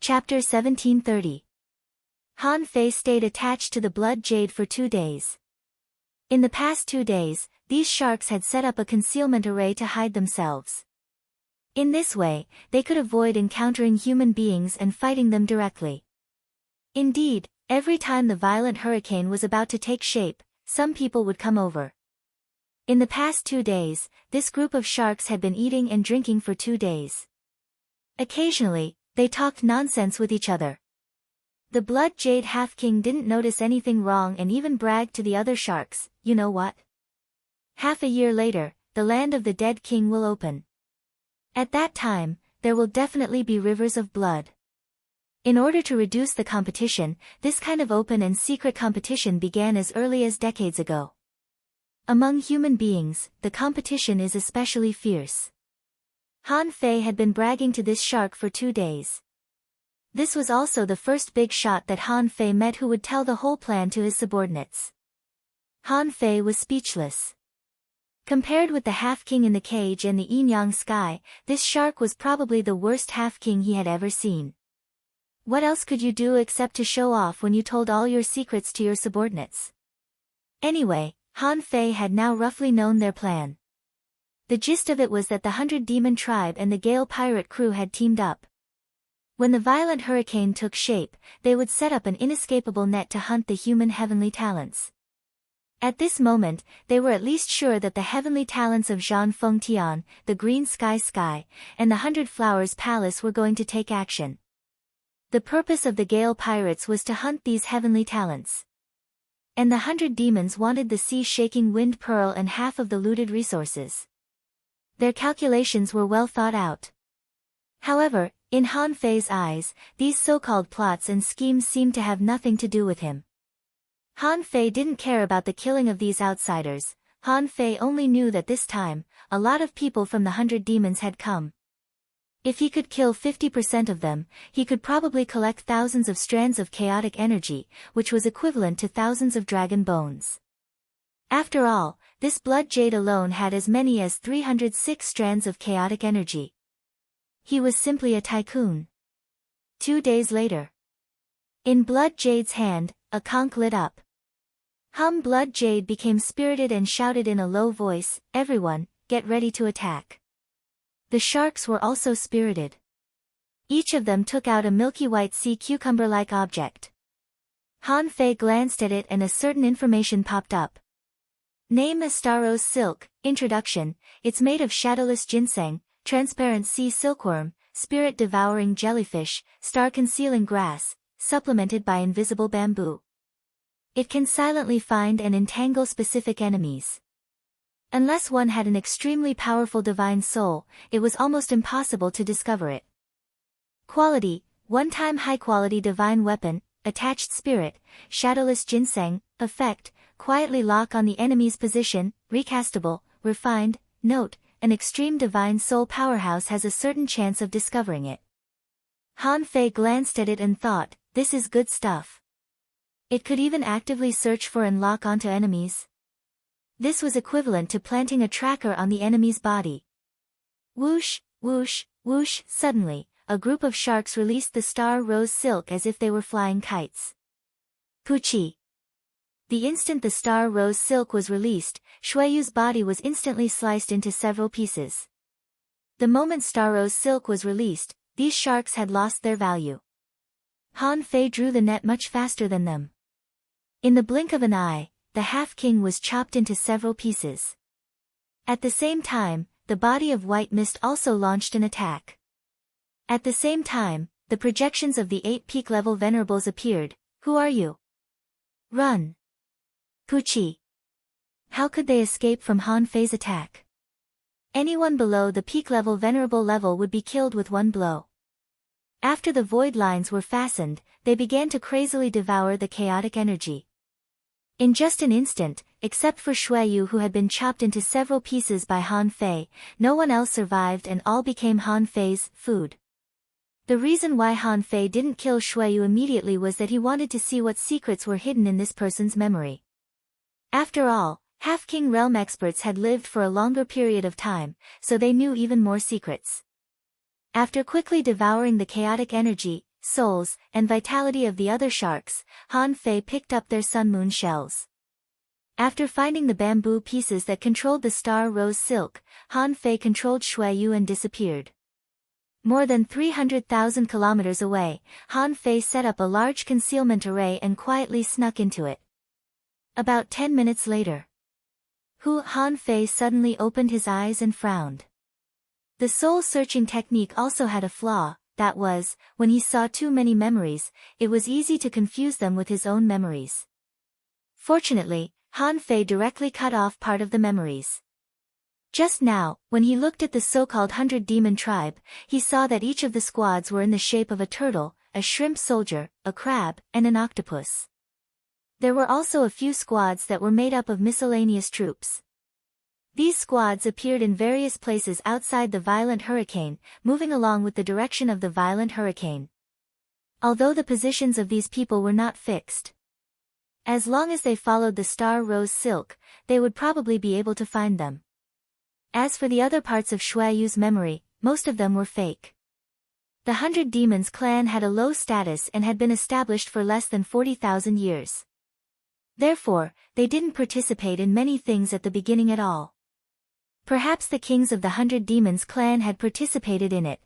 Chapter 1730. Han Fei stayed attached to the blood jade for 2 days. In the past 2 days, these sharks had set up a concealment array to hide themselves. In this way, they could avoid encountering human beings and fighting them directly. Indeed, every time the violent hurricane was about to take shape, some people would come over. In the past 2 days, this group of sharks had been eating and drinking for 2 days. Occasionally, they talked nonsense with each other. The Blood Jade Half-King didn't notice anything wrong and even bragged to the other sharks, "You know what? Half a year later, the land of the dead king will open. At that time, there will definitely be rivers of blood." In order to reduce the competition, this kind of open and secret competition began as early as decades ago. Among human beings, the competition is especially fierce. Han Fei had been bragging to this shark for 2 days. This was also the first big shot that Han Fei met who would tell the whole plan to his subordinates. Han Fei was speechless. Compared with the half-king in the cage and the yin-yang sky, this shark was probably the worst half-king he had ever seen. What else could you do except to show off when you told all your secrets to your subordinates? Anyway, Han Fei had now roughly known their plan. The gist of it was that the 100 Demon tribe and the Gale pirate crew had teamed up. When the violent hurricane took shape, they would set up an inescapable net to hunt the human heavenly talents. At this moment, they were at least sure that the heavenly talents of Zhan Feng Tian, the Green Sky, and the 100 Flowers Palace were going to take action. The purpose of the Gale pirates was to hunt these heavenly talents. And the 100 demons wanted the sea-shaking wind pearl and half of the looted resources. Their calculations were well thought out. However, in Han Fei's eyes, these so-called plots and schemes seemed to have nothing to do with him. Han Fei didn't care about the killing of these outsiders. Han Fei only knew that this time, a lot of people from the 100 demons had come. If he could kill 50% of them, he could probably collect thousands of strands of chaotic energy, which was equivalent to thousands of dragon bones. After all, this blood jade alone had as many as 306 strands of chaotic energy. He was simply a tycoon. 2 days later. In Blood Jade's hand, a conch lit up. Blood Jade became spirited and shouted in a low voice, "Everyone, get ready to attack." The sharks were also spirited. Each of them took out a milky white sea cucumber-like object. Han Fei glanced at it and a certain information popped up. Name Astaros Silk, Introduction, it's made of shadowless ginseng, transparent sea silkworm, spirit-devouring jellyfish, star-concealing grass, supplemented by invisible bamboo. It can silently find and entangle specific enemies. Unless one had an extremely powerful divine soul, it was almost impossible to discover it. Quality, one-time high-quality divine weapon, attached spirit, shadowless ginseng, effect, quietly lock on the enemy's position, recastable, refined, note, an extreme divine soul powerhouse has a certain chance of discovering it. Han Fei glanced at it and thought, this is good stuff. It could even actively search for and lock onto enemies. This was equivalent to planting a tracker on the enemy's body. Whoosh, whoosh, whoosh, suddenly, a group of sharks released the star rose silk as if they were flying kites. Puchi. The instant the star rose silk was released, Shueyu's body was instantly sliced into several pieces. The moment star rose silk was released, these sharks had lost their value. Han Fei drew the net much faster than them. In the blink of an eye, the half-king was chopped into several pieces. At the same time, the body of white mist also launched an attack. At the same time, the projections of the 8 peak-level venerables appeared. Who are you? Run! Puchi. How could they escape from Han Fei's attack? Anyone below the peak-level venerable level would be killed with one blow. After the void lines were fastened, they began to crazily devour the chaotic energy. In just an instant, except for Shueyu who had been chopped into several pieces by Han Fei, no one else survived and all became Han Fei's food. The reason why Han Fei didn't kill Shueyu immediately was that he wanted to see what secrets were hidden in this person's memory. After all, Half-King realm experts had lived for a longer period of time, so they knew even more secrets. After quickly devouring the chaotic energy, souls, and vitality of the other sharks, Han Fei picked up their sun moon shells. After finding the bamboo pieces that controlled the star rose silk, Han Fei controlled Xueyu and disappeared. More than 300,000 kilometers away, Han Fei set up a large concealment array and quietly snuck into it. About 10 minutes later, Han Fei suddenly opened his eyes and frowned. The soul-searching technique also had a flaw, that was, when he saw too many memories, it was easy to confuse them with his own memories. Fortunately, Han Fei directly cut off part of the memories. Just now, when he looked at the so-called 100 demon tribe, he saw that each of the squads were in the shape of a turtle, a shrimp soldier, a crab, and an octopus. There were also a few squads that were made up of miscellaneous troops. These squads appeared in various places outside the violent hurricane, moving along with the direction of the violent hurricane. Although the positions of these people were not fixed, as long as they followed the star rose silk, they would probably be able to find them. As for the other parts of Xueyu's memory, most of them were fake. The 100 Demons clan had a low status and had been established for less than 40,000 years. Therefore, they didn't participate in many things at the beginning at all. Perhaps the kings of the 100 Demons clan had participated in it.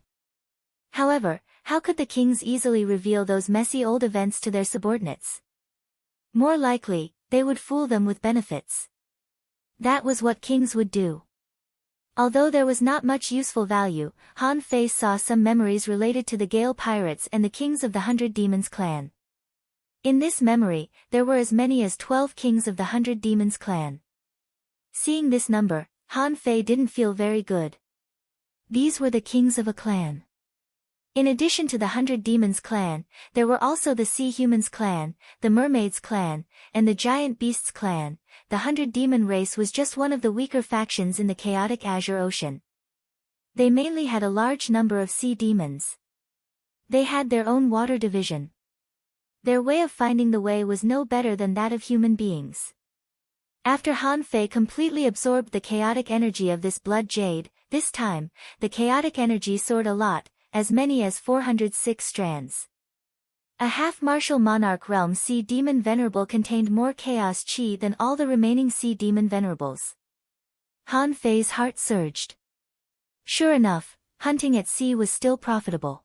However, how could the kings easily reveal those messy old events to their subordinates? More likely, they would fool them with benefits. That was what kings would do. Although there was not much useful value, Han Fei saw some memories related to the Gale pirates and the kings of the 100 Demons clan. In this memory, there were as many as 12 kings of the 100 Demons clan. Seeing this number, Han Fei didn't feel very good. These were the kings of a clan. In addition to the 100 Demons clan, there were also the Sea Humans clan, the Mermaids clan, and the Giant Beasts clan. The 100 Demon race was just one of the weaker factions in the chaotic Azure Ocean. They mainly had a large number of sea demons. They had their own water division. Their way of finding the way was no better than that of human beings. After Han Fei completely absorbed the chaotic energy of this blood jade, this time, the chaotic energy soared a lot, as many as 406 strands. A half-martial monarch realm sea demon venerable contained more chaos chi than all the remaining sea demon venerables. Han Fei's heart surged. Sure enough, hunting at sea was still profitable.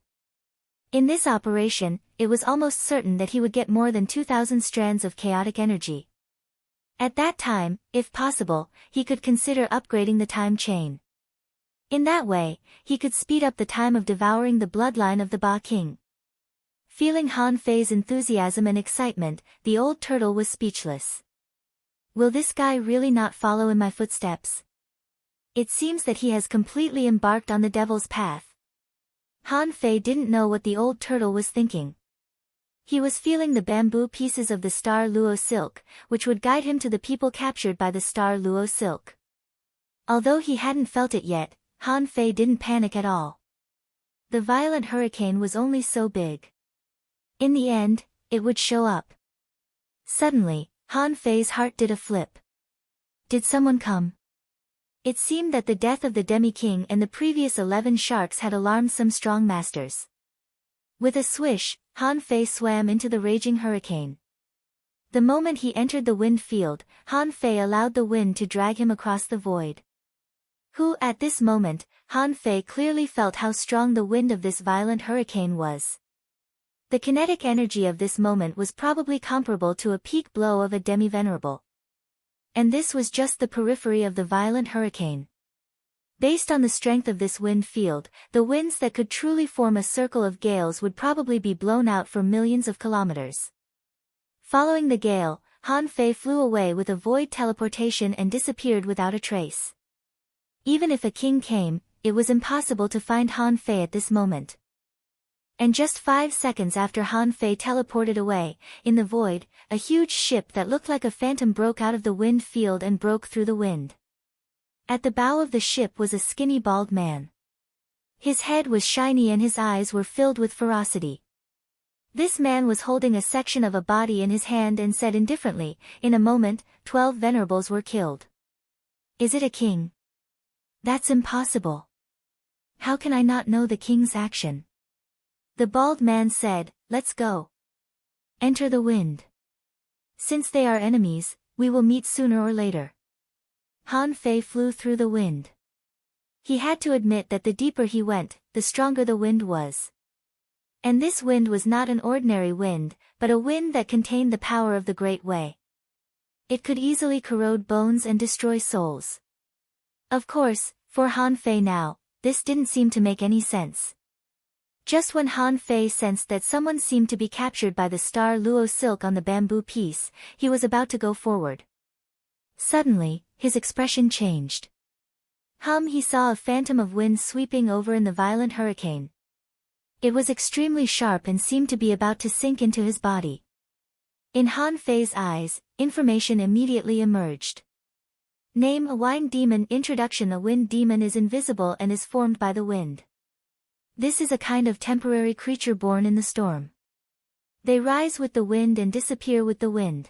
In this operation, it was almost certain that he would get more than 2,000 strands of chaotic energy. At that time, if possible, he could consider upgrading the time chain. In that way, he could speed up the time of devouring the bloodline of the Ba King. Feeling Han Fei's enthusiasm and excitement, the old turtle was speechless. Will this guy really not follow in my footsteps? It seems that he has completely embarked on the devil's path. Han Fei didn't know what the old turtle was thinking. He was feeling the bamboo pieces of the star luo silk, which would guide him to the people captured by the star luo silk. Although he hadn't felt it yet, Han Fei didn't panic at all. The violent hurricane was only so big. In the end, it would show up. Suddenly, Han Fei's heart did a flip. Did someone come? It seemed that the death of the Demi-King and the previous 11 sharks had alarmed some strong masters. With a swish, Han Fei swam into the raging hurricane. The moment he entered the wind field, Han Fei allowed the wind to drag him across the void. At this moment, Han Fei clearly felt how strong the wind of this violent hurricane was. The kinetic energy of this moment was probably comparable to a peak blow of a demi-venerable. And this was just the periphery of the violent hurricane. Based on the strength of this wind field, the winds that could truly form a circle of gales would probably be blown out for millions of kilometers. Following the gale, Han Fei flew away with a void teleportation and disappeared without a trace. Even if a king came, it was impossible to find Han Fei at this moment. And just 5 seconds after Han Fei teleported away, in the void, a huge ship that looked like a phantom broke out of the wind field and broke through the wind. At the bow of the ship was a skinny bald man. His head was shiny and his eyes were filled with ferocity. This man was holding a section of a body in his hand and said indifferently, "In a moment, 12 venerables were killed." Is it a king? That's impossible. How can I not know the king's action? The bald man said, "Let's go. Enter the wind. Since they are enemies, we will meet sooner or later." Han Fei flew through the wind. He had to admit that the deeper he went, the stronger the wind was. And this wind was not an ordinary wind, but a wind that contained the power of the Great Way. It could easily corrode bones and destroy souls. Of course, for Han Fei now, this didn't seem to make any sense. Just when Han Fei sensed that someone seemed to be captured by the star luo silk on the bamboo piece, he was about to go forward. Suddenly, his expression changed. He saw a phantom of wind sweeping over in the violent hurricane. It was extremely sharp and seemed to be about to sink into his body. In Han Fei's eyes, information immediately emerged. Name: a wind demon. Introduction: a wind demon is invisible and is formed by the wind. This is a kind of temporary creature born in the storm. They rise with the wind and disappear with the wind.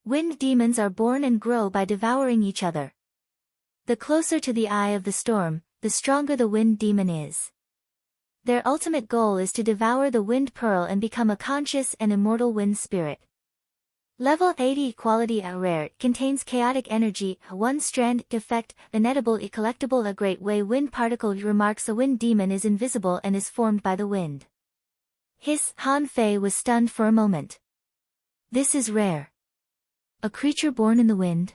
Wind demons are born and grow by devouring each other. The closer to the eye of the storm, the stronger the wind demon is. Their ultimate goal is to devour the wind pearl and become a conscious and immortal wind spirit. Level 80 Quality: a rare, contains chaotic energy, a one-strand, effect, inedible, collectible. A Great Way wind particle. Remarks: a wind demon is invisible and is formed by the wind. Han Fei was stunned for a moment. This is rare. A creature born in the wind?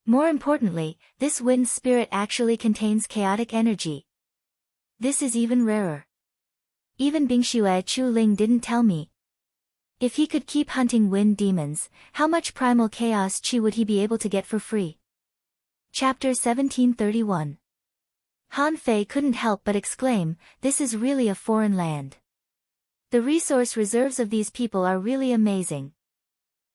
More importantly, this wind spirit actually contains chaotic energy. This is even rarer. Even Bingxue Chu Ling didn't tell me. If he could keep hunting wind demons, how much primal chaos chi would he be able to get for free? Chapter 1731. Han Fei couldn't help but exclaim, "This is really a foreign land. The resource reserves of these people are really amazing."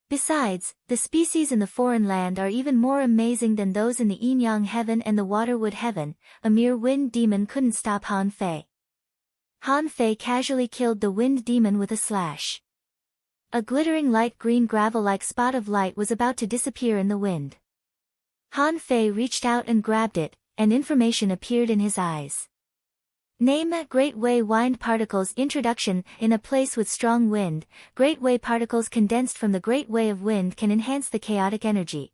Besides, the species in the foreign land are even more amazing than those in the Yin-Yang heaven and the Waterwood heaven. A mere wind demon couldn't stop Han Fei. Han Fei casually killed the wind demon with a slash. A glittering light green gravel-like spot of light was about to disappear in the wind. Han Fei reached out and grabbed it, and information appeared in his eyes. Name: Great Way wind particles. Introduction: in a place with strong wind, Great Way particles condensed from the Great Way of wind can enhance the chaotic energy.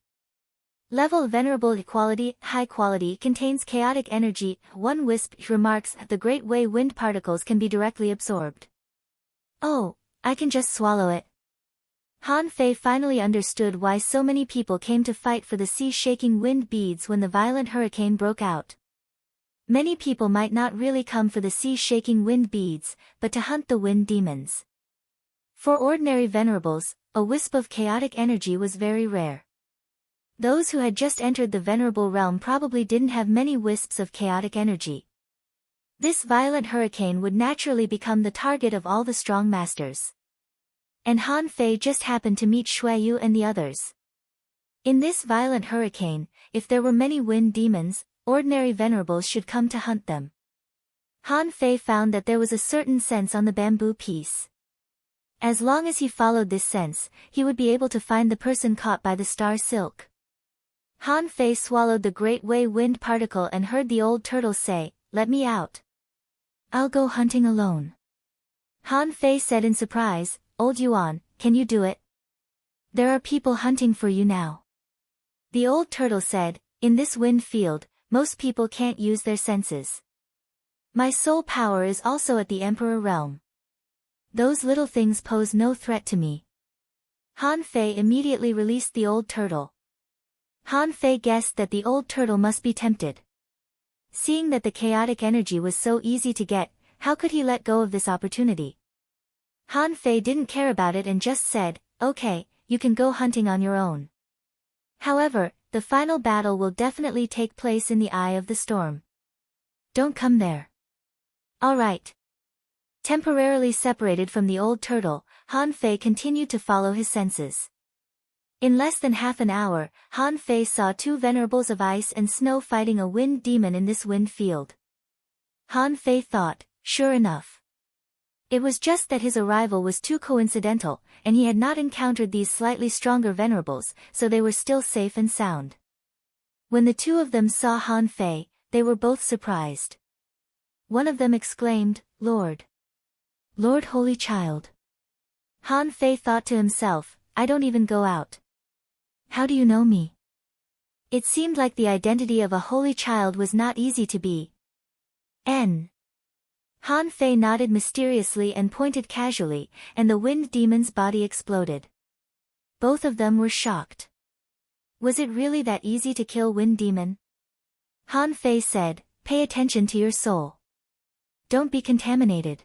Level: Venerable. Equality: high quality, contains chaotic energy, one wisp. Remarks: the Great Way wind particles can be directly absorbed. Oh, I can just swallow it. Han Fei finally understood why so many people came to fight for the sea-shaking wind beads when the violent hurricane broke out. Many people might not really come for the sea-shaking wind beads, but to hunt the wind demons. For ordinary venerables, a wisp of chaotic energy was very rare. Those who had just entered the venerable realm probably didn't have many wisps of chaotic energy. This violent hurricane would naturally become the target of all the strong masters. And Han Fei just happened to meet Shuiyu and the others. In this violent hurricane, if there were many wind demons, ordinary venerables should come to hunt them. Han Fei found that there was a certain sense on the bamboo piece. As long as he followed this sense, he would be able to find the person caught by the star silk. Han Fei swallowed the Great Way wind particle and heard the old turtle say, "Let me out. I'll go hunting alone." Han Fei said in surprise, "Old Yuan, can you do it? There are people hunting for you now." The old turtle said, "In this wind field, most people can't use their senses. My soul power is also at the Emperor realm. Those little things pose no threat to me." Han Fei immediately released the old turtle. Han Fei guessed that the old turtle must be tempted. Seeing that the chaotic energy was so easy to get, how could he let go of this opportunity? Han Fei didn't care about it and just said, "Okay, you can go hunting on your own. However, the final battle will definitely take place in the eye of the storm. Don't come there." "All right." Temporarily separated from the old turtle, Han Fei continued to follow his senses. In less than half an hour, Han Fei saw two venerables of ice and snow fighting a wind demon in this wind field. Han Fei thought, sure enough. It was just that his arrival was too coincidental, and he had not encountered these slightly stronger venerables, so they were still safe and sound. When the two of them saw Han Fei, they were both surprised. One of them exclaimed, "Lord! Lord Holy Child. Han Fei thought to himself, I don't even go out. How do you know me? It seemed like the identity of a holy child was not easy to be. Han Fei nodded mysteriously and pointed casually, and the wind demon's body exploded. Both of them were shocked. Was it really that easy to kill wind demon? Han Fei said, pay attention to your soul. Don't be contaminated.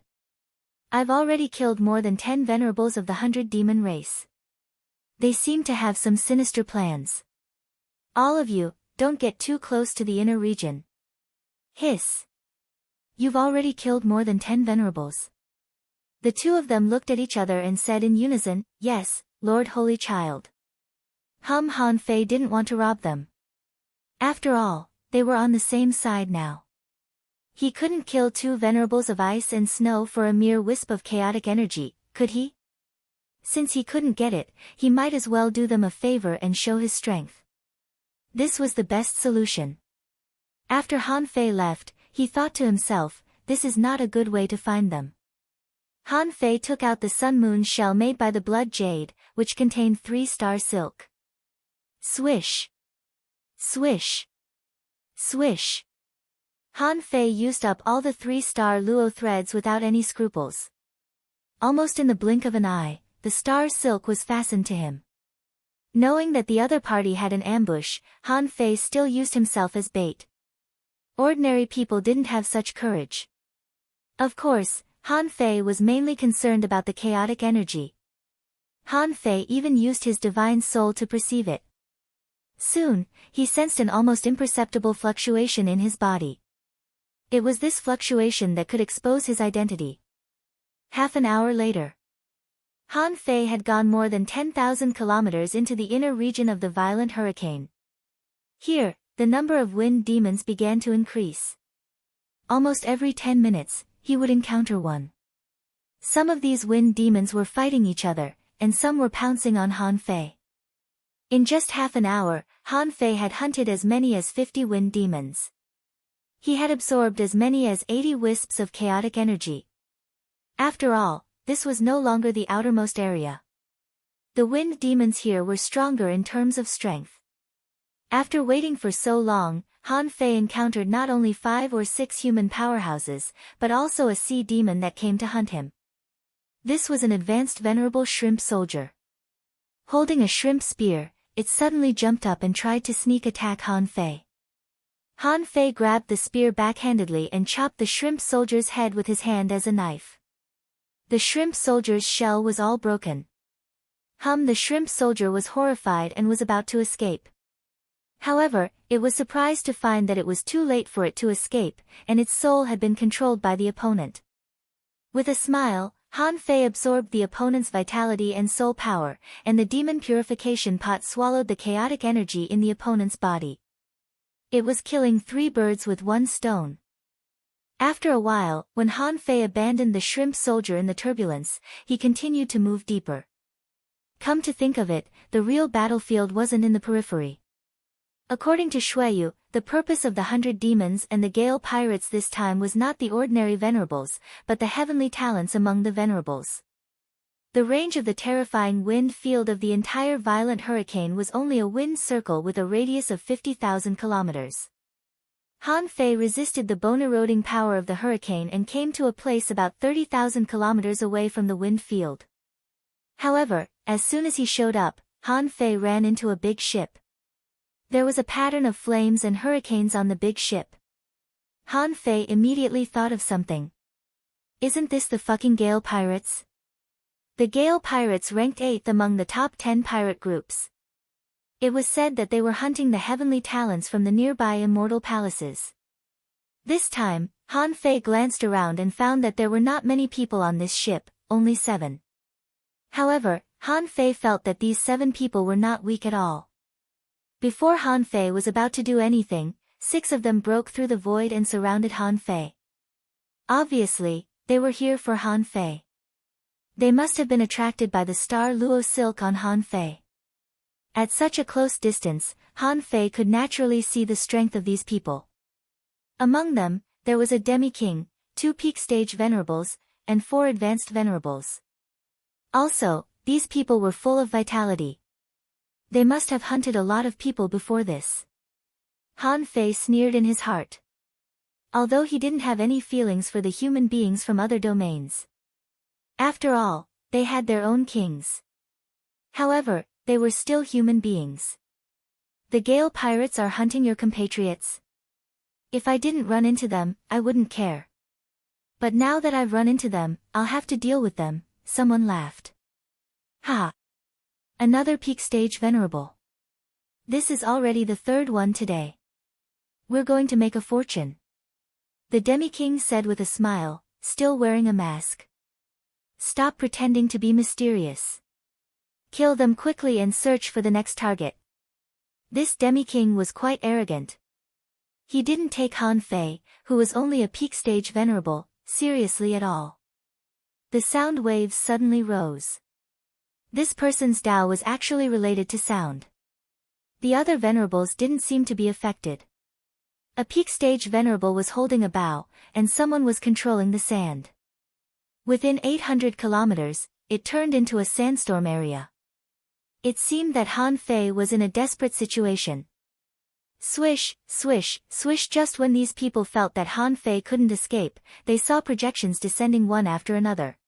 I've already killed more than 10 venerables of the 100 demon race. They seem to have some sinister plans. All of you, don't get too close to the inner region. Hiss. You've already killed more than 10 venerables. The two of them looked at each other and said in unison, yes, Lord Holy Child. Han Fei didn't want to rob them. After all, they were on the same side now. He couldn't kill 2 venerables of ice and snow for a mere wisp of chaotic energy, could he? Since he couldn't get it, he might as well do them a favor and show his strength. This was the best solution. After Han Fei left, he thought to himself, this is not a good way to find them. Han Fei took out the Sun Moon shell made by the blood jade, which contained 3-star silk. Swish. Swish. Swish. Han Fei used up all the 3-star luo threads without any scruples. Almost in the blink of an eye, the star silk was fastened to him. Knowing that the other party had an ambush, Han Fei still used himself as bait. Ordinary people didn't have such courage. Of course, Han Fei was mainly concerned about the chaotic energy. Han Fei even used his divine soul to perceive it. Soon, he sensed an almost imperceptible fluctuation in his body. It was this fluctuation that could expose his identity. Half an hour later, Han Fei had gone more than 10,000 kilometers into the inner region of the violent hurricane. Here, the number of wind demons began to increase. Almost every 10 minutes, he would encounter one. Some of these wind demons were fighting each other, and some were pouncing on Han Fei. In just half an hour, Han Fei had hunted as many as 50 wind demons. He had absorbed as many as 80 wisps of chaotic energy. After all, this was no longer the outermost area. The wind demons here were stronger in terms of strength. After waiting for so long, Han Fei encountered not only 5 or 6 human powerhouses, but also a sea demon that came to hunt him. This was an advanced venerable shrimp soldier. Holding a shrimp spear, it suddenly jumped up and tried to sneak attack Han Fei. Han Fei grabbed the spear backhandedly and chopped the shrimp soldier's head with his hand as a knife. The shrimp soldier's shell was all broken. The shrimp soldier was horrified and was about to escape. However, it was surprised to find that it was too late for it to escape, and its soul had been controlled by the opponent. With a smile, Han Fei absorbed the opponent's vitality and soul power, and the demon purification pot swallowed the chaotic energy in the opponent's body. It was killing 3 birds with 1 stone. After a while, when Han Fei abandoned the shrimp soldier in the turbulence, he continued to move deeper. Come to think of it, the real battlefield wasn't in the periphery. According to Shuiyu, the purpose of the 100 demons and the Gale pirates this time was not the ordinary venerables, but the heavenly talents among the venerables. The range of the terrifying wind field of the entire violent hurricane was only a wind circle with a radius of 50,000 kilometers. Han Fei resisted the bone-eroding power of the hurricane and came to a place about 30,000 kilometers away from the wind field. However, as soon as he showed up, Han Fei ran into a big ship. There was a pattern of flames and hurricanes on the big ship. Han Fei immediately thought of something. Isn't this the fucking Gale pirates? The Gale pirates ranked 8th among the top 10 pirate groups. It was said that they were hunting the heavenly talents from the nearby immortal palaces. This time, Han Fei glanced around and found that there were not many people on this ship, only 7. However, Han Fei felt that these 7 people were not weak at all. Before Han Fei was about to do anything, 6 of them broke through the void and surrounded Han Fei. Obviously, they were here for Han Fei. They must have been attracted by the star luo silk on Han Fei. At such a close distance, Han Fei could naturally see the strength of these people. Among them, there was a demi-king, 2 peak stage venerables, and 4 advanced venerables. Also, these people were full of vitality. They must have hunted a lot of people before this. Han Fei sneered in his heart. Although he didn't have any feelings for the human beings from other domains. After all, they had their own kings. However, they were still human beings. The Gale pirates are hunting your compatriots. If I didn't run into them, I wouldn't care. But now that I've run into them, I'll have to deal with them, someone laughed. Ha! Another peak stage venerable. This is already the 3rd one today. We're going to make a fortune. The demi-king said with a smile, still wearing a mask. Stop pretending to be mysterious. Kill them quickly and search for the next target. This demi-king was quite arrogant. He didn't take Han Fei, who was only a peak stage venerable, seriously at all. The sound waves suddenly rose. This person's Tao was actually related to sound. The other venerables didn't seem to be affected. A peak stage venerable was holding a bow, and someone was controlling the sand. Within 800 kilometers, it turned into a sandstorm area. It seemed that Han Fei was in a desperate situation. Swish, swish, swish. Just when these people felt that Han Fei couldn't escape, they saw projections descending one after another.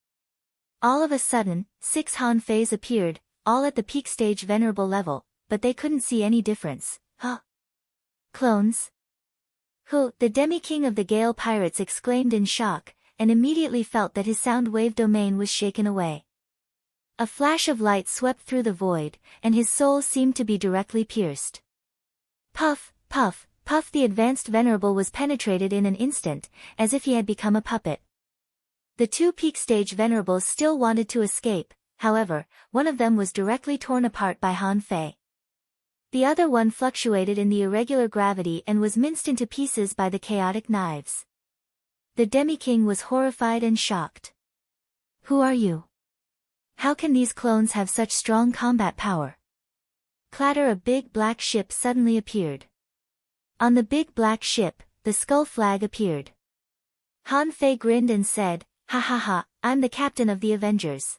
All of a sudden, 6 Han Feis appeared, all at the peak stage venerable level, but they couldn't see any difference. Huh? Clones? Who? The demi-king of the Gale pirates exclaimed in shock, and immediately felt that his sound wave domain was shaken away. A flash of light swept through the void, and his soul seemed to be directly pierced. Puff, puff, puff. The advanced venerable was penetrated in an instant, as if he had become a puppet. The 2 peak stage venerables still wanted to escape, however, one of them was directly torn apart by Han Fei. The other one fluctuated in the irregular gravity and was minced into pieces by the chaotic knives. The demi-king was horrified and shocked. Who are you? How can these clones have such strong combat power? Clatter. A big black ship suddenly appeared. On the big black ship, the skull flag appeared. Han Fei grinned and said, "Ha ha ha, I'm the captain of the Avengers."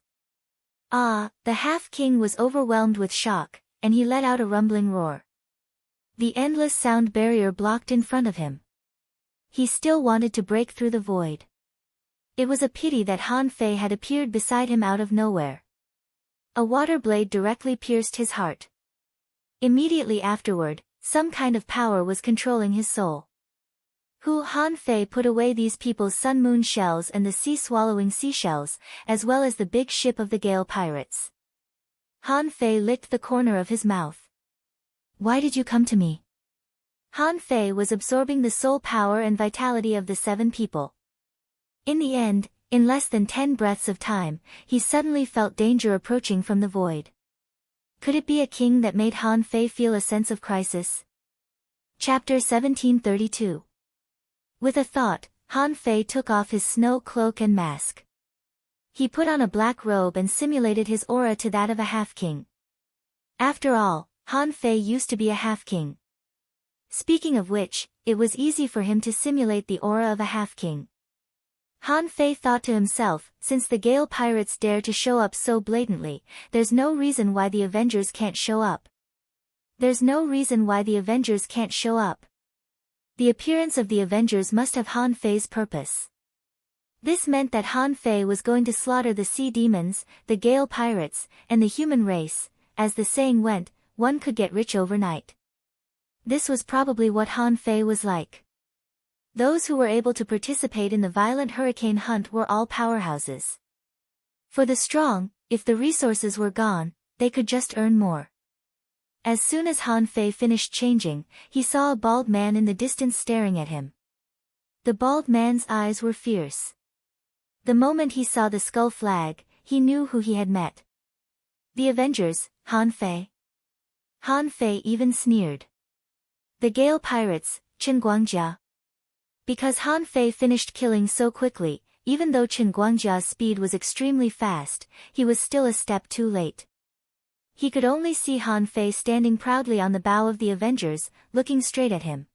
Ah, the half-king was overwhelmed with shock, and he let out a rumbling roar. The endless sound barrier blocked in front of him. He still wanted to break through the void. It was a pity that Han Fei had appeared beside him out of nowhere. A water blade directly pierced his heart. Immediately afterward, some kind of power was controlling his soul. Han Fei put away these people's sun-moon shells and the sea-swallowing seashells, as well as the big ship of the Gale pirates. Han Fei licked the corner of his mouth. Why did you come to me? Han Fei was absorbing the soul power and vitality of the 7 people. In the end, in less than 10 breaths of time, he suddenly felt danger approaching from the void. Could it be a king that made Han Fei feel a sense of crisis? Chapter 1732. With a thought, Han Fei took off his snow cloak and mask. He put on a black robe and simulated his aura to that of a half-king. After all, Han Fei used to be a half-king. Speaking of which, it was easy for him to simulate the aura of a half-king. Han Fei thought to himself, since the Gale pirates dare to show up so blatantly, there's no reason why the Avengers can't show up. There's no reason why the Avengers can't show up. The appearance of the Avengers must have Han Fei's purpose. This meant that Han Fei was going to slaughter the sea demons, the Gale pirates, and the human race. As the saying went, one could get rich overnight. This was probably what Han Fei was like. Those who were able to participate in the violent hurricane hunt were all powerhouses. For the strong, if the resources were gone, they could just earn more. As soon as Han Fei finished changing, he saw a bald man in the distance staring at him. The bald man's eyes were fierce. The moment he saw the skull flag, he knew who he had met. The Avengers, Han Fei. Han Fei even sneered. The Gale pirates, Chen Guangjia. Because Han Fei finished killing so quickly, even though Chen Guangjia's speed was extremely fast, he was still a step too late. He could only see Han Fei standing proudly on the bow of the Avengers, looking straight at him.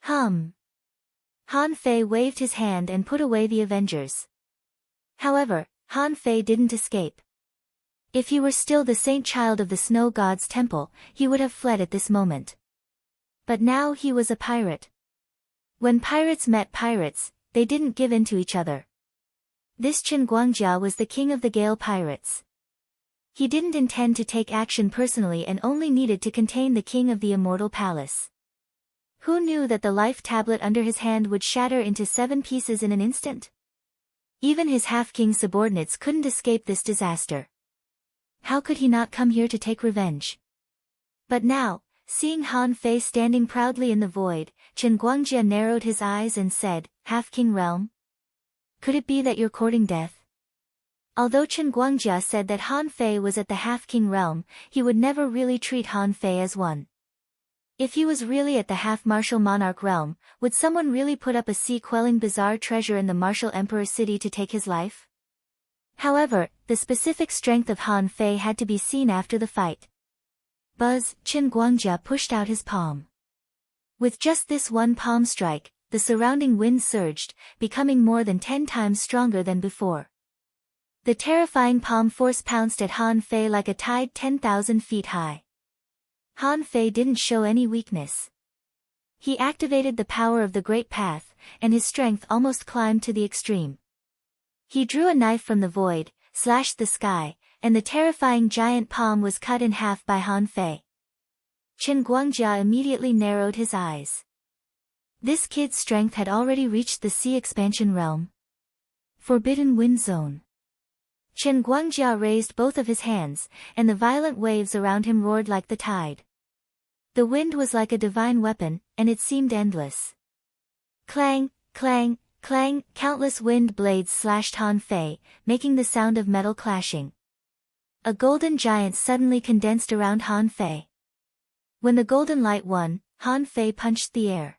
Han Fei waved his hand and put away the Avengers. However, Han Fei didn't escape. If he were still the saint child of the snow god's temple, he would have fled at this moment. But now he was a pirate. When pirates met pirates, they didn't give in to each other. This Chen Guangjia was the king of the Gale pirates. He didn't intend to take action personally and only needed to contain the king of the immortal palace. Who knew that the life tablet under his hand would shatter into 7 pieces in an instant? Even his half-king subordinates couldn't escape this disaster. How could he not come here to take revenge? But now, seeing Han Fei standing proudly in the void, Chen Guangjia narrowed his eyes and said, "Half-king realm? Could it be that you're courting death?" Although Chen Guangjia said that Han Fei was at the half-king realm, he would never really treat Han Fei as one. If he was really at the half-martial monarch realm, would someone really put up a sea-quelling bizarre treasure in the martial emperor city to take his life? However, the specific strength of Han Fei had to be seen after the fight. Buzz, Chen Guangjia pushed out his palm. With just this one palm strike, the surrounding wind surged, becoming more than 10 times stronger than before. The terrifying palm force pounced at Han Fei like a tide 10,000 feet high. Han Fei didn't show any weakness. He activated the power of the Great Path, and his strength almost climbed to the extreme. He drew a knife from the void, slashed the sky, and the terrifying giant palm was cut in half by Han Fei. Chen Guangjia immediately narrowed his eyes. This kid's strength had already reached the sea expansion realm. Forbidden Wind Zone. Chen Guangjia raised both of his hands, and the violent waves around him roared like the tide. The wind was like a divine weapon, and it seemed endless. Clang, clang, clang, countless wind blades slashed Han Fei, making the sound of metal clashing. A golden giant suddenly condensed around Han Fei. When the golden light won, Han Fei punched the air.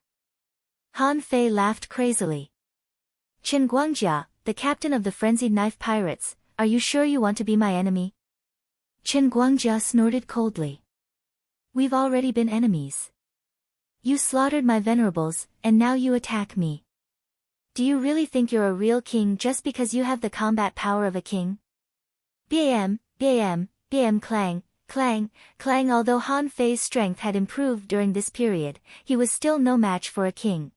Han Fei laughed crazily. "Chen Guangjia, the captain of the frenzied knife pirates, are you sure you want to be my enemy?" Chen Guangjia snorted coldly. "We've already been enemies. You slaughtered my venerables, and now you attack me. Do you really think you're a real king just because you have the combat power of a king?" Bam, bam, bam, clang, clang, clang. Although Han Fei's strength had improved during this period, he was still no match for a king.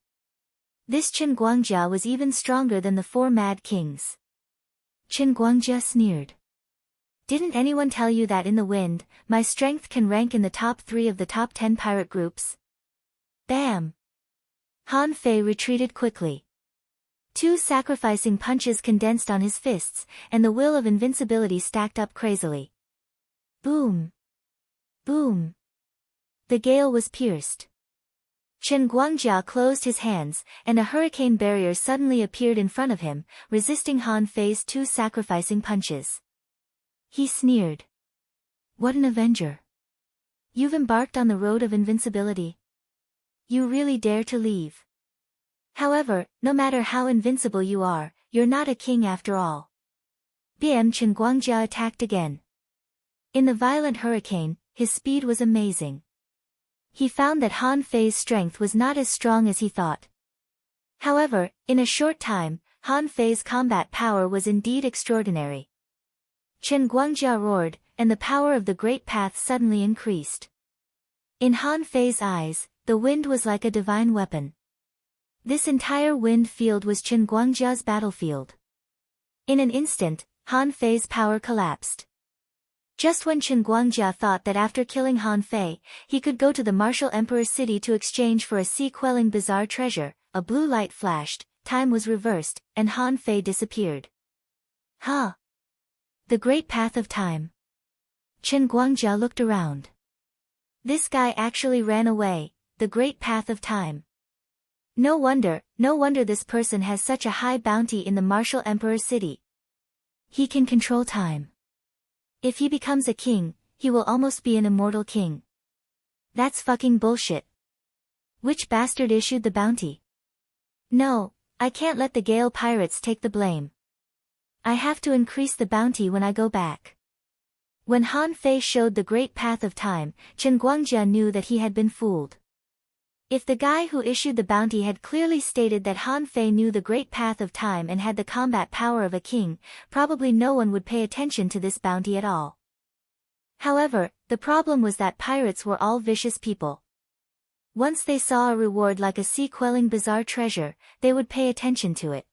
This Chen Guangjia was even stronger than the 4 mad kings. Chen Guangjia sneered. "Didn't anyone tell you that in the wind, my strength can rank in the top 3 of the top 10 pirate groups?" Bam! Han Fei retreated quickly. 2 sacrificing punches condensed on his fists, and the will of invincibility stacked up crazily. Boom! Boom! The gale was pierced. Chen Guangjia closed his hands, and a hurricane barrier suddenly appeared in front of him, resisting Han Fei's 2 sacrificing punches. He sneered. "What an avenger! You've embarked on the road of invincibility. You really dare to leave. However, no matter how invincible you are, you're not a king after all." Bam! Chen Guangjia attacked again. In the violent hurricane, his speed was amazing. He found that Han Fei's strength was not as strong as he thought. However, in a short time, Han Fei's combat power was indeed extraordinary. Chen Guangjia roared, and the power of the Great Path suddenly increased. In Han Fei's eyes, the wind was like a divine weapon. This entire wind field was Chen Guangjia's battlefield. In an instant, Han Fei's power collapsed. Just when Chen Guangjia thought that after killing Han Fei, he could go to the martial emperor's city to exchange for a sea-quelling bizarre treasure, a blue light flashed, time was reversed, and Han Fei disappeared. Huh! The Great Path of Time. Chen Guangjia looked around. This guy actually ran away, the Great Path of Time. No wonder this person has such a high bounty in the martial emperor's city. He can control time. If he becomes a king, he will almost be an immortal king. That's fucking bullshit. Which bastard issued the bounty? No, I can't let the Gale pirates take the blame. I have to increase the bounty when I go back. When Han Fei showed the Great Path of Time, Chen Guangjia knew that he had been fooled. If the guy who issued the bounty had clearly stated that Han Fei knew the great path of time and had the combat power of a king, probably no one would pay attention to this bounty at all. However, the problem was that pirates were all vicious people. Once they saw a reward like a sea-quelling bizarre treasure, they would pay attention to it.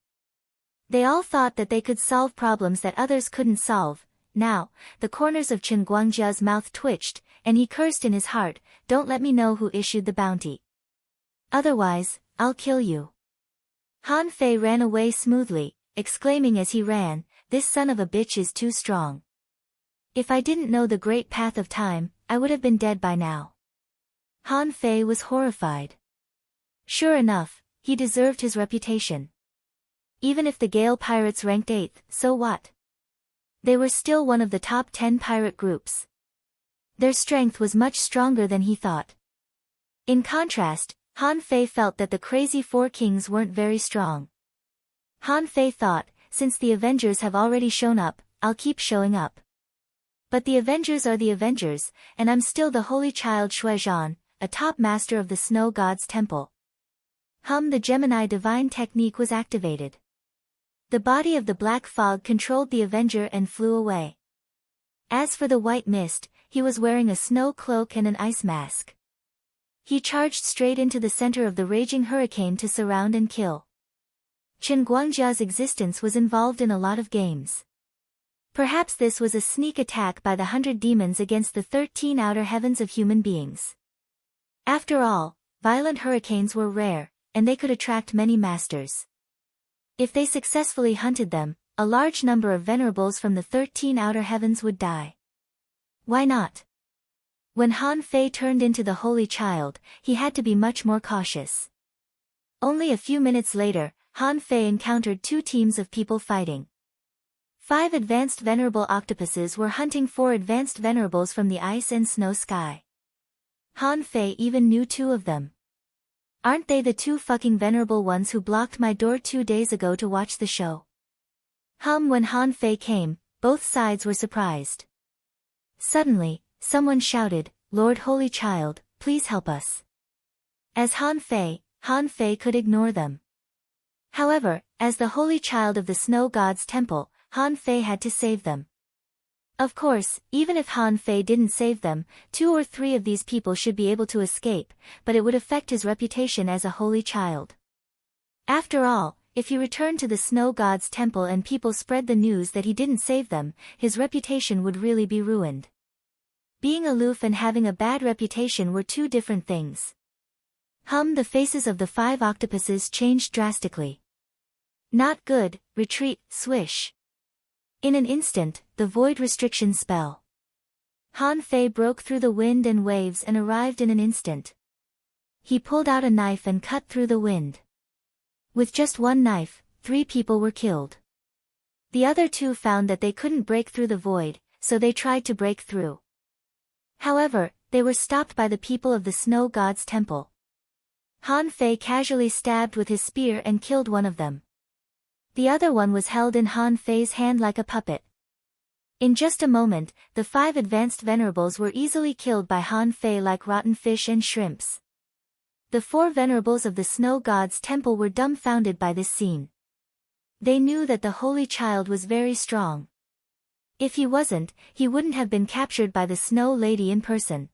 They all thought that they could solve problems that others couldn't solve. Now, the corners of Chen Guangjia's mouth twitched, and he cursed in his heart, "Don't let me know who issued the bounty. Otherwise, I'll kill you." Han Fei ran away smoothly, exclaiming as he ran, "This son of a bitch is too strong. If I didn't know the great path of time, I would have been dead by now." Han Fei was horrified. Sure enough, he deserved his reputation. Even if the Gale pirates ranked 8th, so what? They were still one of the top 10 pirate groups. Their strength was much stronger than he thought. In contrast, Han Fei felt that the crazy four kings weren't very strong. Han Fei thought, since the Avengers have already shown up, I'll keep showing up. But the Avengers are the Avengers, and I'm still the holy child Shuizhan, a top master of the Snow God's temple. The Gemini divine technique was activated. The body of the black fog controlled the Avenger and flew away. As for the white mist, he was wearing a snow cloak and an ice mask. He charged straight into the center of the raging hurricane to surround and kill. Chen Guangjia's existence was involved in a lot of games. Perhaps this was a sneak attack by the 100 demons against the 13 outer heavens of human beings. After all, violent hurricanes were rare, and they could attract many masters. If they successfully hunted them, a large number of venerables from the 13 outer heavens would die. Why not? When Han Fei turned into the Holy Child, he had to be much more cautious. Only a few minutes later, Han Fei encountered 2 teams of people fighting. 5 advanced venerable octopuses were hunting 4 advanced venerables from the ice and snow sky. Han Fei even knew 2 of them. Aren't they the 2 fucking venerable ones who blocked my door 2 days ago to watch the show? When Han Fei came, both sides were surprised. Suddenly, someone shouted, "Lord Holy Child, please help us." As Han Fei could ignore them. However, as the Holy Child of the Snow God's temple, Han Fei had to save them. Of course, even if Han Fei didn't save them, 2 or 3 of these people should be able to escape, but it would affect his reputation as a Holy Child. After all, if he returned to the Snow God's temple and people spread the news that he didn't save them, his reputation would really be ruined. Being aloof and having a bad reputation were 2 different things. The faces of the 5 octopuses changed drastically. Not good, retreat, swish. In an instant, the void restriction spell. Han Fei broke through the wind and waves and arrived in an instant. He pulled out a knife and cut through the wind. With just 1 knife, 3 people were killed. The other 2 found that they couldn't break through the void, so they tried to break through. However, they were stopped by the people of the Snow God's temple. Han Fei casually stabbed with his spear and killed one of them. The other one was held in Han Fei's hand like a puppet. In just a moment, the 5 advanced venerables were easily killed by Han Fei like rotten fish and shrimps. The 4 venerables of the Snow God's temple were dumbfounded by this scene. They knew that the Holy Child was very strong. If he wasn't, he wouldn't have been captured by the Snow Lady in person.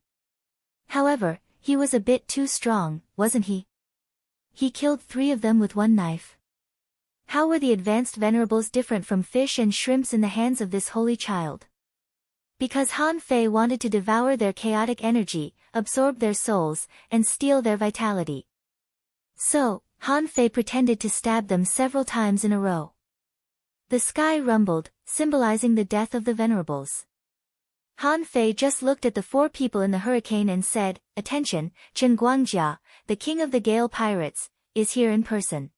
However, he was a bit too strong, wasn't he? He killed 3 of them with 1 knife. How were the advanced venerables different from fish and shrimps in the hands of this Holy Child? Because Han Fei wanted to devour their chaotic energy, absorb their souls, and steal their vitality. So, Han Fei pretended to stab them several times in a row. The sky rumbled, symbolizing the death of the venerables. Han Fei just looked at the 4 people in the hurricane and said, "Attention, Chen Guangjia, the king of the Gale pirates, is here in person."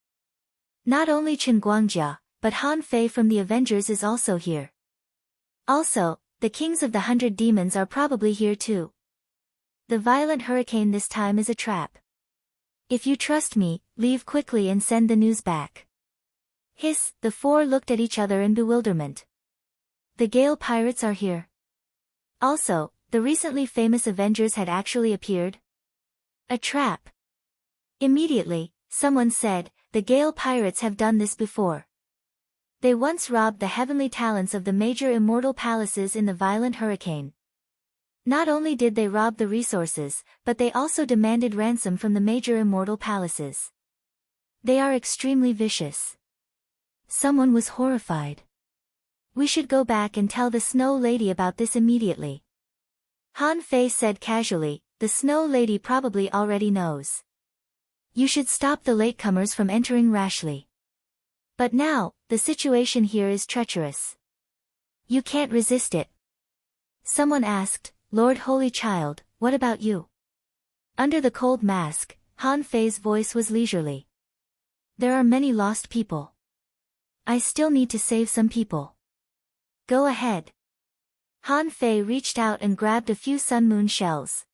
Not only Chen Guangjia, but Han Fei from the Avengers is also here. Also, the kings of the 100 demons are probably here too. The violent hurricane this time is a trap. If you trust me, leave quickly and send the news back. Hiss, the 4 looked at each other in bewilderment. The Gale pirates are here. Also, the recently famous Avengers had actually appeared? A trap. Immediately, someone said, the Gale pirates have done this before. They once robbed the heavenly talents of the major immortal palaces in the violent hurricane. Not only did they rob the resources, but they also demanded ransom from the major immortal palaces. They are extremely vicious. Someone was horrified. We should go back and tell the Snow Lady about this immediately. Han Fei said casually, the Snow Lady probably already knows. You should stop the latecomers from entering rashly. But now, the situation here is treacherous. You can't resist it. Someone asked, Lord Holy Child, what about you? Under the cold mask, Han Fei's voice was leisurely. There are many lost people. I still need to save some people. Go ahead. Han Fei reached out and grabbed a few sun moon shells.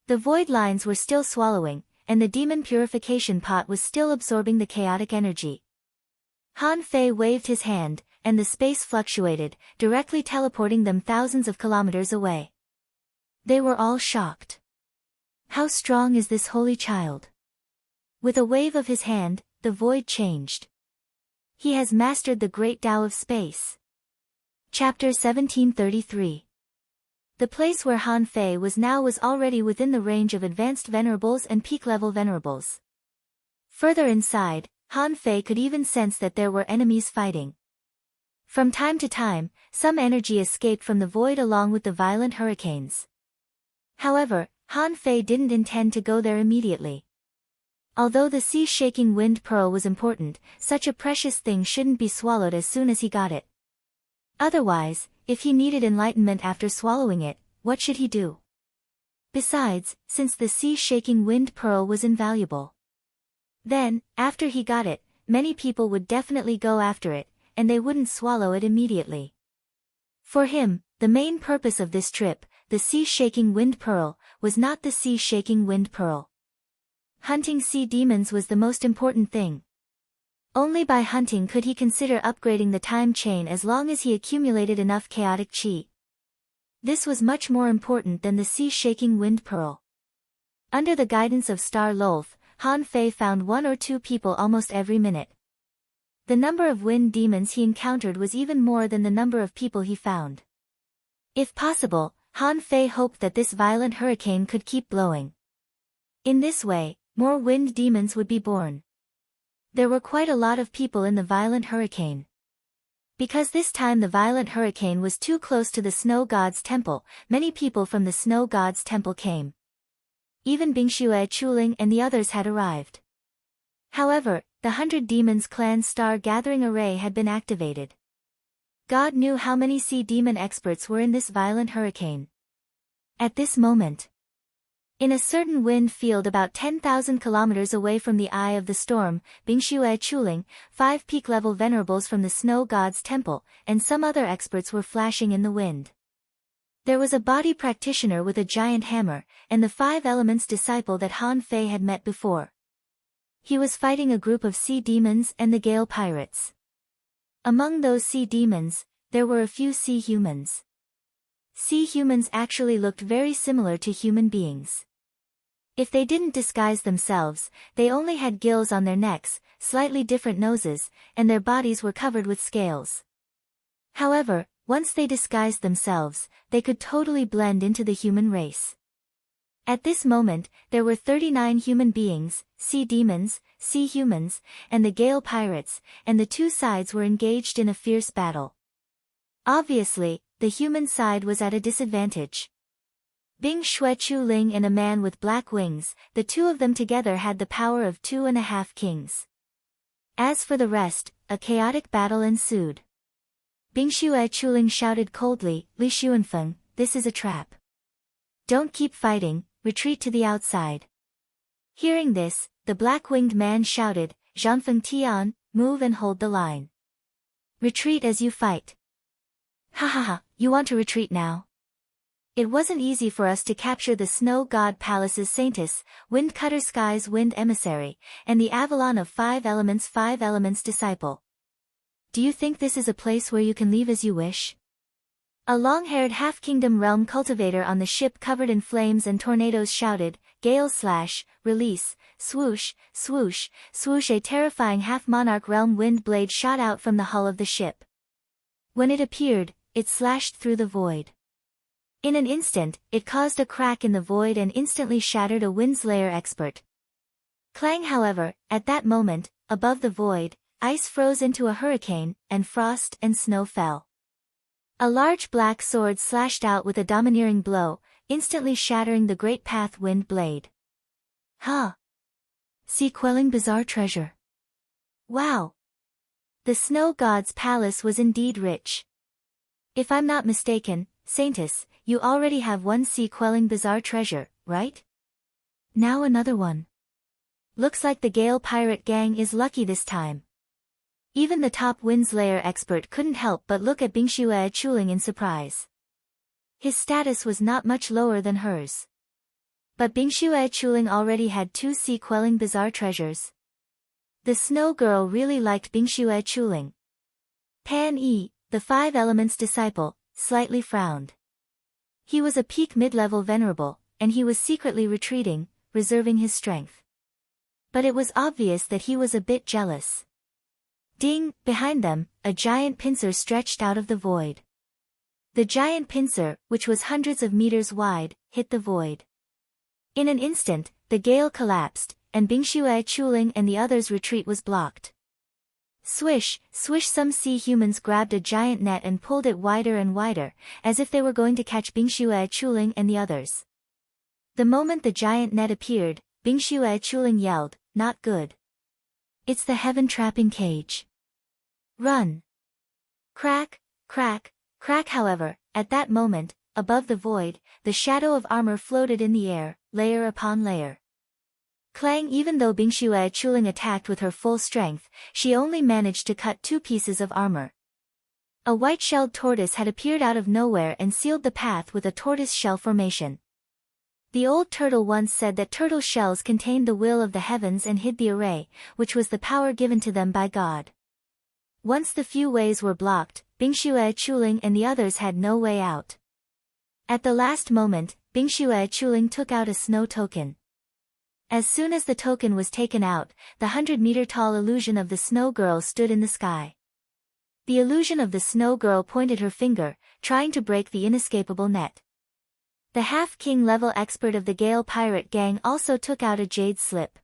The void lines were still swallowing, and the demon purification pot was still absorbing the chaotic energy. Han Fei waved his hand, and the space fluctuated, directly teleporting them thousands of kilometers away. They were all shocked. How strong is this holy child? With a wave of his hand, the void changed. He has mastered the great Tao of space. Chapter 1733. The place where Han Fei was now was already within the range of advanced venerables and peak-level venerables. Further inside, Han Fei could even sense that there were enemies fighting. From time to time, some energy escaped from the void along with the violent hurricanes. However, Han Fei didn't intend to go there immediately. Although the sea-shaking wind pearl was important, such a precious thing shouldn't be swallowed as soon as he got it. Otherwise, if he needed enlightenment after swallowing it, what should he do? Besides, since the sea-shaking wind pearl was invaluable. Then, after he got it, many people would definitely go after it, and they wouldn't swallow it immediately. For him, the main purpose of this trip, the sea-shaking wind pearl, was not the sea-shaking wind pearl. Hunting sea demons was the most important thing. Only by hunting could he consider upgrading the time chain as long as he accumulated enough chaotic chi. This was much more important than the sea-shaking wind pearl. Under the guidance of Star Lolth, Han Fei found 1 or 2 people almost every minute. The number of wind demons he encountered was even more than the number of people he found. If possible, Han Fei hoped that this violent hurricane could keep blowing. In this way, more wind demons would be born. There were quite a lot of people in the violent hurricane. Because this time the violent hurricane was too close to the Snow God's temple, many people from the Snow God's temple came. Even Bingxue Chuling and the others had arrived. However, the 100 Demons Clan Star Gathering Array had been activated. God knew how many sea demon experts were in this violent hurricane. At this moment, in a certain wind field about 10,000 kilometers away from the eye of the storm, Bingxue Chuling, 5 peak-level venerables from the Snow God's temple, and some other experts were flashing in the wind. There was a body practitioner with a giant hammer, and the 5 elements disciple that Han Fei had met before. He was fighting a group of sea demons and the Gale pirates. Among those sea demons, there were a few sea humans. Sea humans actually looked very similar to human beings. If they didn't disguise themselves, they only had gills on their necks, slightly different noses, and their bodies were covered with scales. However, once they disguised themselves, they could totally blend into the human race. At this moment, there were 39 human beings, sea demons, sea humans, and the Gale pirates, and the two sides were engaged in a fierce battle. Obviously, the human side was at a disadvantage. Bing Shui Chu Ling and a man with black wings, the two of them together had the power of 2.5 kings. As for the rest, a chaotic battle ensued. Bing Shui Chu Ling shouted coldly, Li Xuanfeng, this is a trap. Don't keep fighting, retreat to the outside. Hearing this, the black-winged man shouted, Zhanfeng Tian, move and hold the line. Retreat as you fight. Ha ha ha, you want to retreat now? It wasn't easy for us to capture the Snow God Palace's Saintess, Wind Cutter Sky's Wind Emissary, and the Avalon of 5 Elements disciple. Do you think this is a place where you can leave as you wish? A long-haired half-kingdom realm cultivator on the ship covered in flames and tornadoes shouted, Gale / release, Swoosh, swoosh, swoosh, a terrifying half-monarch realm wind blade shot out from the hull of the ship. When it appeared, it slashed through the void. In an instant, it caused a crack in the void and instantly shattered a Windslayer expert. Clang, however, at that moment, above the void, ice froze into a hurricane, and frost and snow fell. A large black sword slashed out with a domineering blow, instantly shattering the great path wind blade. Huh! See quelling bizarre treasure. Wow! The snow god's palace was indeed rich. If I'm not mistaken, Saintus, you already have one sea quelling bizarre treasure, right? Now another one. Looks like the Gale pirate gang is lucky this time. Even the top Windslayer expert couldn't help but look at Bingxue Chuling in surprise. His status was not much lower than hers. But Bingxue Chuling already had 2 sea quelling bizarre treasures. The snow girl really liked Bingxue Chuling. Pan Yi, the 5 Elements disciple, slightly frowned. He was a peak mid-level venerable, and he was secretly retreating, reserving his strength. But it was obvious that he was a bit jealous. Ding! Behind them, a giant pincer stretched out of the void. The giant pincer, which was hundreds of meters wide, hit the void. In an instant, the gale collapsed, and Bingxue Chuling and the others' retreat was blocked. Swish, swish, some sea humans grabbed a giant net and pulled it wider and wider, as if they were going to catch Bingxue Chuling and the others. The moment the giant net appeared, Bingxue Chuling yelled, "Not good. It's the heaven-trapping cage. Run!" Crack, crack, crack. However, at that moment, above the void, the shadow of armor floated in the air, layer upon layer. Clang! Even though Bingxue Chuling attacked with her full strength, she only managed to cut 2 pieces of armor. A white-shelled tortoise had appeared out of nowhere and sealed the path with a tortoise shell formation. The old turtle once said that turtle shells contained the will of the heavens and hid the array, which was the power given to them by God. Once the few ways were blocked, Bingxue Chuling and the others had no way out. At the last moment, Bingxue Chuling took out a snow token. As soon as the token was taken out, the 100-meter-tall illusion of the snow girl stood in the sky. The illusion of the snow girl pointed her finger, trying to break the inescapable net. The half-king level expert of the Gale pirate gang also took out a jade slip.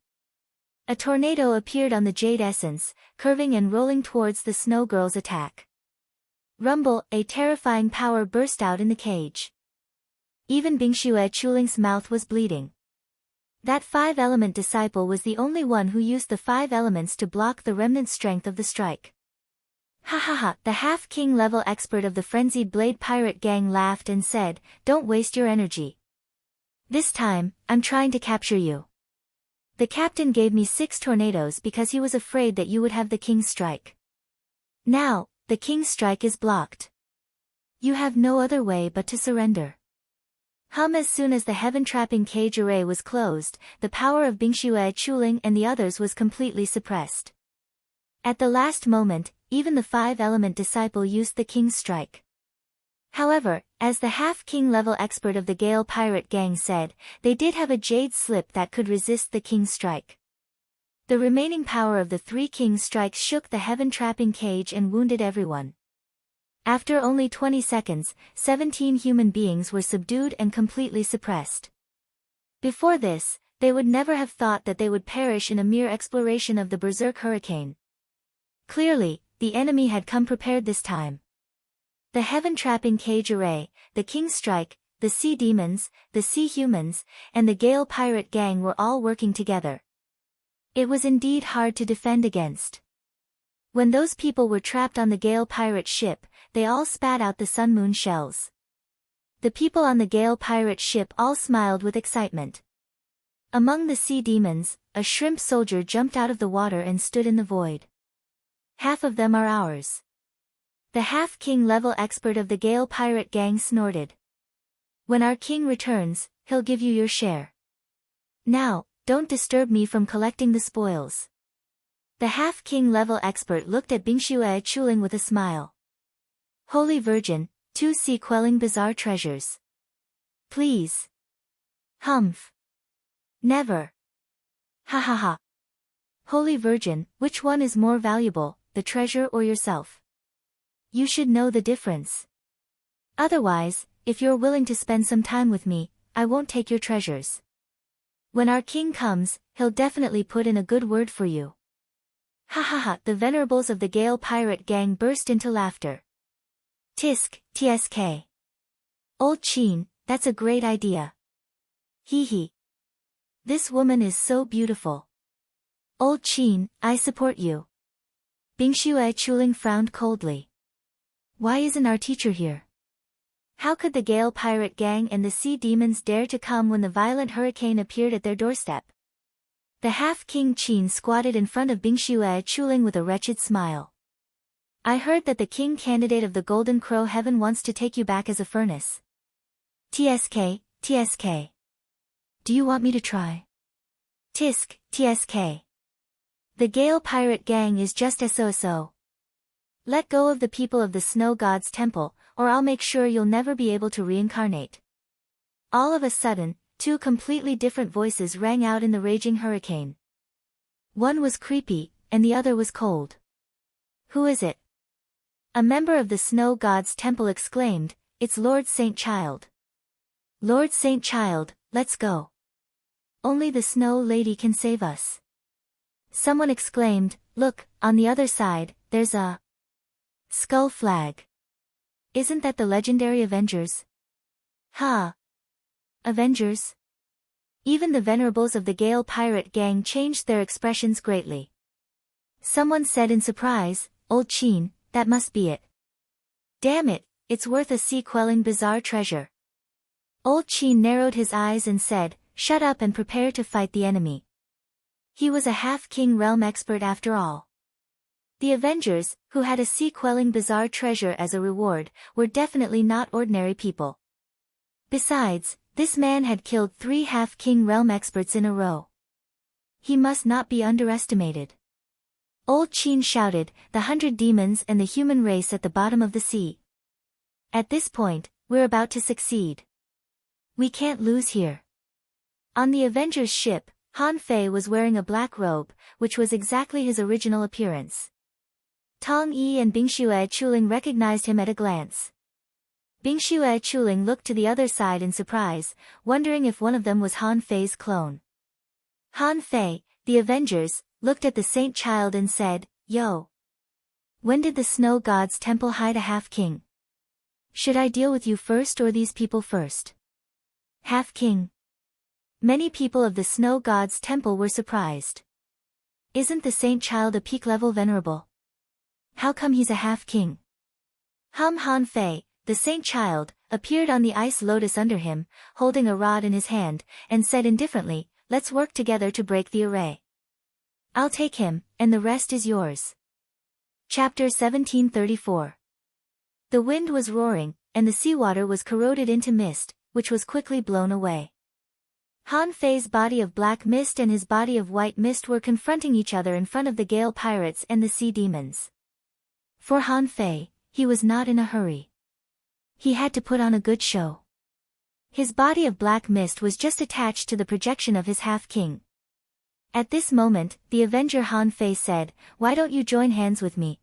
A tornado appeared on the jade essence, curving and rolling towards the snow girl's attack. Rumble! A terrifying power burst out in the cage. Even Bingxue Chuling's mouth was bleeding. That 5-element disciple was the only one who used the 5 elements to block the remnant strength of the strike. Ha ha ha! The half-king level expert of the frenzied blade pirate gang laughed and said, "Don't waste your energy. This time, I'm trying to capture you. The captain gave me 6 tornadoes because he was afraid that you would have the king's strike. Now, the king's strike is blocked. You have no other way but to surrender." As soon as the heaven-trapping cage array was closed, the power of Bingxue Chuling and the others was completely suppressed. At the last moment, even the 5-element disciple used the king's strike. However, as the half-king level expert of the Gale pirate gang said, they did have a jade slip that could resist the king's strike. The remaining power of the 3 king's strikes shook the heaven-trapping cage and wounded everyone. After only 20 seconds, 17 human beings were subdued and completely suppressed. Before this, they would never have thought that they would perish in a mere exploration of the berserk hurricane. Clearly, the enemy had come prepared this time. The heaven-trapping cage array, the king's strike, the sea demons, the sea humans, and the Gale pirate gang were all working together. It was indeed hard to defend against. When those people were trapped on the Gale pirate ship, they all spat out the sun moon shells. The people on the Gale pirate ship all smiled with excitement. Among the sea demons, a shrimp soldier jumped out of the water and stood in the void. "Half of them are ours." The half-king level expert of the Gale pirate gang snorted. "When our king returns, he'll give you your share. Now, don't disturb me from collecting the spoils." The half-king level expert looked at Bingxue Chuling with a smile. "Holy Virgin, 2 sea-quelling bizarre treasures. Please." "Humph. Never." Ha ha ha. Holy Virgin, which one is more valuable, the treasure or yourself? You should know the difference. Otherwise, if you're willing to spend some time with me, I won't take your treasures. When our king comes, he'll definitely put in a good word for you. Ha ha ha. The venerables of the Gale pirate gang burst into laughter. Tisk, tsk. Old Chin, that's a great idea. Hee hee. This woman is so beautiful. Old Chin, I support you. Bingxue Chuling frowned coldly. Why isn't our teacher here? How could the Gale pirate gang and the sea demons dare to come when the violent hurricane appeared at their doorstep? The half-king Qin squatted in front of Bingxue Chuling with a wretched smile. I heard that the king candidate of the Golden Crow Heaven wants to take you back as a furnace. Tsk, tsk. Do you want me to try? Tisk, tsk. The Gale pirate gang is just so. Let go of the people of the Snow God's temple, or I'll make sure you'll never be able to reincarnate. All of a sudden, two completely different voices rang out in the raging hurricane. One was creepy, and the other was cold. Who is it? A member of the Snow God's temple exclaimed, It's Lord Saint Child. Lord Saint Child, let's go. Only the Snow Lady can save us. Someone exclaimed, Look, on the other side, there's a skull flag. Isn't that the legendary Avengers? Ha! Avengers? Even the venerables of the Gale pirate gang changed their expressions greatly. Someone said in surprise, Old Chin, that must be it. Damn it, it's worth a sea-quelling bizarre treasure. Old Chin narrowed his eyes and said, Shut up and prepare to fight the enemy. He was a half-king realm expert after all. The Avengers, who had a sea-quelling bizarre treasure as a reward, were definitely not ordinary people. Besides, this man had killed 3 half-king realm experts in a row. He must not be underestimated. Old Chin shouted, The 100 demons and the human race at the bottom of the sea. At this point, we're about to succeed. We can't lose here. On the Avengers ship, Han Fei was wearing a black robe, which was exactly his original appearance. Tong Yi and Bingxue Chuling recognized him at a glance. Bingxue Chuling looked to the other side in surprise, wondering if one of them was Han Fei's clone. Han Fei, the Avengers, looked at the Saint Child and said, Yo! When did the Snow God's temple hide a half-king? Should I deal with you first or these people first? Half-king. Many people of the Snow God's temple were surprised. Isn't the Saint Child a peak-level venerable? How come he's a half-king? Han Fei, the Saint Child, appeared on the ice lotus under him, holding a rod in his hand, and said indifferently, Let's work together to break the array. I'll take him, and the rest is yours. Chapter 1734. The wind was roaring, and the seawater was corroded into mist, which was quickly blown away. Han Fei's body of black mist and his body of white mist were confronting each other in front of the Gale pirates and the sea demons. For Han Fei, he was not in a hurry. He had to put on a good show. His body of black mist was just attached to the projection of his half-king. At this moment, the Avenger Han Fei said, Why don't you join hands with me?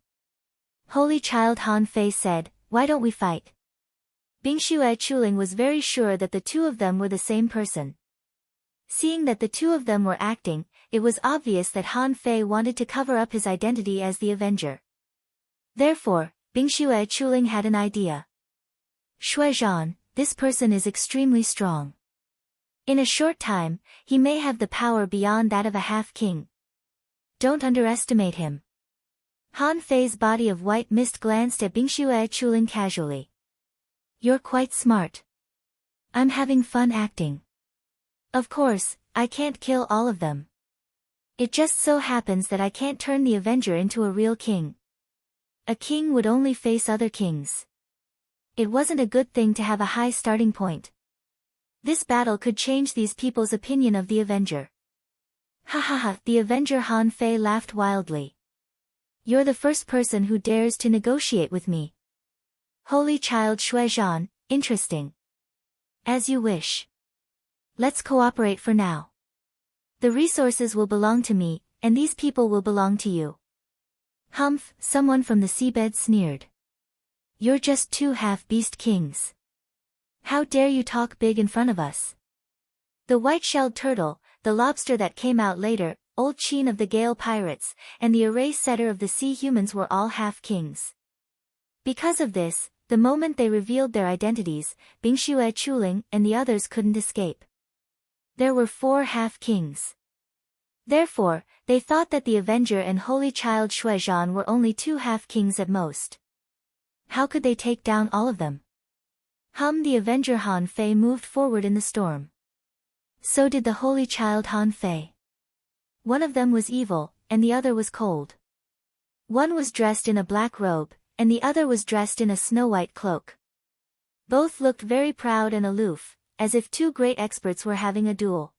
Holy Child Han Fei said, Why don't we fight? Bingxue Chuling was very sure that the two of them were the same person. Seeing that the two of them were acting, it was obvious that Han Fei wanted to cover up his identity as the Avenger. Therefore, Bingxue Chuling had an idea. Shuizhan, this person is extremely strong. In a short time, he may have the power beyond that of a half-king. Don't underestimate him. Han Fei's body of white mist glanced at Bingxue Chuling casually. You're quite smart. I'm having fun acting. Of course, I can't kill all of them. It just so happens that I can't turn the Avenger into a real king. A king would only face other kings. It wasn't a good thing to have a high starting point. This battle could change these people's opinion of the Avenger. Ha ha ha, the Avenger Han Fei laughed wildly. You're the first person who dares to negotiate with me. Holy Child Shuizhan, interesting. As you wish. Let's cooperate for now. The resources will belong to me, and these people will belong to you. Humph, someone from the seabed sneered. You're just two half-beast kings. How dare you talk big in front of us? The white-shelled turtle, the lobster that came out later, Old Cheen of the Gale Pirates, and the array setter of the sea humans were all half-kings. Because of this, the moment they revealed their identities, Bingxue Chuling and the others couldn't escape. There were 4 half-kings. Therefore, they thought that the Avenger and Holy Child Shuizhan were only 2 half-kings at most. How could they take down all of them? The Avenger Han Fei moved forward in the storm. So did the Holy Child Han Fei. One of them was evil, and the other was cold. One was dressed in a black robe, and the other was dressed in a snow-white cloak. Both looked very proud and aloof, as if 2 great experts were having a duel.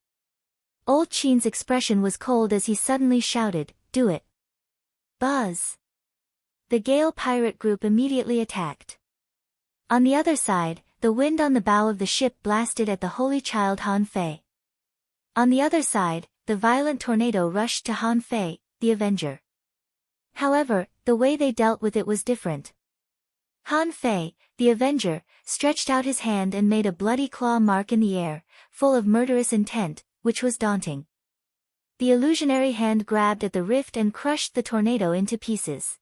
Old Cheen's expression was cold as he suddenly shouted, "Do it!" Buzz! The Gale pirate group immediately attacked. On the other side, the wind on the bow of the ship blasted at the Holy Child Han Fei. On the other side, the violent tornado rushed to Han Fei, the Avenger. However, the way they dealt with it was different. Han Fei, the Avenger, stretched out his hand and made a bloody claw mark in the air, full of murderous intent, which was daunting. The illusionary hand grabbed at the rift and crushed the tornado into pieces.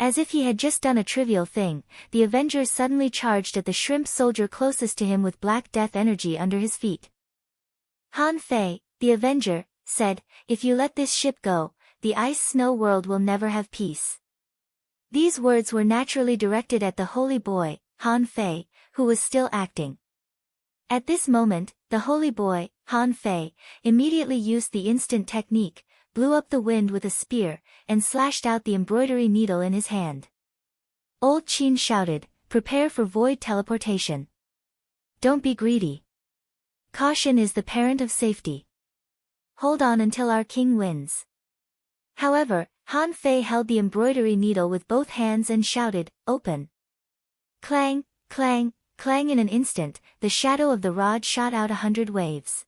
As if he had just done a trivial thing, the Avenger suddenly charged at the shrimp soldier closest to him with black death energy under his feet. Han Fei, the Avenger, said, "If you let this ship go, the ice-snow world will never have peace." These words were naturally directed at the holy boy, Han Fei, who was still acting. At this moment, the holy boy, Han Fei, immediately used the instant technique, blew up the wind with a spear, and slashed out the embroidery needle in his hand. Old Cheen shouted, "Prepare for void teleportation. Don't be greedy. Caution is the parent of safety. Hold on until our king wins." However, Han Fei held the embroidery needle with both hands and shouted, "Open!" Clang, clang, clang. In an instant, the shadow of the rod shot out 100 waves.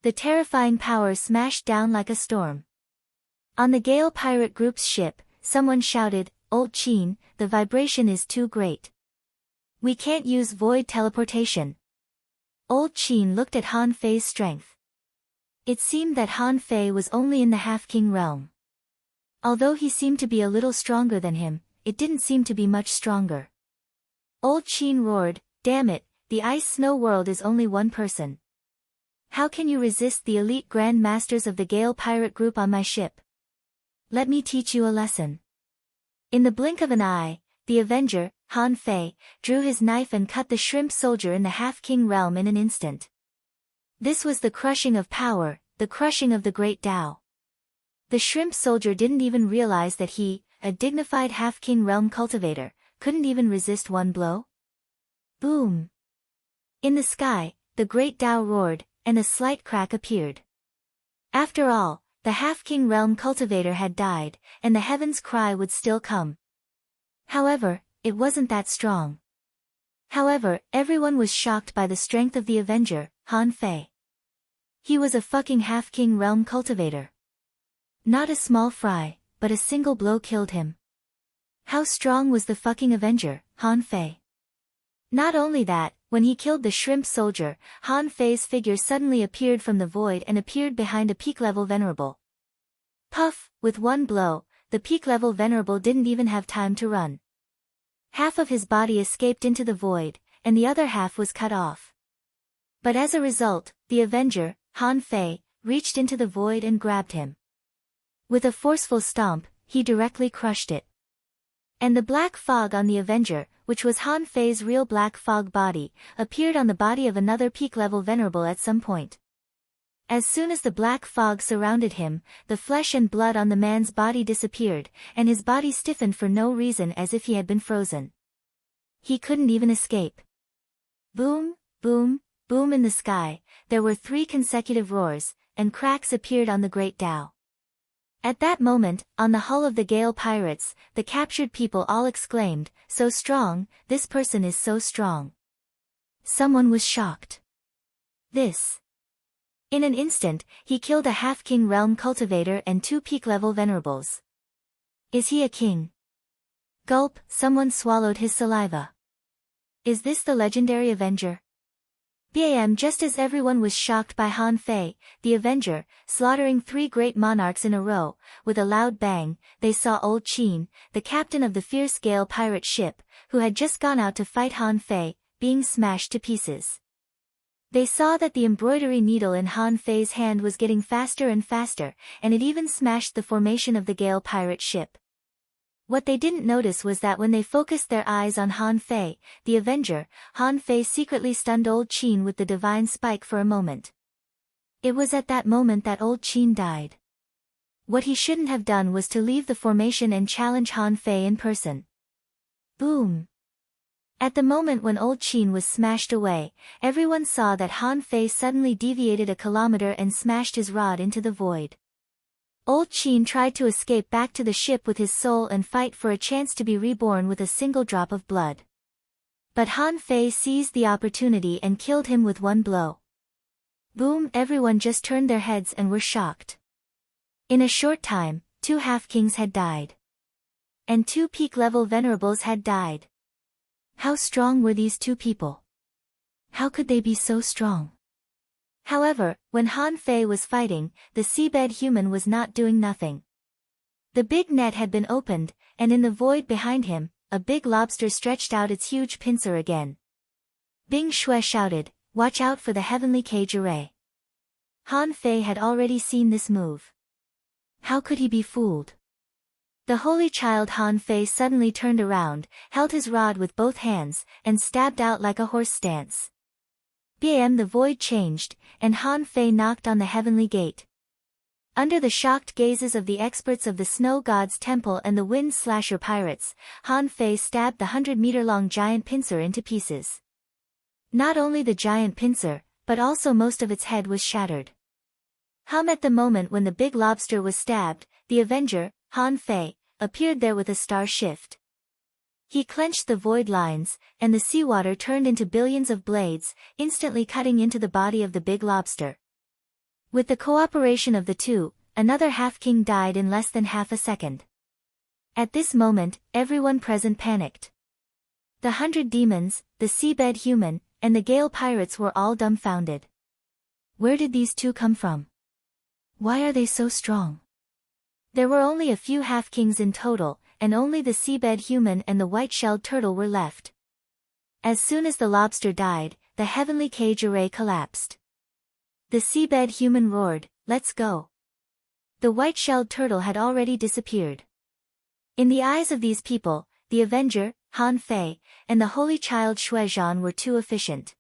The terrifying power smashed down like a storm. On the Gale pirate group's ship, someone shouted, "Old Cheen, the vibration is too great. We can't use void teleportation." Old Cheen looked at Han Fei's strength. It seemed that Han Fei was only in the half-king realm. Although he seemed to be a little stronger than him, it didn't seem to be much stronger. Old Cheen roared, "Damn it, the ice-snow world is only one person. How can you resist the elite Grand Masters of the Gale pirate group on my ship? Let me teach you a lesson." In the blink of an eye, the Avenger, Han Fei, drew his knife and cut the shrimp soldier in the half-king realm in an instant. This was the crushing of power, the crushing of the great Tao. The shrimp soldier didn't even realize that he, a dignified half-king realm cultivator, couldn't even resist one blow. Boom! In the sky, the great Tao roared, and a slight crack appeared. After all, the half-king realm cultivator had died, and the heavens' cry would still come. However, it wasn't that strong. However, everyone was shocked by the strength of the Avenger, Han Fei. He was a fucking half-king realm cultivator. Not a small fry, but a single blow killed him. How strong was the fucking Avenger, Han Fei? Not only that, when he killed the shrimp soldier, Han Fei's figure suddenly appeared from the void and appeared behind a peak-level venerable. Puff, with one blow, the peak-level venerable didn't even have time to run. Half of his body escaped into the void, and the other half was cut off. But as a result, the Avenger, Han Fei, reached into the void and grabbed him. With a forceful stomp, he directly crushed it. And the black fog on the Avenger, which was Han Fei's real black fog body, appeared on the body of another peak-level venerable at some point. As soon as the black fog surrounded him, the flesh and blood on the man's body disappeared, and his body stiffened for no reason as if he had been frozen. He couldn't even escape. Boom, boom, boom. In the sky, there were 3 consecutive roars, and cracks appeared on the great Tao. At that moment, on the hull of the Gale pirates, the captured people all exclaimed, "So strong, this person is so strong." Someone was shocked. This In an instant, he killed a half-king realm cultivator and 2 peak-level venerables. Is he a king? Gulp, someone swallowed his saliva. Is this the legendary Avenger? Bam! Just as everyone was shocked by Han Fei, the Avenger, slaughtering 3 great monarchs in a row, with a loud bang, they saw Old Qin, the captain of the fierce Gale pirate ship, who had just gone out to fight Han Fei, being smashed to pieces. They saw that the embroidery needle in Han Fei's hand was getting faster and faster, and it even smashed the formation of the Gale pirate ship. What they didn't notice was that when they focused their eyes on Han Fei, the Avenger, Han Fei secretly stunned Old Qin with the divine spike for a moment. It was at that moment that Old Qin died. What he shouldn't have done was to leave the formation and challenge Han Fei in person. Boom! At the moment when Old Qin was smashed away, everyone saw that Han Fei suddenly deviated a kilometer and smashed his rod into the void. Old Qin tried to escape back to the ship with his soul and fight for a chance to be reborn with a single drop of blood. But Han Fei seized the opportunity and killed him with one blow. Boom! Everyone just turned their heads and were shocked. In a short time, 2 half-kings had died. And 2 peak-level venerables had died. How strong were these 2 people? How could they be so strong? However, when Han Fei was fighting, the seabed human was not doing nothing. The big net had been opened, and in the void behind him, a big lobster stretched out its huge pincer again. Bing Shui shouted, "Watch out for the heavenly cage array." Han Fei had already seen this move. How could he be fooled? The holy child Han Fei suddenly turned around, held his rod with both hands, and stabbed out like a horse stance. Bam! The void changed, and Han Fei knocked on the heavenly gate. Under the shocked gazes of the experts of the Snow God's Temple and the Wind Slasher pirates, Han Fei stabbed the 100-meter-long giant pincer into pieces. Not only the giant pincer, but also most of its head was shattered. At the moment when the big lobster was stabbed, the Avenger, Han Fei, appeared there with a star shift. He clenched the void lines, and the seawater turned into billions of blades, instantly cutting into the body of the big lobster. With the cooperation of the 2, another half-king died in less than half a second. At this moment, everyone present panicked. The 100 demons, the seabed human, and the Gale pirates were all dumbfounded. Where did these 2 come from? Why are they so strong? There were only a few half-kings in total, and only the seabed human and the white-shelled turtle were left. As soon as the lobster died, the heavenly cage array collapsed. The seabed human roared, "Let's go!" The white-shelled turtle had already disappeared. In the eyes of these people, the Avenger, Han Fei, and the holy child Shuizhan were too efficient.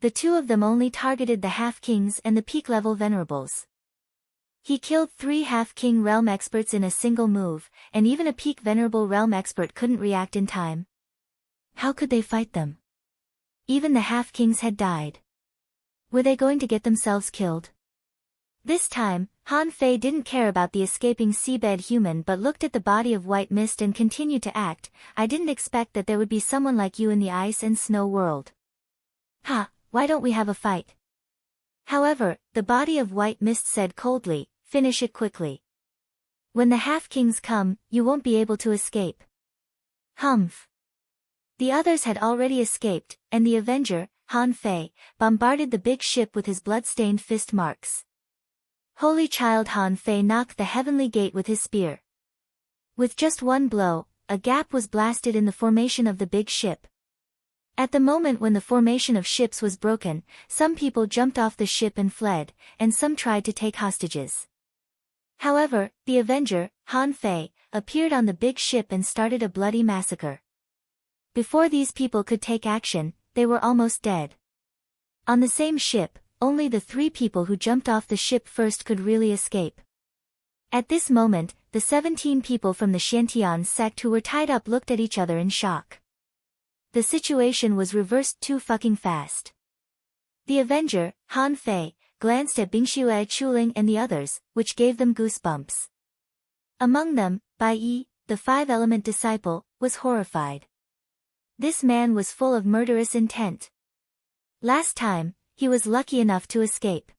The 2 of them only targeted the half-kings and the peak-level venerables. He killed 3 half-king realm experts in a single move, and even a peak venerable realm expert couldn't react in time. How could they fight them? Even the half-kings had died. Were they going to get themselves killed? This time, Han Fei didn't care about the escaping seabed human but looked at the body of white mist and continued to act. "I didn't expect that there would be someone like you in the ice and snow world. Why don't we have a fight?" However, the body of white mist said coldly, "Finish it quickly. When the half-kings come, you won't be able to escape." Humph. The others had already escaped, and the Avenger, Han Fei, bombarded the big ship with his blood-stained fist marks. Holy child Han Fei knocked the heavenly gate with his spear. With just one blow, a gap was blasted in the formation of the big ship. At the moment when the formation of ships was broken, some people jumped off the ship and fled, and some tried to take hostages. However, the Avenger, Han Fei, appeared on the big ship and started a bloody massacre. Before these people could take action, they were almost dead. On the same ship, only the 3 people who jumped off the ship first could really escape. At this moment, the 17 people from the Xiantian sect who were tied up looked at each other in shock. The situation was reversed too fucking fast. The Avenger, Han Fei, glanced at Bingxue Chuling and the others, which gave them goosebumps. Among them, Bai Yi, the 5-element disciple, was horrified. This man was full of murderous intent. Last time, he was lucky enough to escape.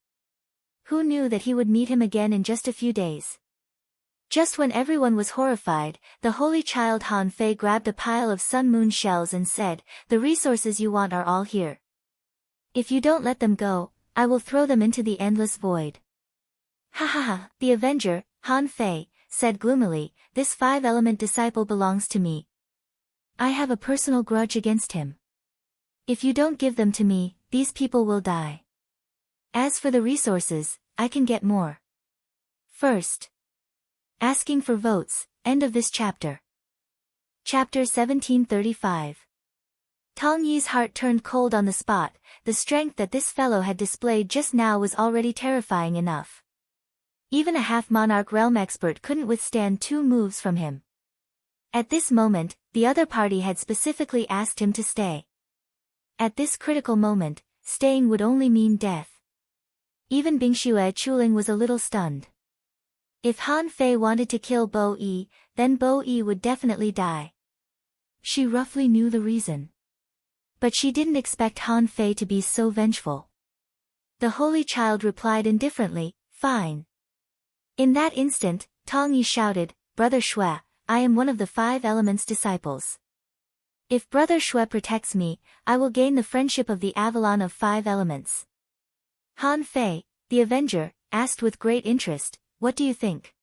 Who knew that he would meet him again in just a few days? Just when everyone was horrified, the holy child Han Fei grabbed a pile of sun moon shells and said, "The resources you want are all here. If you don't let them go, I will throw them into the endless void." "Ha ha ha," the Avenger, Han Fei, said gloomily, "this five-element disciple belongs to me. I have a personal grudge against him. If you don't give them to me, these people will die. As for the resources, I can get more. First. Asking for votes, end of this chapter. Chapter 1735. Tong Yi's heart turned cold on the spot. The strength that this fellow had displayed just now was already terrifying enough. Even a half-monarch realm expert couldn't withstand 2 moves from him. At this moment, the other party had specifically asked him to stay. At this critical moment, staying would only mean death. Even Bingxue Chuling was a little stunned. If Han Fei wanted to kill Bo Yi, then Bo Yi would definitely die. She roughly knew the reason. But she didn't expect Han Fei to be so vengeful. The holy child replied indifferently, "Fine." In that instant, Tong Yi shouted, "Brother Shui, I am one of the 5 elements disciples. If Brother Shui protects me, I will gain the friendship of the Avalon of 5 elements." Han Fei, the Avenger, asked with great interest, "What do you think?"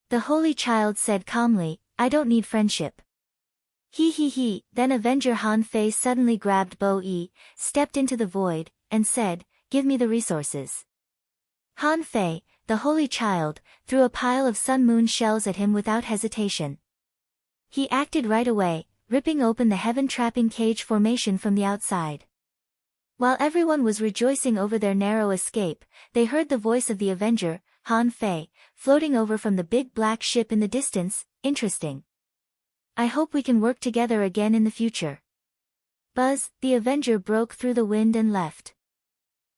The holy child said calmly, "I don't need friendship." He. Then Avenger Han Fei suddenly grabbed Bo Yi, stepped into the void, and said, "Give me the resources." Han Fei, the holy child, threw a pile of sun moon shells at him without hesitation. He acted right away, ripping open the heaven-trapping cage formation from the outside. While everyone was rejoicing over their narrow escape, they heard the voice of the Avenger, Han Fei, floating over from the big black ship in the distance. "Interesting. I hope we can work together again in the future." Buzz, the Avenger, broke through the wind and left.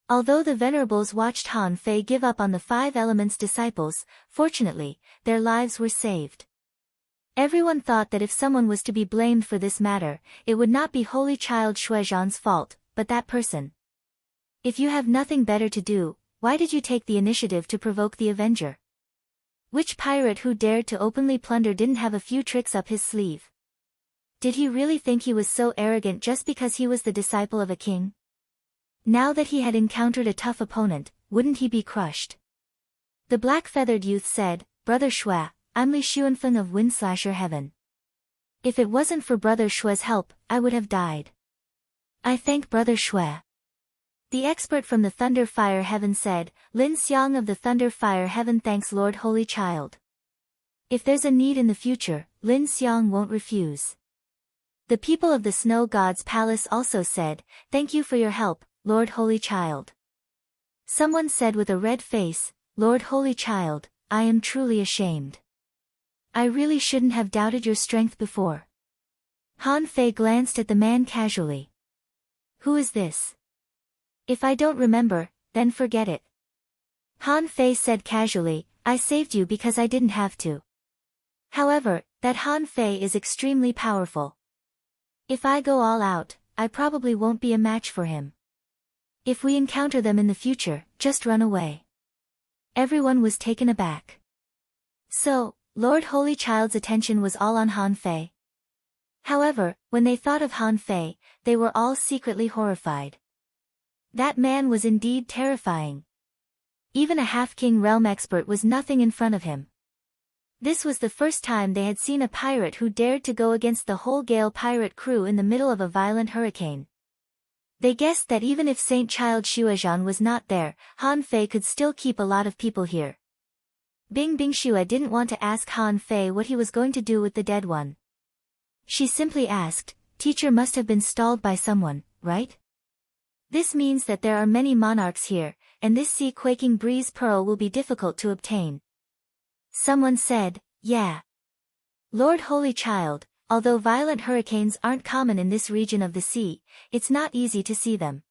Although the Venerables watched Han Fei give up on the 5 elements disciples, fortunately, their lives were saved. Everyone thought that if someone was to be blamed for this matter, it would not be Holy Child Shuizhan's fault, but that person. If you have nothing better to do, why did you take the initiative to provoke the Avenger? Which pirate who dared to openly plunder didn't have a few tricks up his sleeve? Did he really think he was so arrogant just because he was the disciple of a king? Now that he had encountered a tough opponent, wouldn't he be crushed? The black-feathered youth said, "Brother Shui, I'm Li Xuanfeng of Windslasher Heaven. If it wasn't for Brother Shui's help, I would have died. I thank Brother Shui." The expert from the Thunder Fire Heaven said, "Lin Xiang of the Thunder Fire Heaven thanks Lord Holy Child. If there's a need in the future, Lin Xiang won't refuse." The people of the Snow God's Palace also said, "Thank you for your help, Lord Holy Child." Someone said with a red face, "Lord Holy Child, I am truly ashamed. I really shouldn't have doubted your strength before." Han Fei glanced at the man casually. "Who is this? If I don't remember, then forget it." Han Fei said casually, "I saved you because I didn't have to. However, that Han Fei is extremely powerful. If I go all out, I probably won't be a match for him. If we encounter them in the future, just run away." Everyone was taken aback. So, Lord Holy Child's attention was all on Han Fei. However, when they thought of Han Fei, they were all secretly horrified. That man was indeed terrifying. Even a half-king realm expert was nothing in front of him. This was the first time they had seen a pirate who dared to go against the whole Gale pirate crew in the middle of a violent hurricane. They guessed that even if Saint Child Shuizhan was not there, Han Fei could still keep a lot of people here. Bingxue didn't want to ask Han Fei what he was going to do with the dead one. She simply asked, "Teacher must have been stalled by someone, right? This means that there are many monarchs here, and this sea-quaking breeze pearl will be difficult to obtain." Someone said, "Yeah. Lord Holy Child, although violent hurricanes aren't common in this region of the sea, it's not easy to see them.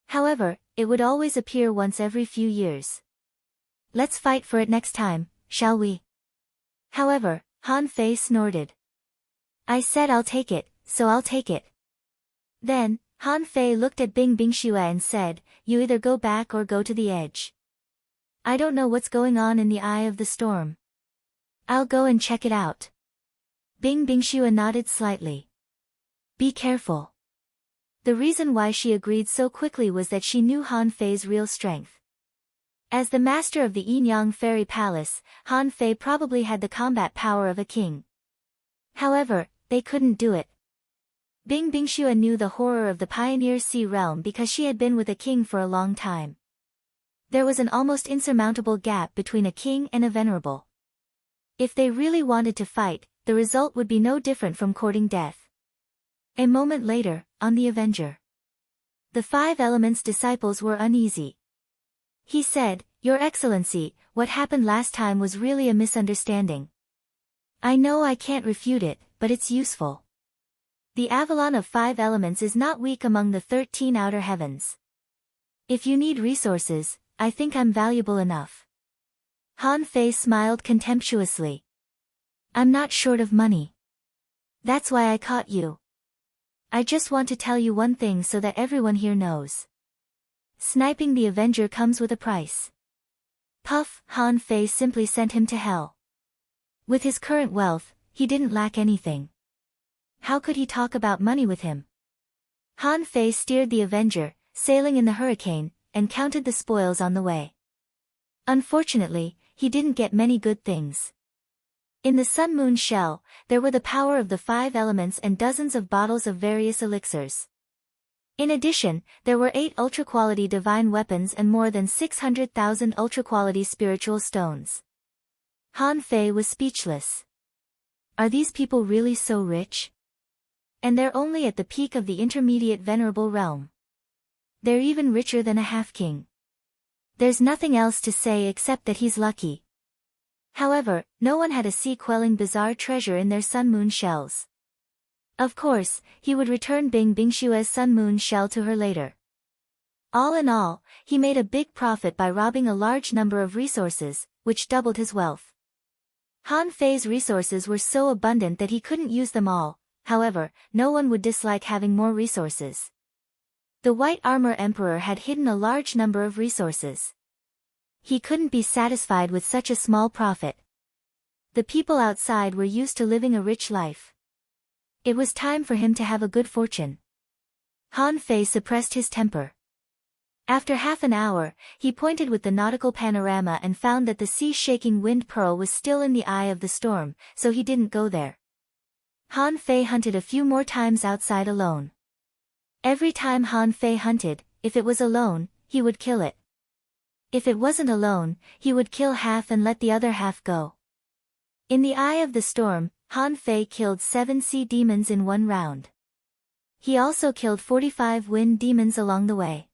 However, it would always appear once every few years. Let's fight for it next time, shall we?" However, Han Fei snorted. "I said I'll take it, so I'll take it." Then, Han Fei looked at Bingxue and said, "You either go back or go to the edge. I don't know what's going on in the eye of the storm. I'll go and check it out. Bing Bingxue nodded slightly. Be careful. The reason why she agreed so quickly was that she knew Han Fei's real strength. As the master of the Yinyang Fairy Palace, Han Fei probably had the combat power of a king. However, they couldn't do it. Bing Bingxue knew the horror of the Pioneer Sea realm because she had been with a king for a long time. There was an almost insurmountable gap between a king and a venerable. If they really wanted to fight, the result would be no different from courting death. A moment later, on the Avenger. The Five Elements disciples were uneasy. He said, Your Excellency, what happened last time was really a misunderstanding. I know I can't refute it, but it's useful. The Avalon of Five Elements is not weak among the 13 outer heavens. If you need resources, I think I'm valuable enough. Han Fei smiled contemptuously. I'm not short of money. That's why I caught you. I just want to tell you one thing so that everyone here knows. Sniping the Avenger comes with a price. Puff, Han Fei simply sent him to hell. With his current wealth, he didn't lack anything. How could he talk about money with him? Han Fei steered the Avenger, sailing in the hurricane, and counted the spoils on the way. Unfortunately, he didn't get many good things. In the Sun Moon shell, there were the power of the 5 elements and dozens of bottles of various elixirs. In addition, there were 8 ultra-quality divine weapons and more than 600,000 ultra-quality spiritual stones. Han Fei was speechless. Are these people really so rich? And they're only at the peak of the intermediate venerable realm. They're even richer than a half-king. There's nothing else to say except that he's lucky. However, no one had a sea-quelling bizarre treasure in their Sun Moon shells. Of course, he would return Bing Bingshue's Sun Moon shell to her later. All in all, he made a big profit by robbing a large number of resources, which doubled his wealth. Han Fei's resources were so abundant that he couldn't use them all, however, no one would dislike having more resources. The White Armor Emperor had hidden a large number of resources. He couldn't be satisfied with such a small profit. The people outside were used to living a rich life. It was time for him to have a good fortune. Han Fei suppressed his temper. After half an hour, he pointed with the nautical panorama and found that the sea-shaking wind pearl was still in the eye of the storm, so he didn't go there. Han Fei hunted a few more times outside alone. Every time Han Fei hunted, if it was alone, he would kill it. If it wasn't alone, he would kill half and let the other half go. In the eye of the storm, Han Fei killed 7 sea demons in one round. He also killed 45 wind demons along the way.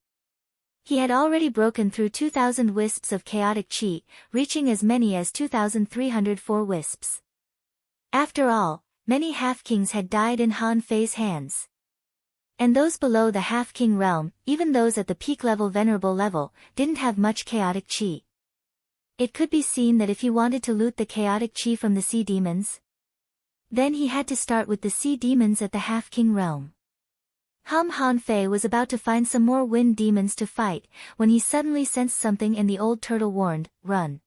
He had already broken through 2,000 wisps of chaotic chi, reaching as many as 2,304 wisps. After all, many half-kings had died in Han Fei's hands. And those below the half-king realm, even those at the peak-level venerable level, didn't have much chaotic chi. It could be seen that if he wanted to loot the chaotic chi from the sea demons, then he had to start with the sea demons at the half-king realm. Han Fei was about to find some more wind demons to fight, when he suddenly sensed something and the old turtle warned, "Run."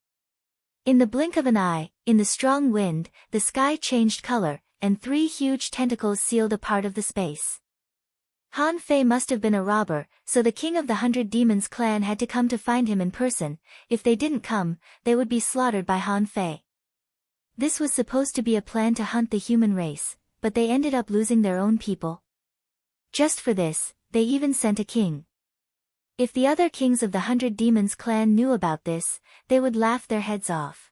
In the blink of an eye, in the strong wind, the sky changed color, and 3 huge tentacles sealed a part of the space. Han Fei must have been a robber, so the king of the 100 Demons clan had to come to find him in person. If they didn't come, they would be slaughtered by Han Fei. This was supposed to be a plan to hunt the human race, but they ended up losing their own people. Just for this, they even sent a king. If the other kings of the 100 Demons clan knew about this, they would laugh their heads off.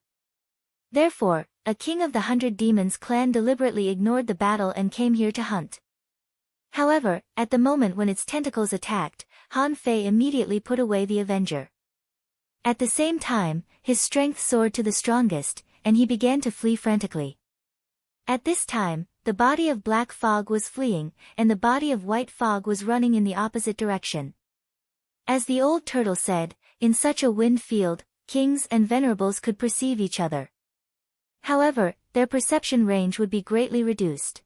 Therefore, a king of the 100 Demons clan deliberately ignored the battle and came here to hunt. However, at the moment when its tentacles attacked, Han Fei immediately put away the Avenger. At the same time, his strength soared to the strongest, and he began to flee frantically. At this time, the body of black fog was fleeing, and the body of white fog was running in the opposite direction. As the old turtle said, in such a wind field, kings and venerables could perceive each other. However, their perception range would be greatly reduced.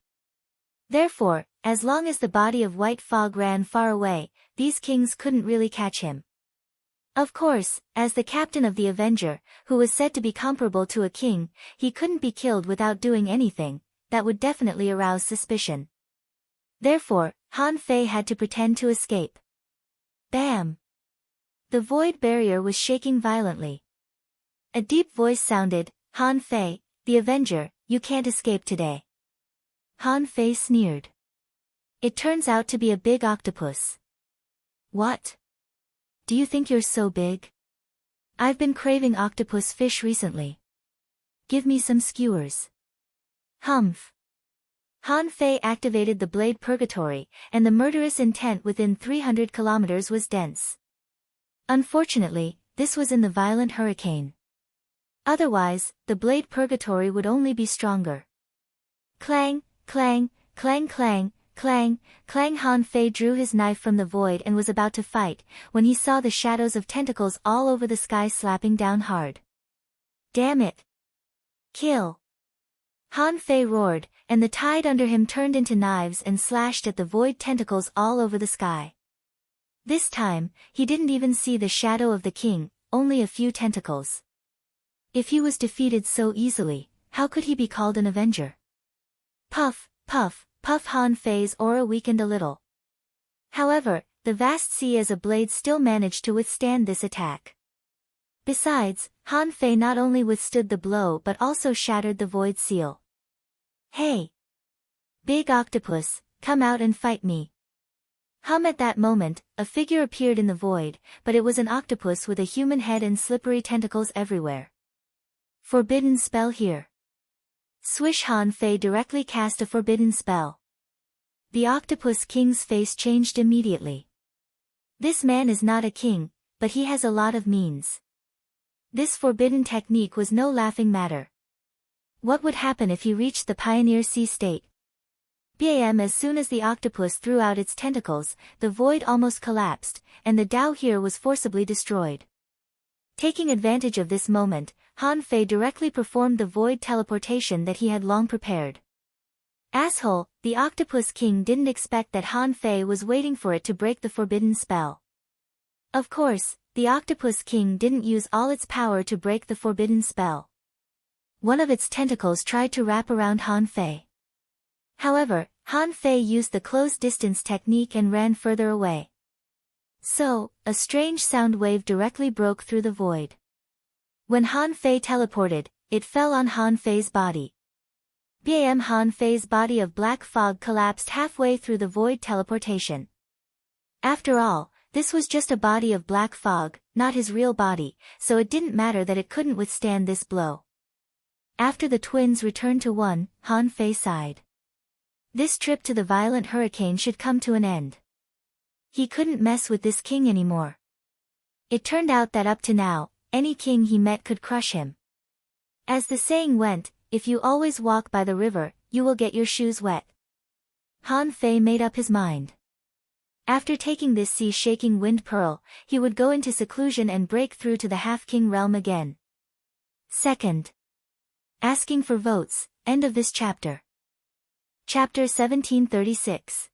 Therefore, as long as the body of white fog ran far away, these kings couldn't really catch him. Of course, as the captain of the Avenger, who was said to be comparable to a king, he couldn't be killed without doing anything that would definitely arouse suspicion. Therefore, Han Fei had to pretend to escape. Bam! The void barrier was shaking violently. A deep voice sounded, "Han Fei, the Avenger, you can't escape today." Han Fei sneered. It turns out to be a big octopus. What? Do you think you're so big? I've been craving octopus fish recently. Give me some skewers. Humph. Han Fei activated the blade purgatory, and the murderous intent within 300 kilometers was dense. Unfortunately, this was in the violent hurricane. Otherwise, the blade purgatory would only be stronger. Clang, clang, clang clang, clang, clang. Han Fei drew his knife from the void and was about to fight, when he saw the shadows of tentacles all over the sky slapping down hard. Damn it! Kill! Han Fei roared, and the tide under him turned into knives and slashed at the void tentacles all over the sky. This time, he didn't even see the shadow of the king, only a few tentacles. If he was defeated so easily, how could he be called an Avenger? Puff, puff, puff. Han Fei's aura weakened a little. However, the vast sea as a blade still managed to withstand this attack. Besides, Han Fei not only withstood the blow but also shattered the void seal. Hey! Big octopus, come out and fight me. At that moment, a figure appeared in the void, but it was an octopus with a human head and slippery tentacles everywhere. Forbidden spell here. Swish. Han Fei directly cast a forbidden spell. The octopus king's face changed immediately. This man is not a king, but he has a lot of means. This forbidden technique was no laughing matter. What would happen if he reached the Pioneer Sea state? Bam! As soon as the octopus threw out its tentacles, the void almost collapsed, and the Tao here was forcibly destroyed. Taking advantage of this moment, Han Fei directly performed the void teleportation that he had long prepared. Asshole, the octopus king didn't expect that Han Fei was waiting for it to break the forbidden spell. Of course, the octopus king didn't use all its power to break the forbidden spell. One of its tentacles tried to wrap around Han Fei. However, Han Fei used the close distance technique and ran further away. So, a strange sound wave directly broke through the void. When Han Fei teleported, it fell on Han Fei's body. Bam! Han Fei's body of black fog collapsed halfway through the void teleportation. After all, this was just a body of black fog, not his real body, so it didn't matter that it couldn't withstand this blow. After the twins returned to one, Han Fei sighed. This trip to the violent hurricane should come to an end. He couldn't mess with this king anymore. It turned out that up to now, any king he met could crush him. As the saying went, if you always walk by the river, you will get your shoes wet. Han Fei made up his mind. After taking this sea-shaking wind pearl, he would go into seclusion and break through to the half-king realm again. Second. Asking for votes, end of this chapter. Chapter 1736.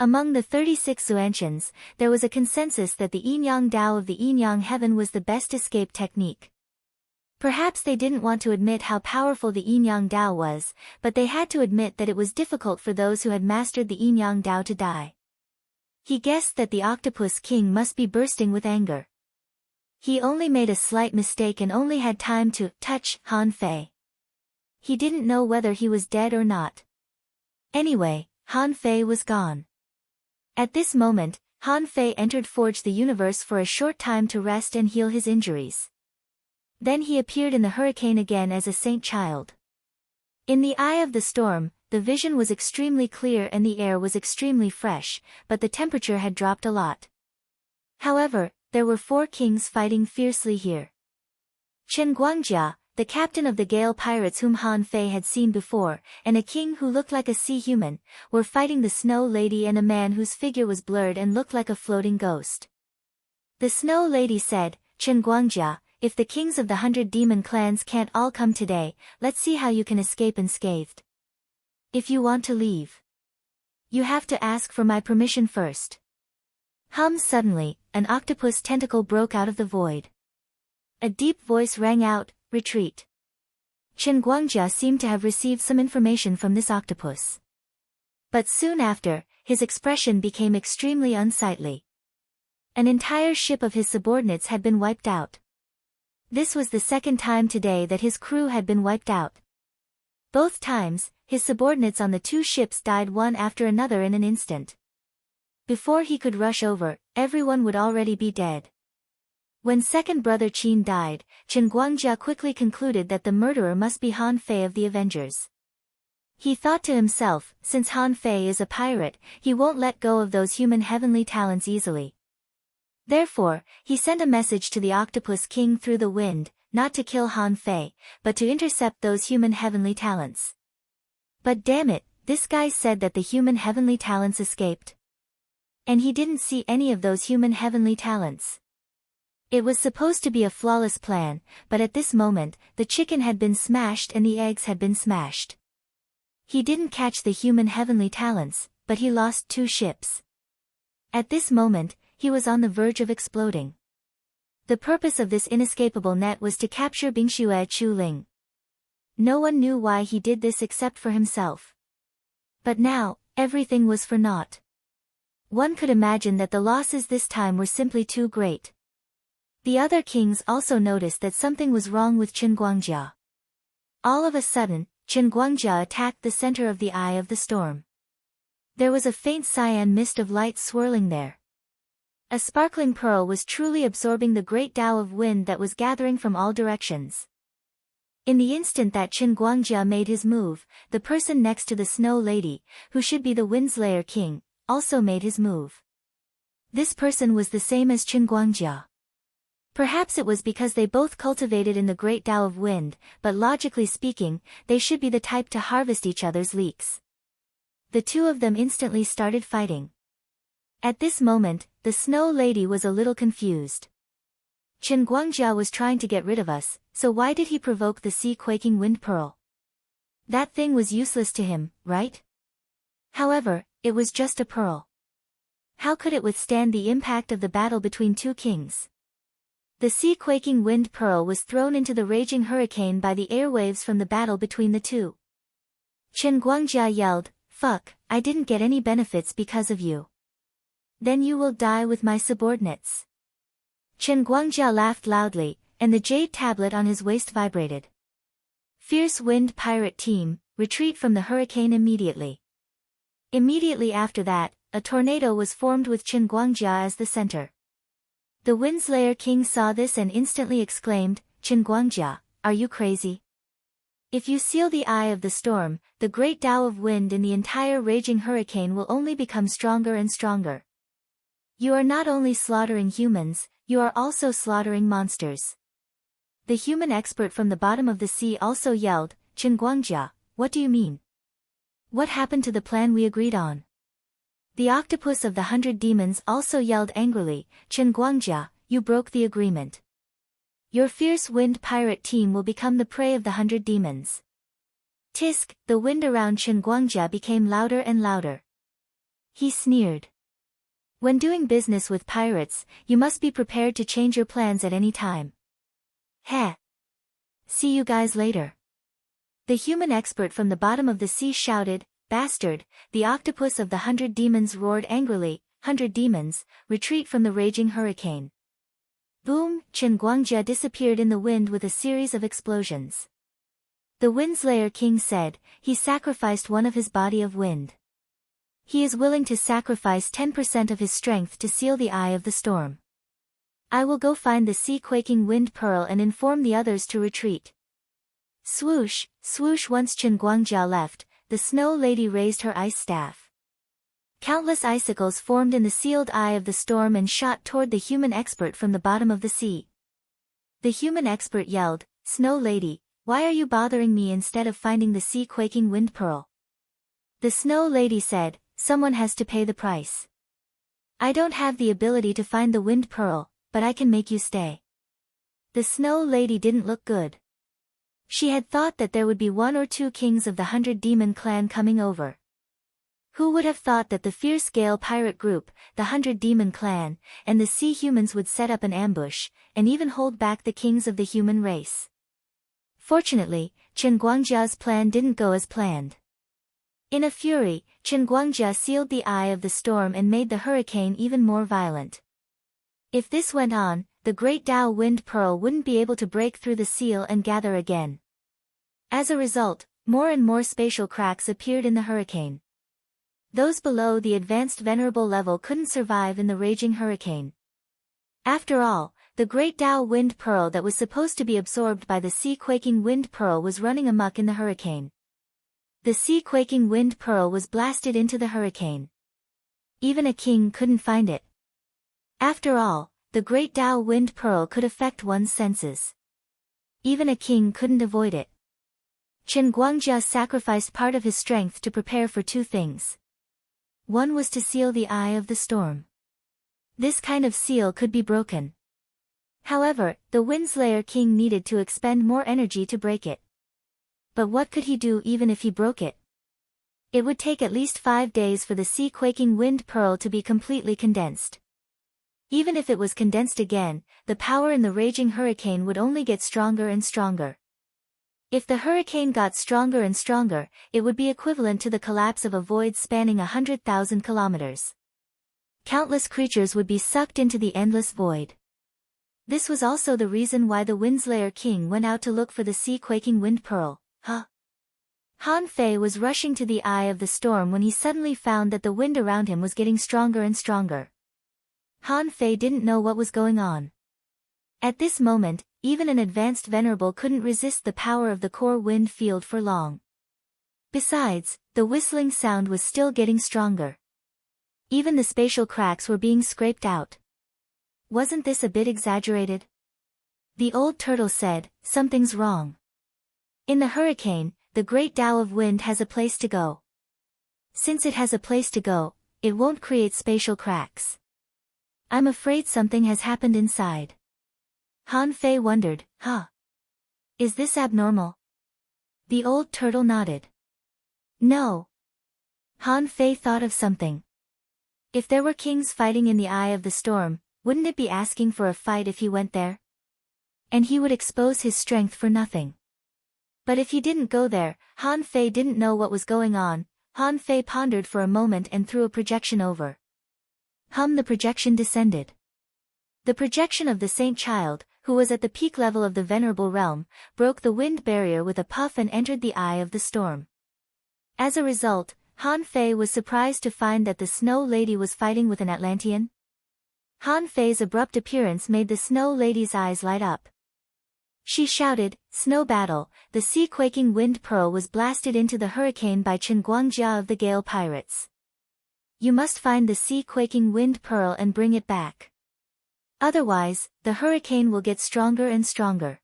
Among the 36 Xuantians, there was a consensus that the Yin-Yang Tao of the Yin-Yang Heaven was the best escape technique. Perhaps they didn't want to admit how powerful the Yin-Yang Tao was, but they had to admit that it was difficult for those who had mastered the Yin-Yang Tao to die. He guessed that the Octopus King must be bursting with anger. He only made a slight mistake and only had time to touch Han Fei. He didn't know whether he was dead or not. Anyway, Han Fei was gone. At this moment, Han Fei entered Forge the Universe for a short time to rest and heal his injuries. Then he appeared in the hurricane again as a saint child. In the eye of the storm, the vision was extremely clear and the air was extremely fresh, but the temperature had dropped a lot. However, there were 4 kings fighting fiercely here. Chen Guangjia, the captain of the Gale pirates whom Han Fei had seen before, and a king who looked like a sea human, were fighting the Snow Lady and a man whose figure was blurred and looked like a floating ghost. The Snow Lady said, "Chen Guangjia, if the kings of the 100 demon clans can't all come today, let's see how you can escape unscathed. If you want to leave, you have to ask for my permission first." Suddenly, an octopus tentacle broke out of the void. A deep voice rang out, "Retreat." Chen Guangjia seemed to have received some information from this octopus. But soon after, his expression became extremely unsightly. An entire ship of his subordinates had been wiped out. This was the second time today that his crew had been wiped out. Both times, his subordinates on the two ships died one after another in an instant. Before he could rush over, everyone would already be dead. When second brother Qin died, Chen Guangjia quickly concluded that the murderer must be Han Fei of the Avengers. He thought to himself, since Han Fei is a pirate, he won't let go of those human heavenly talents easily. Therefore, he sent a message to the Octopus King through the wind, not to kill Han Fei, but to intercept those human heavenly talents. But damn it, this guy said that the human heavenly talents escaped. And he didn't see any of those human heavenly talents. It was supposed to be a flawless plan, but at this moment, the chicken had been smashed and the eggs had been smashed. He didn't catch the human heavenly talents, but he lost 2 ships. At this moment, he was on the verge of exploding. The purpose of this inescapable net was to capture Bingxue Chuling. No one knew why he did this except for himself. But now, everything was for naught. One could imagine that the losses this time were simply too great. The other kings also noticed that something was wrong with Chen Guangjia. All of a sudden, Chen Guangjia attacked the center of the eye of the storm. There was a faint cyan mist of light swirling there. A sparkling pearl was truly absorbing the great Tao of wind that was gathering from all directions. In the instant that Chen Guangjia made his move, the person next to the Snow Lady, who should be the Windslayer King, also made his move. This person was the same as Chen Guangjia. Perhaps it was because they both cultivated in the great Tao of wind, but logically speaking, they should be the type to harvest each other's leeks. The two of them instantly started fighting. At this moment, the Snow Lady was a little confused. Chen Guangjia was trying to get rid of us, so why did he provoke the sea-quaking wind pearl? That thing was useless to him, right? However, it was just a pearl. How could it withstand the impact of the battle between two kings? The sea-quaking wind pearl was thrown into the raging hurricane by the airwaves from the battle between the two. Chen Guangjia yelled, "Fuck, I didn't get any benefits because of you. Then you will die with my subordinates." Chen Guangjia laughed loudly, and the jade tablet on his waist vibrated. Fierce Wind Pirate Team, retreat from the hurricane immediately. Immediately after that, a tornado was formed with Chen Guangjia as the center. The Windslayer King saw this and instantly exclaimed, "Chen Guangjia, are you crazy? If you seal the eye of the storm, the great Tao of wind in the entire raging hurricane will only become stronger and stronger. You are not only slaughtering humans, you are also slaughtering monsters." The human expert from the bottom of the sea also yelled, "Chen Guangjia, what do you mean? What happened to the plan we agreed on?" The octopus of the 100 demons also yelled angrily, "Chen Guangjia, you broke the agreement. Your fierce wind pirate team will become the prey of the 100 demons." Tisk, the wind around Chen Guangjia became louder and louder. He sneered. When doing business with pirates, you must be prepared to change your plans at any time. Heh. See you guys later. The human expert from the bottom of the sea shouted, "Bastard!" The octopus of the 100 demons roared angrily, "100 demons, retreat from the raging hurricane." Boom! Chen Guangjia disappeared in the wind with a series of explosions. The Windslayer King said, he sacrificed one of his body of wind. He is willing to sacrifice 10% of his strength to seal the eye of the storm. I will go find the sea-quaking wind pearl and inform the others to retreat. Swoosh, swoosh. Once Chen Guangjia left, the Snow Lady raised her ice staff. Countless icicles formed in the sealed eye of the storm and shot toward the human expert from the bottom of the sea. The human expert yelled, "Snow Lady, why are you bothering me instead of finding the sea-quaking wind pearl?" The Snow Lady said, "Someone has to pay the price. I don't have the ability to find the wind pearl, but I can make you stay." The Snow Lady didn't look good. She had thought that there would be 1 or 2 kings of the 100 demon clan coming over. Who would have thought that the fierce Gale pirate group, the 100 Demon clan, and the sea humans would set up an ambush, and even hold back the kings of the human race? Fortunately, Chen Guangjia's plan didn't go as planned. In a fury, Chen Guangjia sealed the eye of the storm and made the hurricane even more violent. If this went on, the great Dao wind pearl wouldn't be able to break through the seal and gather again. As a result, more and more spatial cracks appeared in the hurricane. Those below the advanced venerable level couldn't survive in the raging hurricane. After all, the great Dao wind pearl that was supposed to be absorbed by the sea-quaking wind pearl was running amok in the hurricane. The sea-quaking wind pearl was blasted into the hurricane. Even a king couldn't find it. After all, the great Dao wind pearl could affect one's senses. Even a king couldn't avoid it. Chen Guangjia sacrificed part of his strength to prepare for two things. One was to seal the eye of the storm. This kind of seal could be broken. However, the Windslayer King needed to expend more energy to break it. But what could he do even if he broke it? It would take at least 5 days for the sea-quaking wind pearl to be completely condensed. Even if it was condensed again, the power in the raging hurricane would only get stronger and stronger. If the hurricane got stronger and stronger, it would be equivalent to the collapse of a void spanning 100,000 kilometers. Countless creatures would be sucked into the endless void. This was also the reason why the Windslayer King went out to look for the sea-quaking wind pearl. Han Fei was rushing to the eye of the storm when he suddenly found that the wind around him was getting stronger and stronger. Han Fei didn't know what was going on. At this moment, even an advanced venerable couldn't resist the power of the core wind field for long. Besides, the whistling sound was still getting stronger. Even the spatial cracks were being scraped out. Wasn't this a bit exaggerated? The old turtle said, "Something's wrong. In the hurricane, the great Tao of wind has a place to go. Since it has a place to go, it won't create spatial cracks. I'm afraid something has happened inside." Han Fei wondered, Is this abnormal? The old turtle nodded. No. Han Fei thought of something. If there were kings fighting in the eye of the storm, wouldn't it be asking for a fight if he went there? And he would expose his strength for nothing. But if he didn't go there, Han Fei didn't know what was going on. Han Fei pondered for a moment and threw a projection over. The projection descended. The projection of the Saint Child, who was at the peak level of the Venerable Realm, broke the wind barrier with a puff and entered the eye of the storm. As a result, Han Fei was surprised to find that the Snow Lady was fighting with an Atlantean. Han Fei's abrupt appearance made the Snow Lady's eyes light up. She shouted, "Snow battle!" The sea-quaking wind pearl was blasted into the hurricane by Chen Guangjia of the Gale Pirates. You must find the sea-quaking wind pearl and bring it back. Otherwise, the hurricane will get stronger and stronger.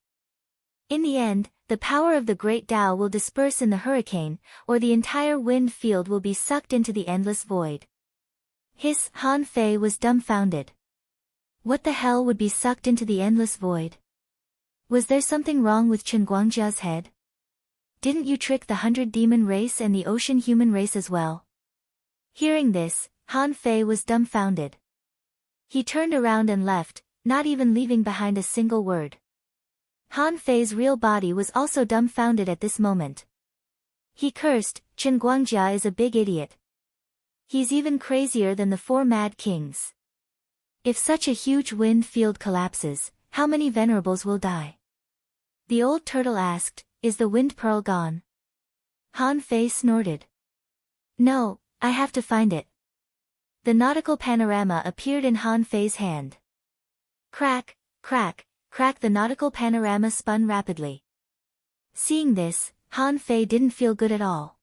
In the end, the power of the great Tao will disperse in the hurricane, or the entire wind field will be sucked into the endless void. Han Fei was dumbfounded. What the hell would be sucked into the endless void? Was there something wrong with Chen Guangjia's head? Didn't you trick the 100 demon race and the ocean human race as well? Hearing this, Han Fei was dumbfounded. He turned around and left, not even leaving behind a single word. Han Fei's real body was also dumbfounded at this moment. He cursed, "Chen Guangjia is a big idiot. He's even crazier than the 4 mad kings. If such a huge wind field collapses, how many venerables will die?" The old turtle asked, "Is the wind pearl gone?" Han Fei snorted. "No, I have to find it." The nautical panorama appeared in Han Fei's hand. Crack, crack, crack. The nautical panorama spun rapidly. Seeing this, Han Fei didn't feel good at all.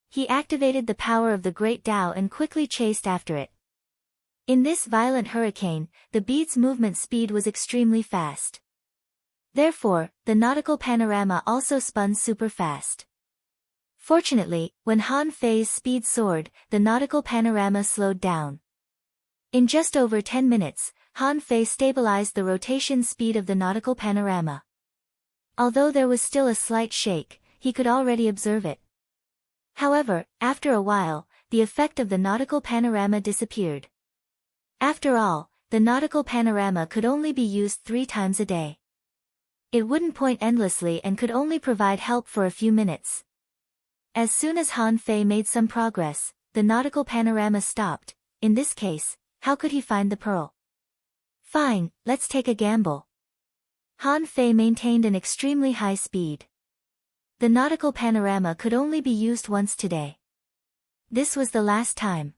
He activated the power of the Great Tao and quickly chased after it. In this violent hurricane, the bead's movement speed was extremely fast. Therefore, the nautical panorama also spun super fast. Fortunately, when Han Fei's speed soared, the nautical panorama slowed down. In just over 10 minutes, Han Fei stabilized the rotation speed of the nautical panorama. Although there was still a slight shake, he could already observe it. However, after a while, the effect of the nautical panorama disappeared. After all, the nautical panorama could only be used 3 times a day. It wouldn't point endlessly and could only provide help for a few minutes. As soon as Han Fei made some progress, the nautical panorama stopped. In this case, how could he find the pearl? Fine, let's take a gamble. Han Fei maintained an extremely high speed. The nautical panorama could only be used once today. This was the last time.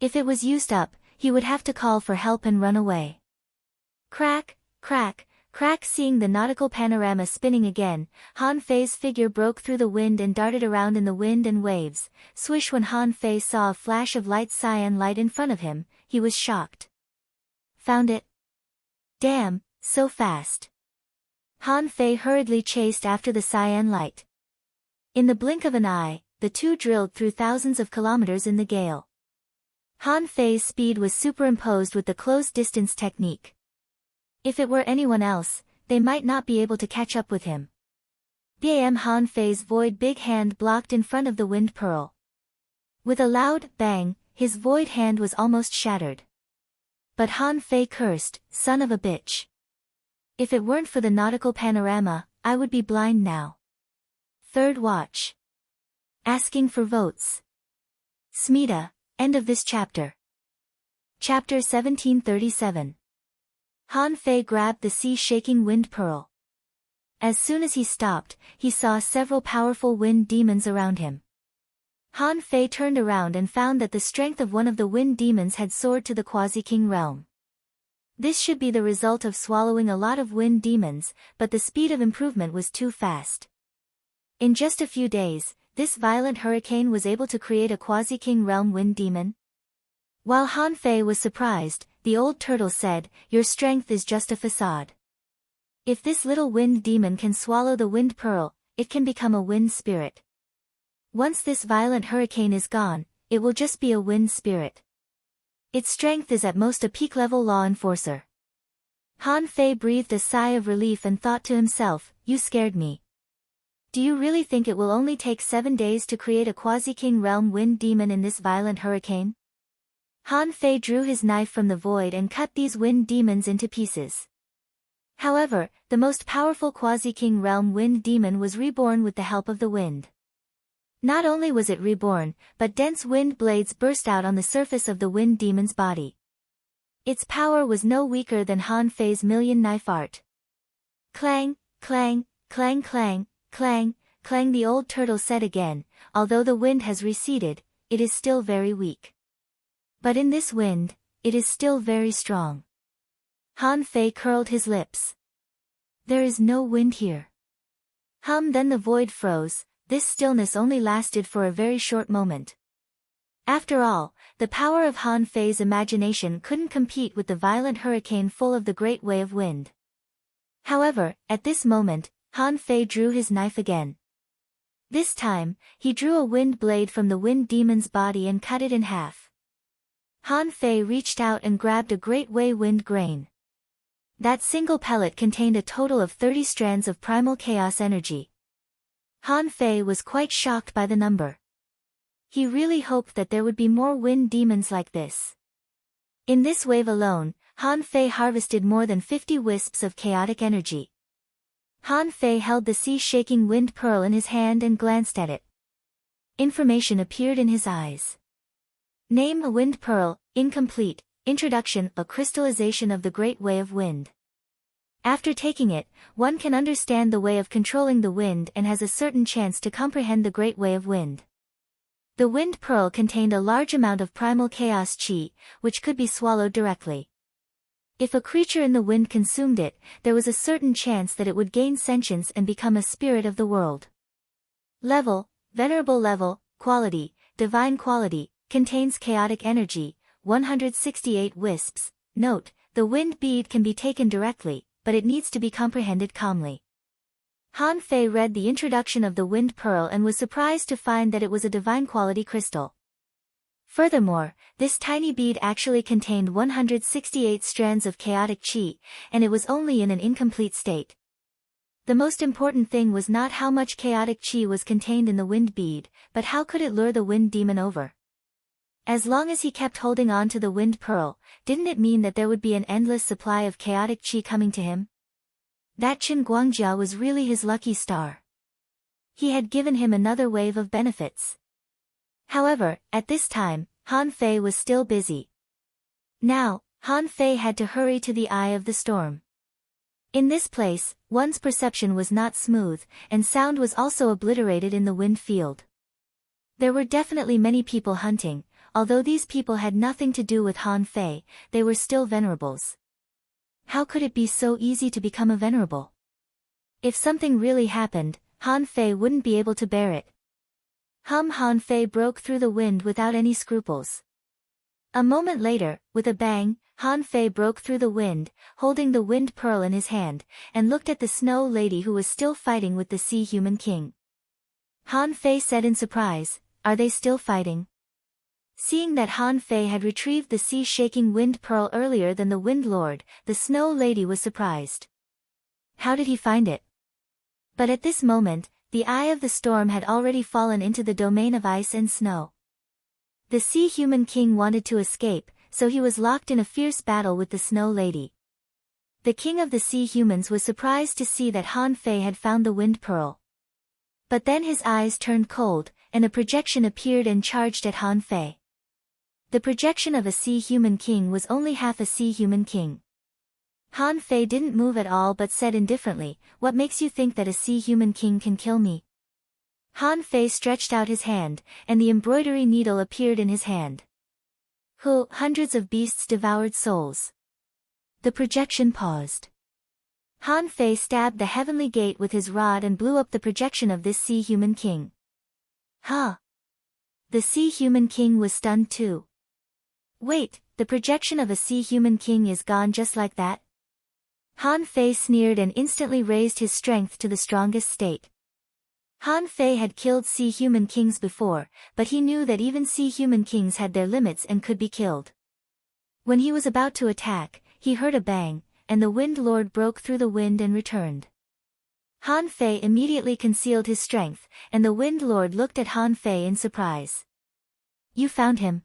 If it was used up, he would have to call for help and run away. Crack, crack, crack. Seeing the nautical panorama spinning again, Han Fei's figure broke through the wind and darted around in the wind and waves. Swish. When Han Fei saw a flash of light cyan light in front of him, he was shocked. Found it? Damn, so fast. Han Fei hurriedly chased after the cyan light. In the blink of an eye, the two drilled through thousands of kilometers in the gale. Han Fei's speed was superimposed with the close-distance technique. If it were anyone else, they might not be able to catch up with him. Bam! Han Fei's void big hand blocked in front of the wind pearl. With a loud bang, his void hand was almost shattered. But Han Fei cursed, son of a bitch. If it weren't for the nautical panorama, I would be blind now. Third watch. Asking for votes. Smita, end of this chapter. Chapter 1737. Han Fei grabbed the sea-shaking wind pearl. As soon as he stopped, he saw several powerful wind demons around him. Han Fei turned around and found that the strength of one of the wind demons had soared to the quasi-king realm. This should be the result of swallowing a lot of wind demons, but the speed of improvement was too fast. In just a few days, this violent hurricane was able to create a quasi-king realm wind demon. While Han Fei was surprised, the old turtle said, "Your strength is just a facade. If this little wind demon can swallow the wind pearl, it can become a wind spirit. Once this violent hurricane is gone, it will just be a wind spirit. Its strength is at most a peak-level law enforcer." Han Fei breathed a sigh of relief and thought to himself, "You scared me. Do you really think it will only take 7 days to create a quasi-king realm wind demon in this violent hurricane?" Han Fei drew his knife from the void and cut these wind demons into pieces. However, the most powerful quasi-king realm wind demon was reborn with the help of the wind. Not only was it reborn, but dense wind blades burst out on the surface of the wind demon's body. Its power was no weaker than Han Fei's million knife art. Clang, clang, clang, clang, clang, clang. The old turtle said again, "Although the wind has receded, it is still very weak. But in this wind, it is still very strong." Han Fei curled his lips. "There is no wind here." Then the void froze. This stillness only lasted for a very short moment. After all, the power of Han Fei's imagination couldn't compete with the violent hurricane full of the great wave of wind. However, at this moment, Han Fei drew his knife again. This time, he drew a wind blade from the wind demon's body and cut it in half. Han Fei reached out and grabbed a great way wind grain. That single pellet contained a total of 30 strands of primal chaos energy. Han Fei was quite shocked by the number. He really hoped that there would be more wind demons like this. In this wave alone, Han Fei harvested more than 50 wisps of chaotic energy. Han Fei held the sea-shaking wind pearl in his hand and glanced at it. Information appeared in his eyes. Name: a wind pearl, incomplete. Introduction: a crystallization of the great way of wind. After taking it, one can understand the way of controlling the wind and has a certain chance to comprehend the great way of wind. The wind pearl contained a large amount of primal chaos chi, which could be swallowed directly. If a creature in the wind consumed it, there was a certain chance that it would gain sentience and become a spirit of the world. Level: venerable level. Quality: divine quality. Contains chaotic energy, 168 wisps. Note: the wind bead can be taken directly, but it needs to be comprehended calmly. Han Fei read the introduction of the wind pearl and was surprised to find that it was a divine quality crystal. Furthermore, this tiny bead actually contained 168 strands of chaotic chi, and it was only in an incomplete state. The most important thing was not how much chaotic chi was contained in the wind bead, but how could it lure the wind demon over. As long as he kept holding on to the wind pearl, didn't it mean that there would be an endless supply of chaotic chi coming to him? That Chen Guangjia was really his lucky star. He had given him another wave of benefits. However, at this time, Han Fei was still busy. Now, Han Fei had to hurry to the eye of the storm. In this place, one's perception was not smooth, and sound was also obliterated in the wind field. There were definitely many people hunting. Although these people had nothing to do with Han Fei, they were still venerables. How could it be so easy to become a venerable? If something really happened, Han Fei wouldn't be able to bear it. Han Fei broke through the wind without any scruples. A moment later, with a bang, Han Fei broke through the wind, holding the wind pearl in his hand, and looked at the snow lady who was still fighting with the sea human king. Han Fei said in surprise, "Are they still fighting?" Seeing that Han Fei had retrieved the sea-shaking wind pearl earlier than the Wind Lord, the Snow Lady was surprised. How did he find it? But at this moment, the eye of the storm had already fallen into the domain of ice and snow. The Sea Human King wanted to escape, so he was locked in a fierce battle with the Snow Lady. The King of the Sea Humans was surprised to see that Han Fei had found the wind pearl. But then his eyes turned cold, and a projection appeared and charged at Han Fei. The projection of a Sea Human King was only half a Sea Human King. Han Fei didn't move at all but said indifferently, "What makes you think that a Sea Human King can kill me?" Han Fei stretched out his hand, and the embroidery needle appeared in his hand. Hundreds of beasts devoured souls. The projection paused. Han Fei stabbed the heavenly gate with his rod and blew up the projection of this Sea Human King. The Sea Human King was stunned too. Wait, the projection of a Sea Human King is gone just like that? Han Fei sneered and instantly raised his strength to the strongest state. Han Fei had killed Sea Human Kings before, but he knew that even Sea Human Kings had their limits and could be killed. When he was about to attack, he heard a bang, and the Wind Lord broke through the wind and returned. Han Fei immediately concealed his strength, and the Wind Lord looked at Han Fei in surprise. "You found him?"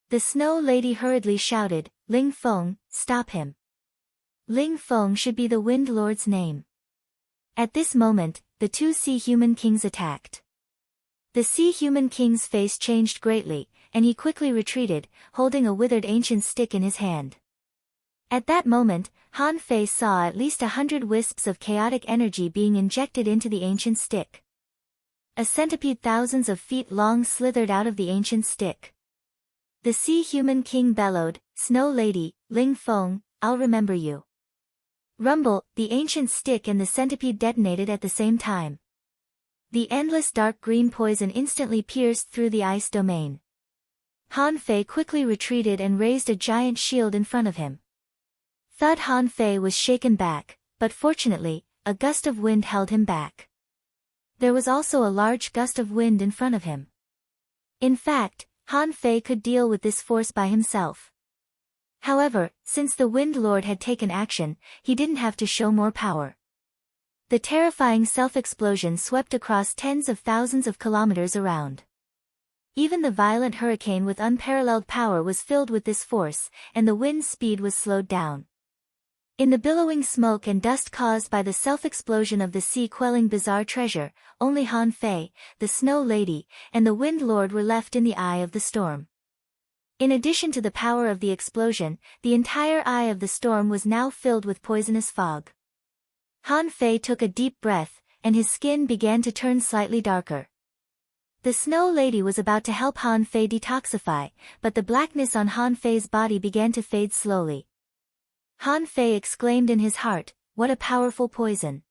The Snow Lady hurriedly shouted, "Ling Feng, stop him." Ling Feng should be the Wind Lord's name. At this moment, the two Sea Human Kings attacked. The Sea Human King's face changed greatly, and he quickly retreated, holding a withered ancient stick in his hand. At that moment, Han Fei saw at least 100 wisps of chaotic energy being injected into the ancient stick. A centipede thousands of feet long slithered out of the ancient stick. The Sea Human King bellowed, "Snow Lady, Ling Feng, I'll remember you." Rumble, the ancient stick and the centipede detonated at the same time. The endless dark green poison instantly pierced through the ice domain. Han Fei quickly retreated and raised a giant shield in front of him. Thud! Han Fei was shaken back, but fortunately, a gust of wind held him back. There was also a large gust of wind in front of him. In fact, Han Fei could deal with this force by himself. However, since the Wind Lord had taken action, he didn't have to show more power. The terrifying self-explosion swept across tens of thousands of kilometers around. Even the violent hurricane with unparalleled power was filled with this force, and the wind's speed was slowed down. In the billowing smoke and dust caused by the self-explosion of the sea quelling bizarre treasure, only Han Fei, the Snow Lady, and the Wind Lord were left in the eye of the storm. In addition to the power of the explosion, the entire eye of the storm was now filled with poisonous fog. Han Fei took a deep breath, and his skin began to turn slightly darker. The Snow Lady was about to help Han Fei detoxify, but the blackness on Han Fei's body began to fade slowly. Han Fei exclaimed in his heart, "What a powerful poison."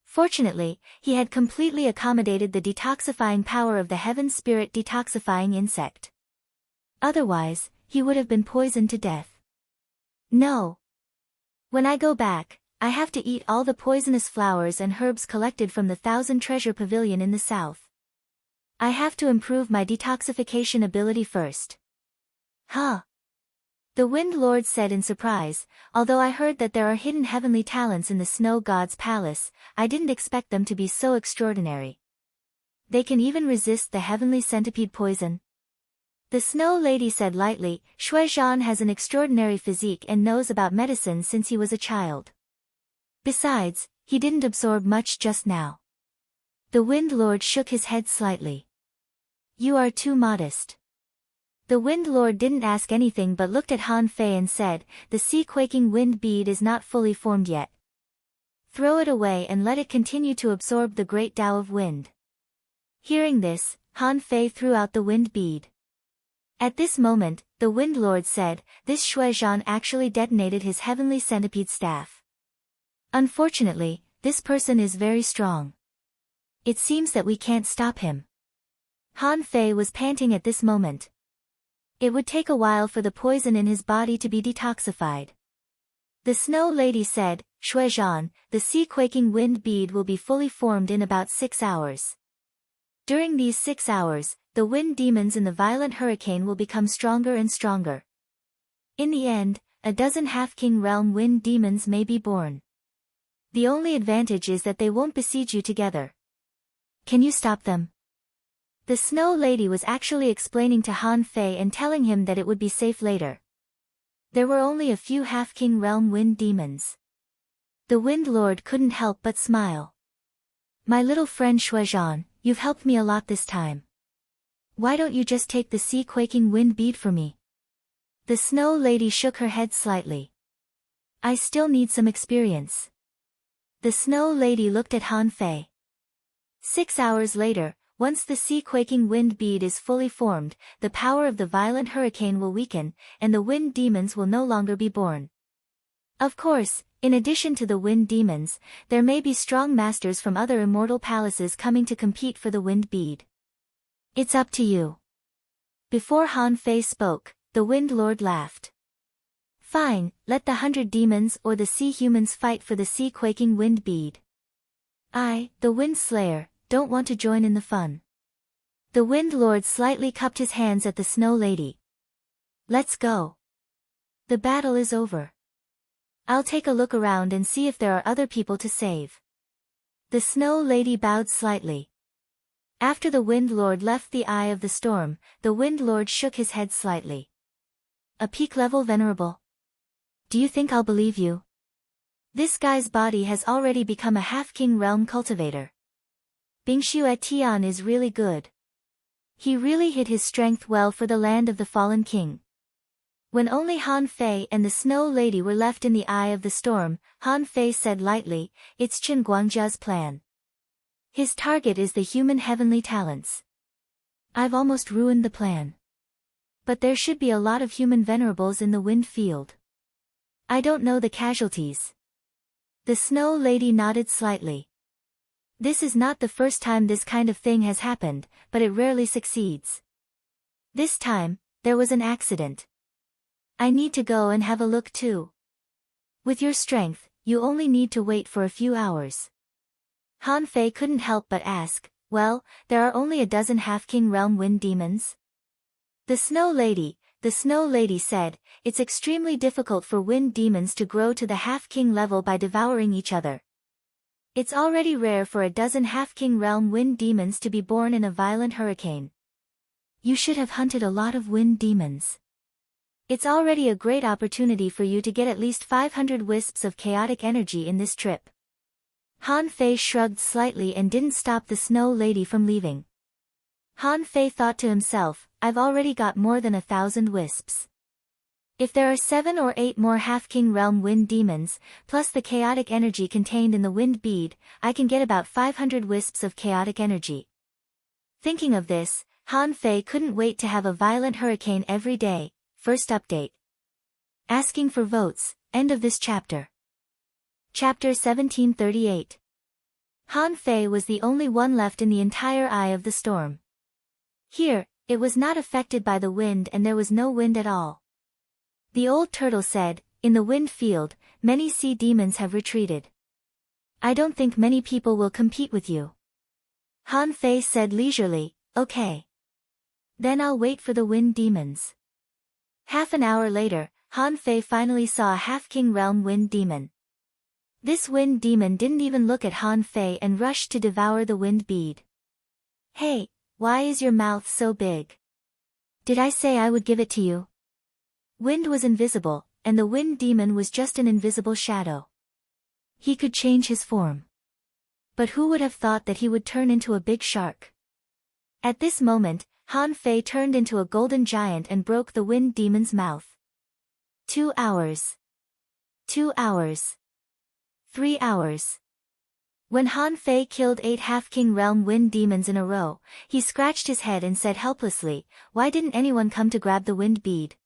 Fortunately, he had completely accommodated the detoxifying power of the Heaven Spirit detoxifying insect. Otherwise, he would have been poisoned to death. No. When I go back, I have to eat all the poisonous flowers and herbs collected from the Thousand Treasure Pavilion in the south. I have to improve my detoxification ability first. The Wind Lord said in surprise, "Although I heard that there are hidden heavenly talents in the Snow God's palace, I didn't expect them to be so extraordinary. They can even resist the heavenly centipede poison." The Snow Lady said lightly, Shuizhan has an extraordinary physique and knows about medicine since he was a child. Besides, he didn't absorb much just now. The Wind Lord shook his head slightly. You are too modest. The Wind Lord didn't ask anything but looked at Han Fei and said, the sea-quaking wind bead is not fully formed yet. Throw it away and let it continue to absorb the great Tao of wind. Hearing this, Han Fei threw out the wind bead. At this moment, the Wind Lord said, this Shuizhan actually detonated his heavenly centipede staff. Unfortunately, this person is very strong. It seems that we can't stop him. Han Fei was panting at this moment. It would take a while for the poison in his body to be detoxified. The Snow Lady said, Shuizhan, the sea-quaking wind bead will be fully formed in about 6 hours. During these 6 hours, the wind demons in the violent hurricane will become stronger and stronger. In the end, a dozen half-king realm wind demons may be born. The only advantage is that they won't besiege you together. Can you stop them? The Snow Lady was actually explaining to Han Fei and telling him that it would be safe later. There were only a few half-king realm wind demons. The Wind Lord couldn't help but smile. My little friend Shuizhan, you've helped me a lot this time. Why don't you just take the sea-quaking wind bead for me? The Snow Lady shook her head slightly. I still need some experience. The Snow Lady looked at Han Fei. 6 hours later, once the sea-quaking wind bead is fully formed, the power of the violent hurricane will weaken, and the wind demons will no longer be born. Of course, in addition to the wind demons, there may be strong masters from other immortal palaces coming to compete for the wind bead. It's up to you. Before Han Fei spoke, the Wind Lord laughed. Fine, let the 100 demons or the sea humans fight for the sea-quaking wind bead. I, the Wind Slayer, don't want to join in the fun. The Wind Lord slightly cupped his hands at the Snow Lady. Let's go. The battle is over. I'll take a look around and see if there are other people to save. The Snow Lady bowed slightly. After the Wind Lord left the eye of the storm, the Wind Lord shook his head slightly. A peak-level venerable? Do you think I'll believe you? This guy's body has already become a half-king realm cultivator. Bingxiu Tian is really good. He really hid his strength well for the land of the fallen king. When only Han Fei and the Snow Lady were left in the eye of the storm, Han Fei said lightly, it's Qin Guangjia's plan. His target is the human heavenly talents. I've almost ruined the plan. But there should be a lot of human venerables in the wind field. I don't know the casualties. The Snow Lady nodded slightly. This is not the first time this kind of thing has happened, but it rarely succeeds. This time, there was an accident. I need to go and have a look too. With your strength, you only need to wait for a few hours. Han Fei couldn't help but ask, well, there are only a dozen half-king realm wind demons? The Snow Lady said, it's extremely difficult for wind demons to grow to the half-king level by devouring each other. It's already rare for a dozen half-king realm wind demons to be born in a violent hurricane. You should have hunted a lot of wind demons. It's already a great opportunity for you to get at least 500 wisps of chaotic energy in this trip. Han Fei shrugged slightly and didn't stop the Snow Lady from leaving. Han Fei thought to himself, I've already got more than 1,000 wisps. If there are 7 or 8 more half-king realm wind demons, plus the chaotic energy contained in the wind bead, I can get about 500 wisps of chaotic energy. Thinking of this, Han Fei couldn't wait to have a violent hurricane every day. First update. Asking for votes, end of this chapter. Chapter 1738. Han Fei was the only one left in the entire eye of the storm. Here, it was not affected by the wind and there was no wind at all. The old turtle said, in the wind field, many sea demons have retreated. I don't think many people will compete with you. Han Fei said leisurely, okay. Then I'll wait for the wind demons. Half an hour later, Han Fei finally saw a half-king realm wind demon. This wind demon didn't even look at Han Fei and rushed to devour the wind bead. Hey, why is your mouth so big? Did I say I would give it to you? Wind was invisible, and the wind demon was just an invisible shadow. He could change his form. But who would have thought that he would turn into a big shark? At this moment, Han Fei turned into a golden giant and broke the wind demon's mouth. 2 hours. 2 hours. 3 hours. When Han Fei killed 8 half-king realm wind demons in a row, he scratched his head and said helplessly, "Why didn't anyone come to grab the wind bead?"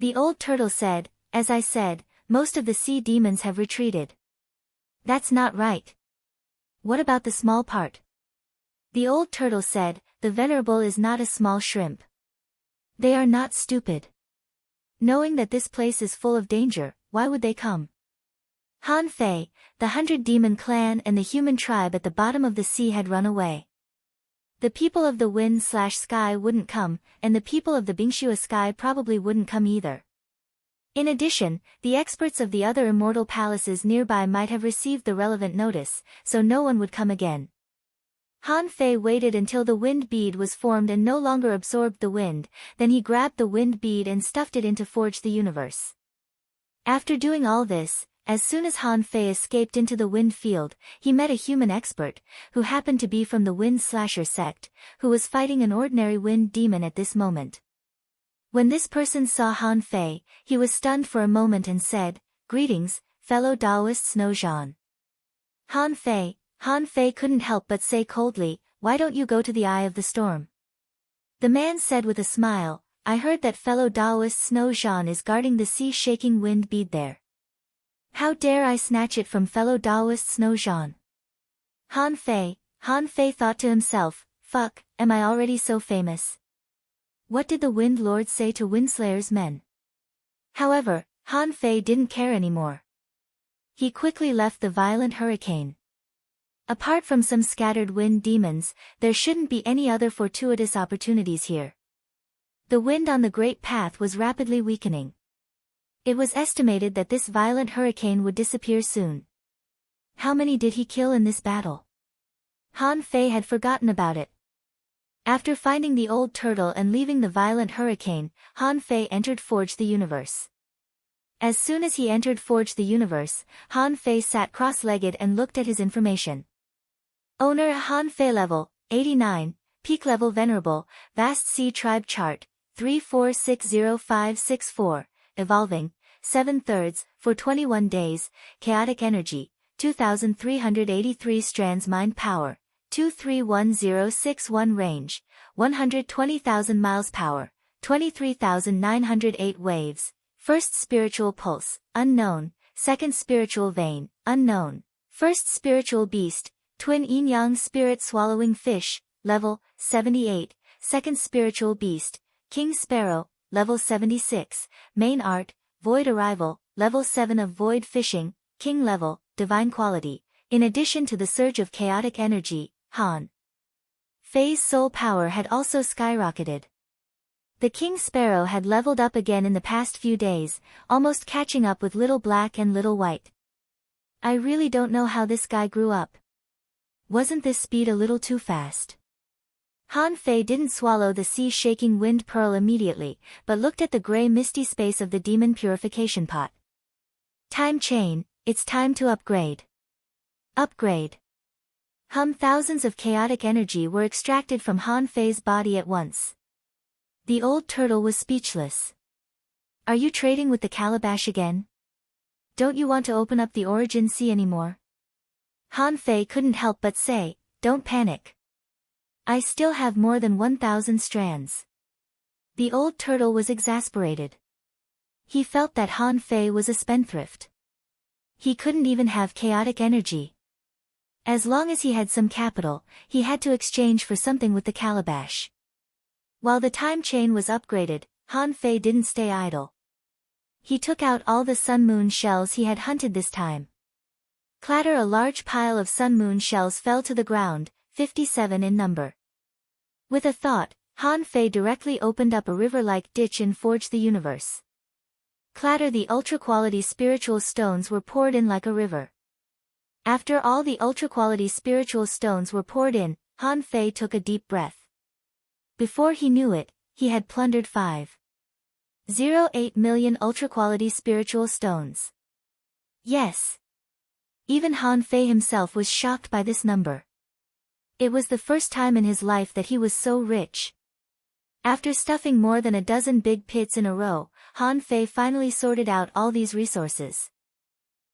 The old turtle said, "As I said, most of the sea demons have retreated." "That's not right. What about the small part?" The old turtle said, "The venerable is not a small shrimp. They are not stupid. Knowing that this place is full of danger, why would they come?" Han Fei, the 100-demon clan and the human tribe at the bottom of the sea had run away. The people of the wind/sky wouldn't come, and the people of the Bingxue sky probably wouldn't come either. In addition, the experts of the other immortal palaces nearby might have received the relevant notice, so no one would come again. Han Fei waited until the wind bead was formed and no longer absorbed the wind, then he grabbed the wind bead and stuffed it into Forge the Universe. After doing all this, as soon as Han Fei escaped into the wind field, he met a human expert, who happened to be from the Wind Slasher sect, who was fighting an ordinary wind demon at this moment. When this person saw Han Fei, he was stunned for a moment and said, "Greetings, fellow Taoists no Zhan." Han Fei couldn't help but say coldly, "Why don't you go to the eye of the storm?" The man said with a smile, "I heard that fellow Taoist Snow Zhan is guarding the sea-shaking wind bead there. How dare I snatch it from fellow Taoist Snow Zhan?" Han Fei thought to himself, "Fuck, am I already so famous?" What did the Wind Lord say to Windslayer's men? However, Han Fei didn't care anymore. He quickly left the violent hurricane. Apart from some scattered wind demons, there shouldn't be any other fortuitous opportunities here. The wind on the Great Path was rapidly weakening. It was estimated that this violent hurricane would disappear soon. How many did he kill in this battle? Han Fei had forgotten about it. After finding the old turtle and leaving the violent hurricane, Han Fei entered Forge the Universe. As soon as he entered Forge the Universe, Han Fei sat cross-legged and looked at his information. Owner Han Fei level, 89, peak level venerable, vast sea tribe chart, 3460564. Evolving, 7/3, for 21 days, chaotic energy, 2,383 strands mind power, 231061 range, 120,000 miles power, 23,908 waves, first spiritual pulse, unknown, second spiritual vein, unknown, first spiritual beast, twin yin-yang spirit swallowing fish, level, 78, second spiritual beast, king sparrow, level 76, main art, void arrival, level 7 of void fishing, king level, divine quality. In addition to the surge of chaotic energy, Han Fei's soul power had also skyrocketed. The king sparrow had leveled up again in the past few days, almost catching up with Little Black and Little White. I really don't know how this guy grew up. Wasn't this speed a little too fast? Han Fei didn't swallow the sea-shaking wind pearl immediately, but looked at the gray misty space of the demon purification pot. Time chain, it's time to upgrade. Upgrade. Thousands of chaotic energy were extracted from Han Fei's body at once. The old turtle was speechless. Are you trading with the calabash again? Don't you want to open up the origin sea anymore? Han Fei couldn't help but say, "Don't panic. I still have more than 1,000 strands." The old turtle was exasperated. He felt that Han Fei was a spendthrift. He couldn't even have chaotic energy. As long as he had some capital, he had to exchange for something with the calabash. While the time chain was upgraded, Han Fei didn't stay idle. He took out all the sun moon shells he had hunted this time. Clatter, a large pile of sun moon shells fell to the ground, 57 in number. With a thought, Han Fei directly opened up a river-like ditch in Forge the Universe. Clatter, the ultra-quality spiritual stones were poured in like a river. After all the ultra-quality spiritual stones were poured in, Han Fei took a deep breath. Before he knew it, he had plundered 5.08 million ultra-quality spiritual stones. Yes. Even Han Fei himself was shocked by this number. It was the first time in his life that he was so rich. After stuffing more than a dozen big pits in a row, Han Fei finally sorted out all these resources.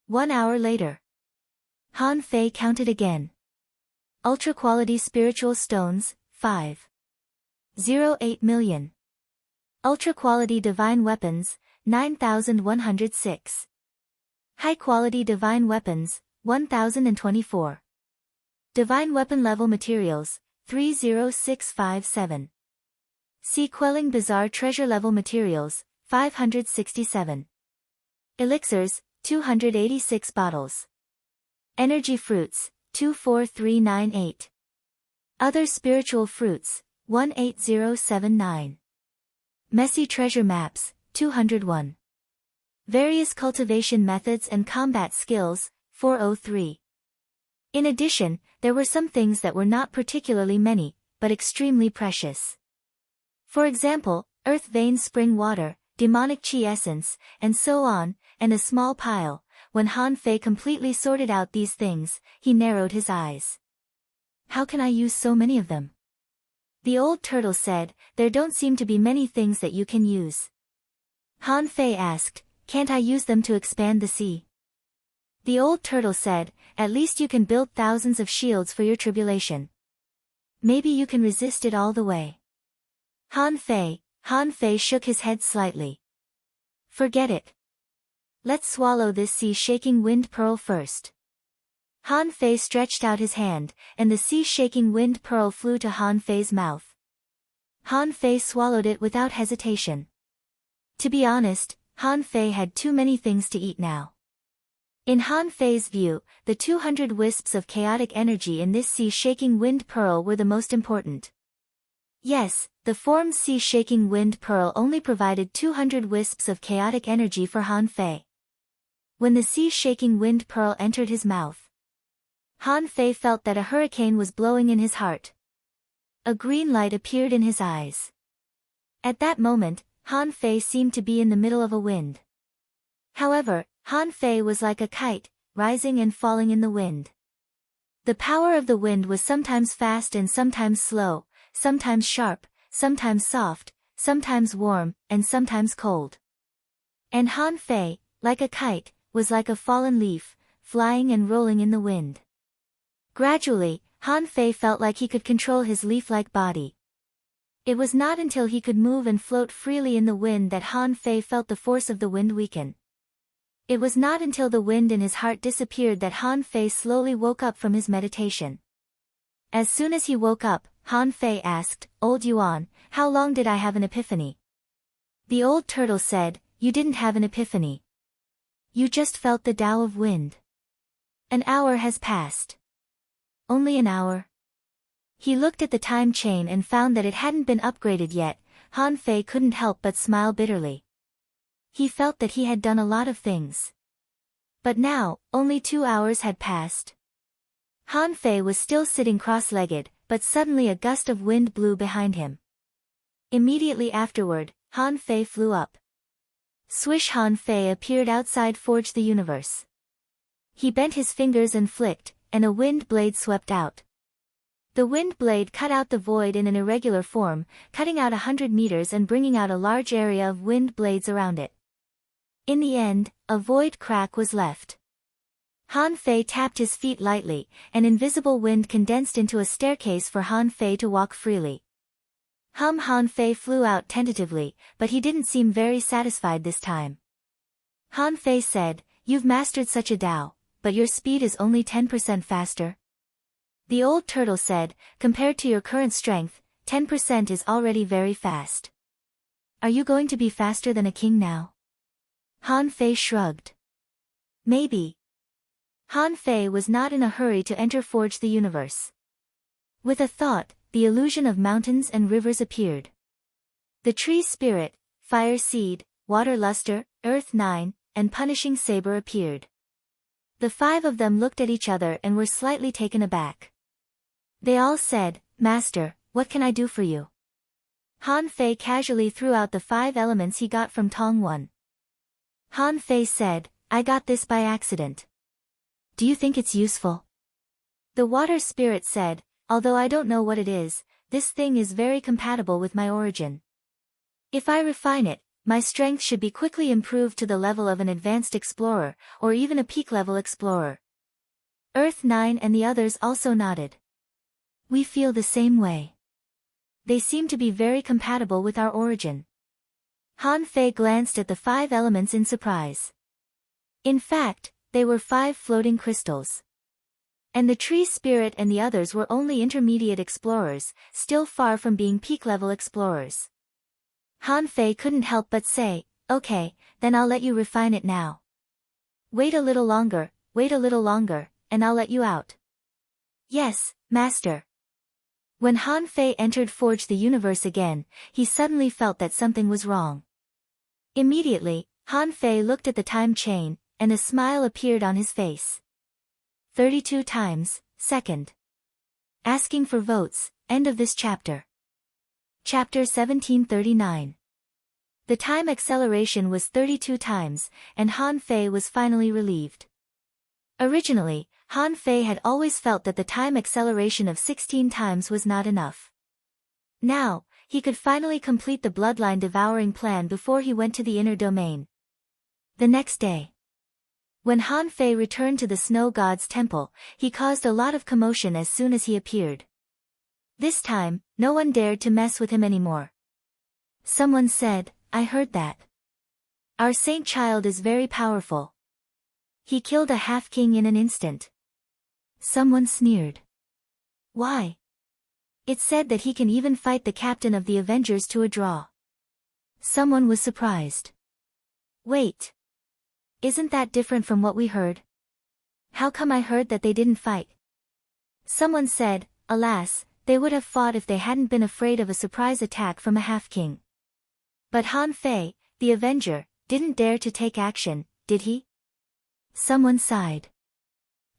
1 hour later. Han Fei counted again. Ultra-quality spiritual stones, 5.08 million. Ultra-quality divine weapons, 9,106. High-quality divine weapons, 1,024. Divine weapon level materials, 30657. Sea quelling bizarre treasure level materials, 567. Elixirs, 286 bottles. Energy fruits, 24398. Other spiritual fruits, 18079. Messy treasure maps, 201. Various cultivation methods and combat skills, 403. In addition, there were some things that were not particularly many, but extremely precious. For example, earth vein spring water, demonic chi essence, and so on, and a small pile. When Han Fei completely sorted out these things, he narrowed his eyes. How can I use so many of them? The old turtle said, there don't seem to be many things that you can use. Han Fei asked, can't I use them to expand the sea? The old turtle said, at least you can build thousands of shields for your tribulation. Maybe you can resist it all the way. Han Fei shook his head slightly. Forget it. Let's swallow this sea-shaking wind pearl first. Han Fei stretched out his hand, and the sea-shaking wind pearl flew to Han Fei's mouth. Han Fei swallowed it without hesitation. To be honest, Han Fei had too many things to eat now. In Han Fei's view, the 200 wisps of chaotic energy in this sea-shaking wind pearl were the most important. Yes, the formed sea-shaking wind pearl only provided 200 wisps of chaotic energy for Han Fei. When the sea-shaking wind pearl entered his mouth, Han Fei felt that a hurricane was blowing in his heart. A green light appeared in his eyes. At that moment, Han Fei seemed to be in the middle of a wind. However, Han Fei was like a kite, rising and falling in the wind. The power of the wind was sometimes fast and sometimes slow, sometimes sharp, sometimes soft, sometimes warm, and sometimes cold. And Han Fei, like a kite, was like a fallen leaf, flying and rolling in the wind. Gradually, Han Fei felt like he could control his leaf-like body. It was not until he could move and float freely in the wind that Han Fei felt the force of the wind weaken. It was not until the wind in his heart disappeared that Han Fei slowly woke up from his meditation. As soon as he woke up, Han Fei asked, Old Yuan, how long did I have an epiphany? The old turtle said, you didn't have an epiphany. You just felt the Tao of wind. An hour has passed. Only an hour? He looked at the time chain and found that it hadn't been upgraded yet. Han Fei couldn't help but smile bitterly. He felt that he had done a lot of things. But now, only 2 hours had passed. Han Fei was still sitting cross-legged, but suddenly a gust of wind blew behind him. Immediately afterward, Han Fei flew up. Swish! Han Fei appeared outside Forge the Universe. He bent his fingers and flicked, and a wind blade swept out. The wind blade cut out the void in an irregular form, cutting out 100 meters and bringing out a large area of wind blades around it. In the end, a void crack was left. Han Fei tapped his feet lightly, and invisible wind condensed into a staircase for Han Fei to walk freely. Han Fei flew out tentatively, but he didn't seem very satisfied this time. Han Fei said, you've mastered such a Tao, but your speed is only 10% faster. The old turtle said, compared to your current strength, 10% is already very fast. Are you going to be faster than a king now? Han Fei shrugged. Maybe. Han Fei was not in a hurry to enter Forge the Universe. With a thought, the illusion of mountains and rivers appeared. The tree spirit, fire seed, water luster, earth 9, and punishing saber appeared. The 5 of them looked at each other and were slightly taken aback. They all said, Master, what can I do for you? Han Fei casually threw out the 5 elements he got from Tong Wan. Han Fei said, I got this by accident. Do you think it's useful? The water spirit said, although I don't know what it is, this thing is very compatible with my origin. If I refine it, my strength should be quickly improved to the level of an advanced explorer, or even a peak-level explorer. Earth 9 and the others also nodded. We feel the same way. They seem to be very compatible with our origin. Han Fei glanced at the 5 elements in surprise. In fact, they were 5 floating crystals. And the tree spirit and the others were only intermediate explorers, still far from being peak-level explorers. Han Fei couldn't help but say, okay, then I'll let you refine it now. Wait a little longer, and I'll let you out. Yes, Master. When Han Fei entered Forge the Universe again, he suddenly felt that something was wrong. Immediately, Han Fei looked at the time chain, and a smile appeared on his face. 32 times, second. Asking for votes, end of this chapter. Chapter 1739. The time acceleration was 32 times, and Han Fei was finally relieved. Originally, Han Fei had always felt that the time acceleration of 16 times was not enough. Now, he could finally complete the bloodline devouring plan before he went to the inner domain. The next day, when Han Fei returned to the Snow God's temple, he caused a lot of commotion as soon as he appeared. This time, no one dared to mess with him anymore. Someone said, I heard that. Our saint child is very powerful. He killed a half-king in an instant. Someone sneered. Why? It said that he can even fight the captain of the Avengers to a draw. Someone was surprised. Wait. Isn't that different from what we heard? How come I heard that they didn't fight? Someone said, alas, they would have fought if they hadn't been afraid of a surprise attack from a half-king. But Han Fei, the Avenger, didn't dare to take action, did he? Someone sighed.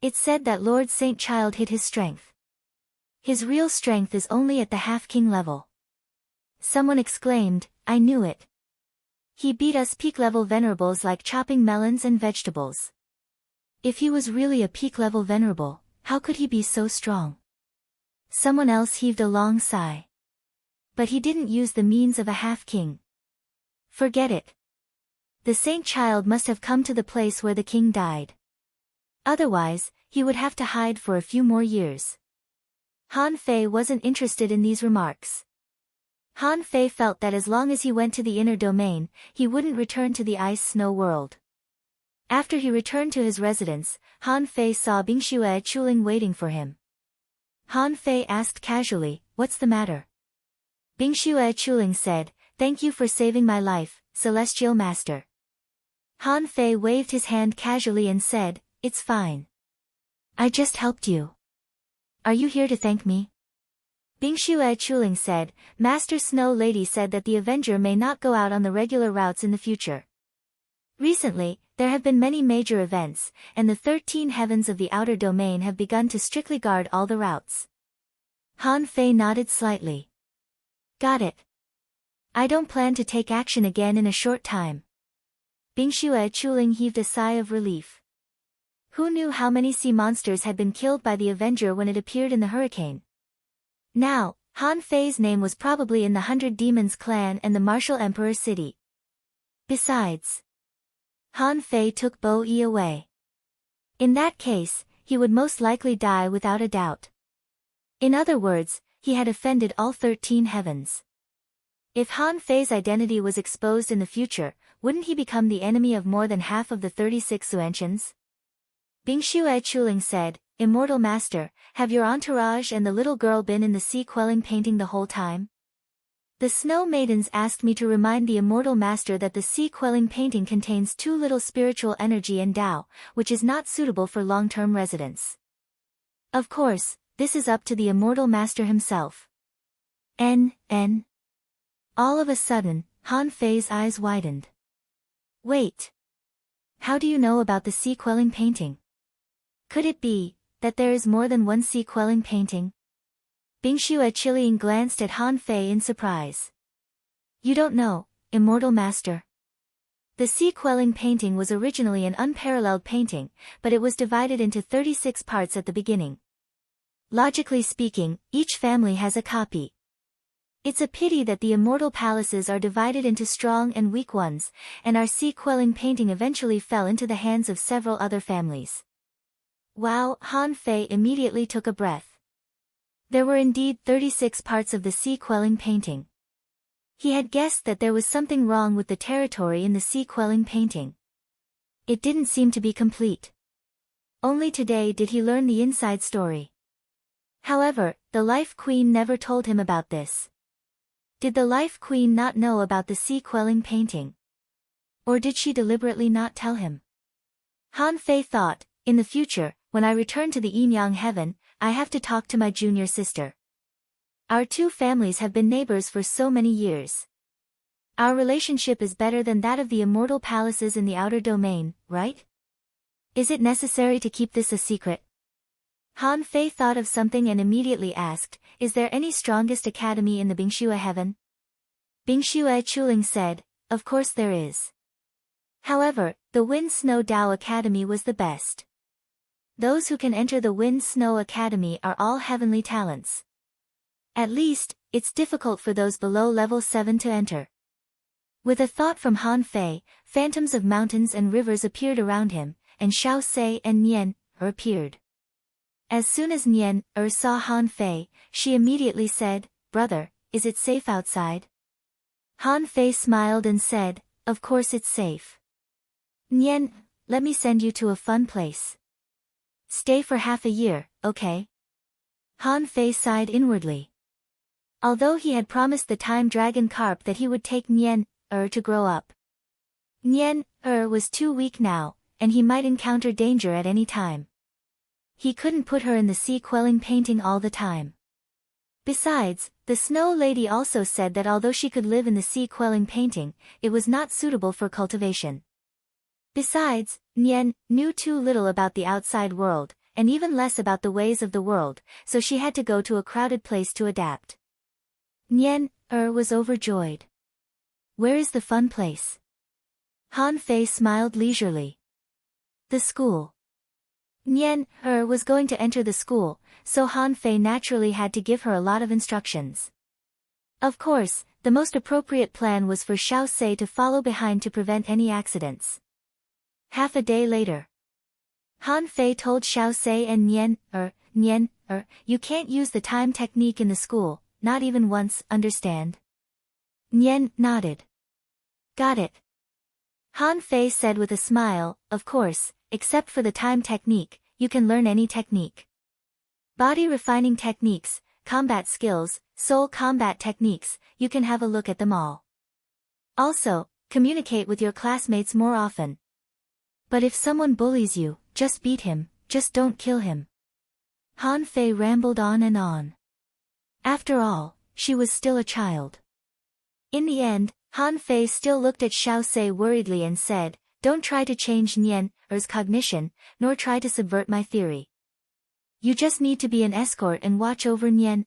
It said that Lord Saint Child hid his strength. His real strength is only at the half-king level. Someone exclaimed, I knew it. He beat us peak-level venerables like chopping melons and vegetables. If he was really a peak-level venerable, how could he be so strong? Someone else heaved a long sigh. But he didn't use the means of a half-king. Forget it. The Saint Child must have come to the place where the king died. Otherwise, he would have to hide for a few more years. Han Fei wasn't interested in these remarks. Han Fei felt that as long as he went to the inner domain, he wouldn't return to the ice-snow world. After he returned to his residence, Han Fei saw Bingxue Chuling waiting for him. Han Fei asked casually, what's the matter? Bingxue Chuling said, thank you for saving my life, Celestial Master. Han Fei waved his hand casually and said, it's fine. I just helped you. Are you here to thank me? Bingxue Chuling said, Master Snow Lady said that the Avenger may not go out on the regular routes in the future. Recently, there have been many major events, and the 13 heavens of the outer domain have begun to strictly guard all the routes. Han Fei nodded slightly. Got it. I don't plan to take action again in a short time. Bingxue Chuling heaved a sigh of relief. Who knew how many sea monsters had been killed by the Avenger when it appeared in the hurricane? Now, Han Fei's name was probably in the 100 Demons clan and the Martial Emperor city. Besides, Han Fei took Bo Yi away. In that case, he would most likely die without a doubt. In other words, he had offended all 13 heavens. If Han Fei's identity was exposed in the future, wouldn't he become the enemy of more than half of the 36 Xuantians? Bingxue Chuling said, Immortal Master, have your entourage and the little girl been in the sea-quelling painting the whole time? The Snow Maidens asked me to remind the Immortal Master that the sea-quelling painting contains too little spiritual energy and Tao, which is not suitable for long-term residence. Of course, this is up to the Immortal Master himself. All of a sudden, Han Fei's eyes widened. Wait. How do you know about the sea-quelling painting? Could it be that there is more than one sea-quelling painting? Bingxue Chuling glanced at Han Fei in surprise. You don't know, immortal master. The sea-quelling painting was originally an unparalleled painting, but it was divided into 36 parts at the beginning. Logically speaking, each family has a copy. It's a pity that the immortal palaces are divided into strong and weak ones, and our sea-quelling painting eventually fell into the hands of several other families. Wow, Han Fei immediately took a breath. There were indeed 36 parts of the sea-quelling painting. He had guessed that there was something wrong with the territory in the sea-quelling painting. It didn't seem to be complete. Only today did he learn the inside story. However, the Life Queen never told him about this. Did the Life Queen not know about the sea-quelling painting? Or did she deliberately not tell him? Han Fei thought, in the future, when I return to the Yin-Yang heaven, I have to talk to my junior sister. Our two families have been neighbors for so many years. Our relationship is better than that of the immortal palaces in the outer domain, right? Is it necessary to keep this a secret? Han Fei thought of something and immediately asked, is there any strongest academy in the Bingxue heaven? Bingxue Chuling said, of course there is. However, the Wind Snow Dao Academy was the best. Those who can enter the Wind Snow Academy are all heavenly talents. At least, it's difficult for those below level 7 to enter. With a thought from Han Fei, phantoms of mountains and rivers appeared around him, and Xiao Sei and Nian appeared. As soon as Nian saw Han Fei, she immediately said, brother, is it safe outside? Han Fei smiled and said, of course it's safe. Nian, let me send you to a fun place. Stay for half a year, okay? Han Fei sighed inwardly. Although he had promised the time dragon carp that he would take Nian to grow up. Nian was too weak now, and he might encounter danger at any time. He couldn't put her in the sea-quelling painting all the time. Besides, the Snow Lady also said that although she could live in the sea-quelling painting, it was not suitable for cultivation. Besides, Nian knew too little about the outside world, and even less about the ways of the world, so she had to go to a crowded place to adapt. Nian was overjoyed. Where is the fun place? Han Fei smiled leisurely. The school. Nian was going to enter the school, so Han Fei naturally had to give her a lot of instructions. Of course, the most appropriate plan was for Xiao Sei to follow behind to prevent any accidents. Half a day later. Han Fei told Xiao Sei and Nian, you can't use the time technique in the school, not even once, understand? Nian nodded. Got it. Han Fei said with a smile, of course, except for the time technique, you can learn any technique. Body refining techniques, combat skills, soul combat techniques, you can have a look at them all. Also, communicate with your classmates more often. But if someone bullies you, just beat him, just don't kill him. Han Fei rambled on and on. After all, she was still a child. In the end, Han Fei still looked at Xiao Sei worriedly and said, don't try to change Nian's cognition, nor try to subvert my theory. You just need to be an escort and watch over Nian.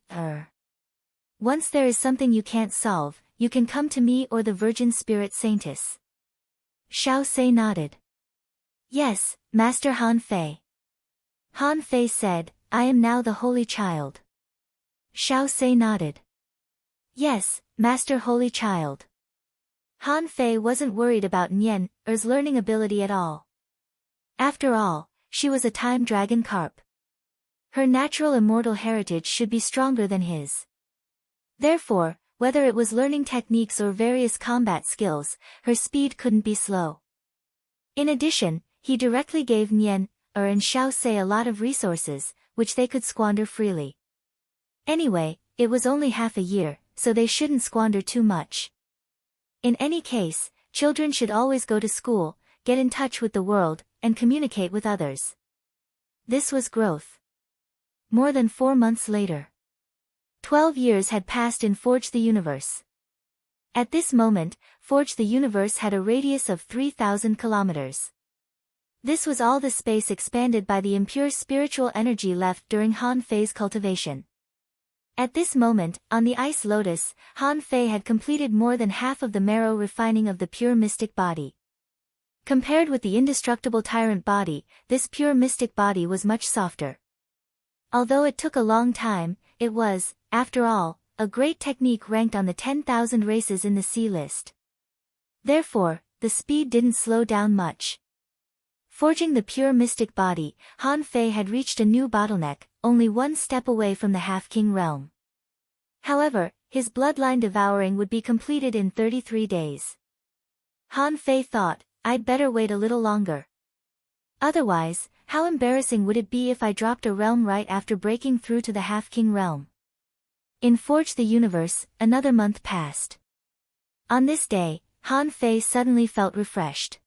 Once there is something you can't solve, you can come to me or the Virgin Spirit Saintess. Xiao Sei nodded. Yes, Master Han Fei. Han Fei said, I am now the Holy Child. Xiao Sei nodded. Yes, Master Holy Child. Han Fei wasn't worried about Nian's learning ability at all. After all, she was a time dragon carp. Her natural immortal heritage should be stronger than his. Therefore, whether it was learning techniques or various combat skills, her speed couldn't be slow. In addition, he directly gave Nian and Xiao Sei a lot of resources, which they could squander freely. Anyway, it was only half a year, so they shouldn't squander too much. In any case, children should always go to school, get in touch with the world, and communicate with others. This was growth. More than 4 months later. 12 years had passed in Forge the Universe. At this moment, Forge the Universe had a radius of 3,000 kilometers. This was all the space expanded by the impure spiritual energy left during Han Fei's cultivation. At this moment, on the ice lotus, Han Fei had completed more than half of the marrow refining of the pure mystic body. Compared with the indestructible tyrant body, this pure mystic body was much softer. Although it took a long time, it was, after all, a great technique ranked on the 10,000 races in the sea list. Therefore, the speed didn't slow down much. Forging the pure mystic body, Han Fei had reached a new bottleneck, only one step away from the half-king realm. However, his bloodline devouring would be completed in 33 days. Han Fei thought, I'd better wait a little longer. Otherwise, how embarrassing would it be if I dropped a realm right after breaking through to the half-king realm? In Forge the Universe, another month passed. On this day, Han Fei suddenly felt refreshed.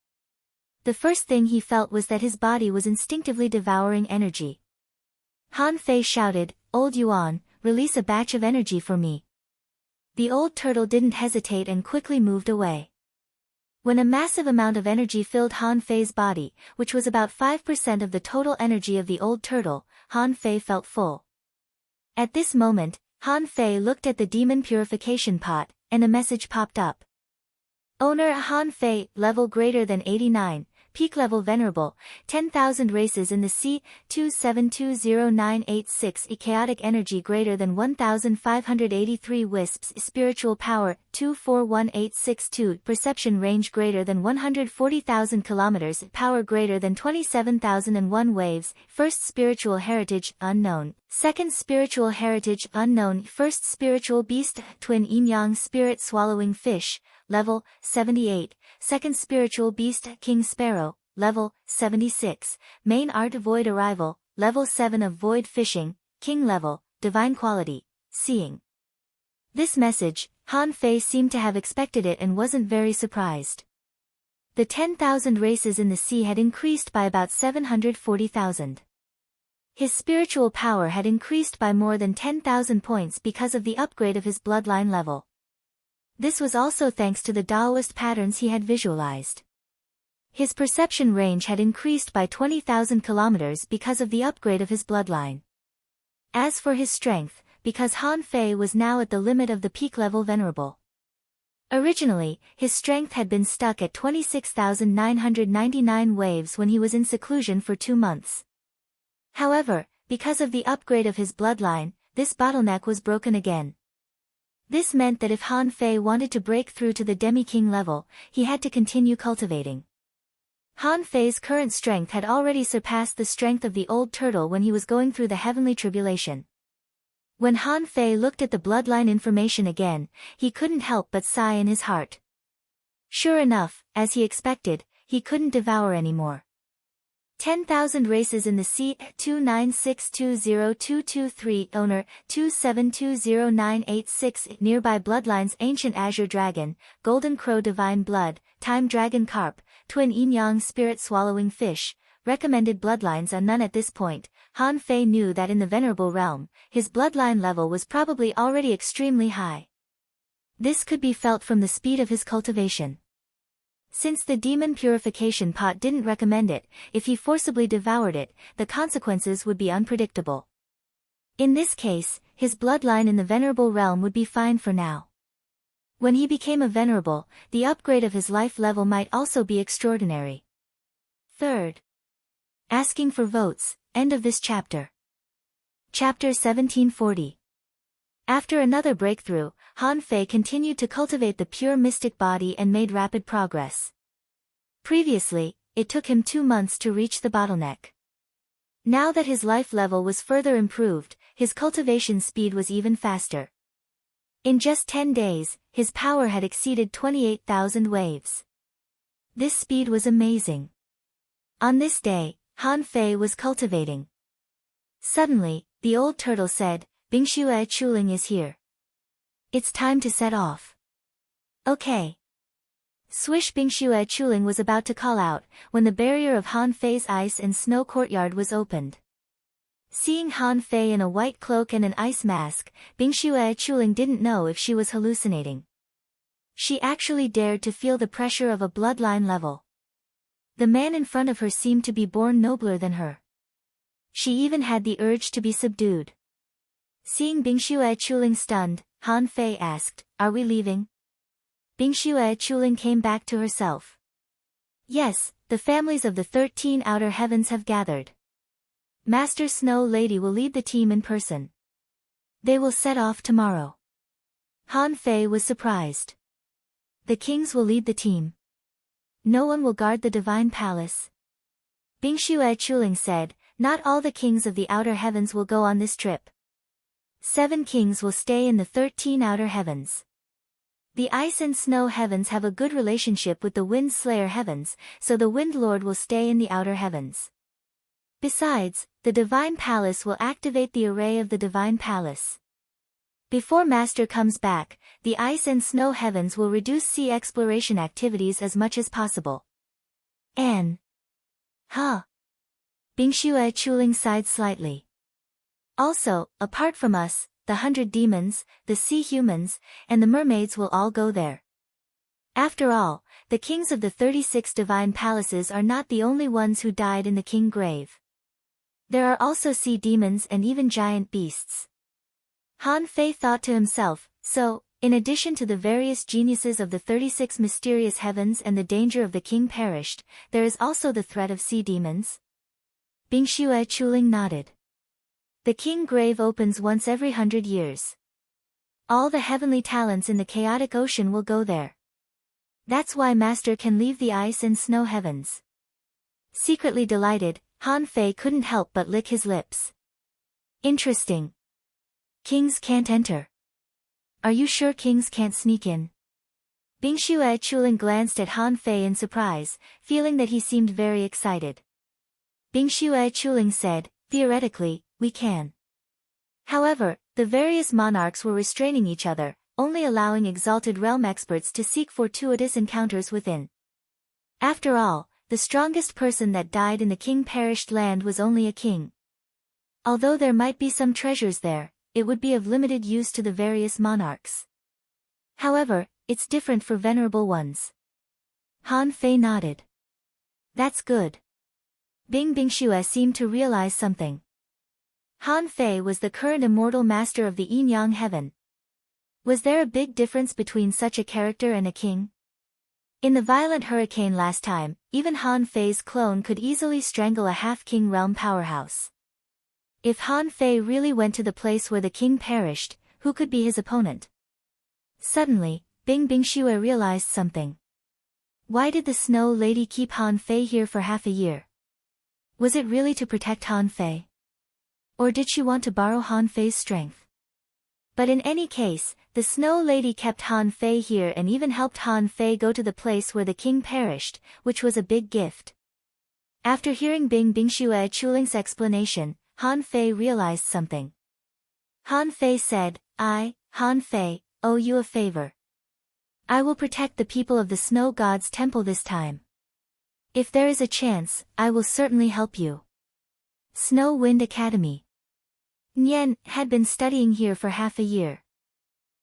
The first thing he felt was that his body was instinctively devouring energy. Han Fei shouted, "Old Yuan, release a batch of energy for me." The old turtle didn't hesitate and quickly moved away. When a massive amount of energy filled Han Fei's body, which was about 5% of the total energy of the old turtle, Han Fei felt full. At this moment, Han Fei looked at the demon purification pot, and a message popped up. Owner Han Fei, level greater than 89, peak level venerable, 10,000 races in the sea, 2720986 chaotic energy greater than 1,583 wisps, spiritual power, 241862 perception range greater than 140,000 kilometers, power greater than 27,001 waves, first spiritual heritage, unknown, second spiritual heritage, unknown, first spiritual beast, twin yin-yang spirit swallowing fish, level 78, second spiritual beast, King Sparrow, level 76, main art void arrival, level 7 of void fishing, king level, divine quality, seeing. This message, Han Fei seemed to have expected it and wasn't very surprised. The 10,000 races in the sea had increased by about 740,000. His spiritual power had increased by more than 10,000 points because of the upgrade of his bloodline level. This was also thanks to the Taoist patterns he had visualized. His perception range had increased by 20,000 kilometers because of the upgrade of his bloodline. As for his strength, because Han Fei was now at the limit of the peak level venerable. Originally, his strength had been stuck at 26,999 waves when he was in seclusion for 2 months. However, because of the upgrade of his bloodline, this bottleneck was broken again. This meant that if Han Fei wanted to break through to the demi-king level, he had to continue cultivating. Han Fei's current strength had already surpassed the strength of the old turtle when he was going through the heavenly tribulation. When Han Fei looked at the bloodline information again, he couldn't help but sigh in his heart. Sure enough, as he expected, he couldn't devour anymore. 10,000 races in the sea, 296202223 owner, 2720986 nearby bloodlines ancient azure dragon, golden crow divine blood, time dragon carp, twin yin-yang spirit swallowing fish, recommended bloodlines are none at this point. Han Fei knew that in the venerable realm, his bloodline level was probably already extremely high. This could be felt from the speed of his cultivation. Since the demon purification pot didn't recommend it, if he forcibly devoured it, the consequences would be unpredictable. In this case, his bloodline in the venerable realm would be fine for now. When he became a venerable, the upgrade of his life level might also be extraordinary. Third. Asking for votes, end of this chapter. Chapter 1740. After another breakthrough, Han Fei continued to cultivate the pure mystic body and made rapid progress. Previously, it took him 2 months to reach the bottleneck. Now that his life level was further improved, his cultivation speed was even faster. In just 10 days, his power had exceeded 28,000 waves. This speed was amazing. On this day, Han Fei was cultivating. Suddenly, the old turtle said, "Bingxue Chuling is here. It's time to set off." Okay. Swish Bingxue Chuling was about to call out, when the barrier of Han Fei's ice and snow courtyard was opened. Seeing Han Fei in a white cloak and an ice mask, Bingxue Chuling didn't know if she was hallucinating. She actually dared to feel the pressure of a bloodline level. The man in front of her seemed to be born nobler than her. She even had the urge to be subdued. Seeing Bingxue Chuling stunned, Han Fei asked, "Are we leaving?" Bingxue Chuling came back to herself. "Yes, the families of the 13 outer heavens have gathered. Master Snow Lady will lead the team in person. They will set off tomorrow." Han Fei was surprised. "The kings will lead the team. No one will guard the divine palace." Bingxue Chuling said, "Not all the kings of the outer heavens will go on this trip. 7 kings will stay in the 13 outer heavens. The ice and snow heavens have a good relationship with the wind slayer heavens, so the wind lord will stay in the outer heavens. Besides, the divine palace will activate the array of the divine palace. Before Master comes back, the ice and snow heavens will reduce sea exploration activities as much as possible." Huh. Bingxue Chuling sighed slightly. "Also, apart from us, the 100 demons, the sea humans, and the mermaids will all go there. After all, the kings of the 36 divine palaces are not the only ones who died in the king grave. There are also sea demons and even giant beasts." Han Fei thought to himself, so, in addition to the various geniuses of the 36 mysterious heavens and the danger of the king perished, there is also the threat of sea demons? Bingxue Chuling nodded. "The king grave opens once every 100 years. All the heavenly talents in the chaotic ocean will go there. That's why Master can leave the ice and snow heavens." Secretly delighted, Han Fei couldn't help but lick his lips. "Interesting. Kings can't enter. Are you sure kings can't sneak in?" Bingxue Chuling glanced at Han Fei in surprise, feeling that he seemed very excited. Bingxue Chuling said, "Theoretically, we can." However, the various monarchs were restraining each other, only allowing exalted realm experts to seek fortuitous encounters within. After all, the strongest person that died in the king-perished land was only a king. Although there might be some treasures there, it would be of limited use to the various monarchs. However, it's different for venerable ones. Han Fei nodded. "That's good." Bingxue seemed to realize something. Han Fei was the current immortal master of the Yin-Yang heaven. Was there a big difference between such a character and a king? In the violent hurricane last time, even Han Fei's clone could easily strangle a half-king realm powerhouse. If Han Fei really went to the place where the king perished, who could be his opponent? Suddenly, Bingxue realized something. Why did the Snow Lady keep Han Fei here for half a year? Was it really to protect Han Fei? Or did she want to borrow Han Fei's strength? But in any case, the Snow Lady kept Han Fei here and even helped Han Fei go to the place where the king perished, which was a big gift. After hearing Bingxue Chuling's explanation, Han Fei realized something. Han Fei said, "I, Han Fei, owe you a favor. I will protect the people of the Snow God's temple this time. If there is a chance, I will certainly help you." Snow Wind Academy. Nian had been studying here for half a year.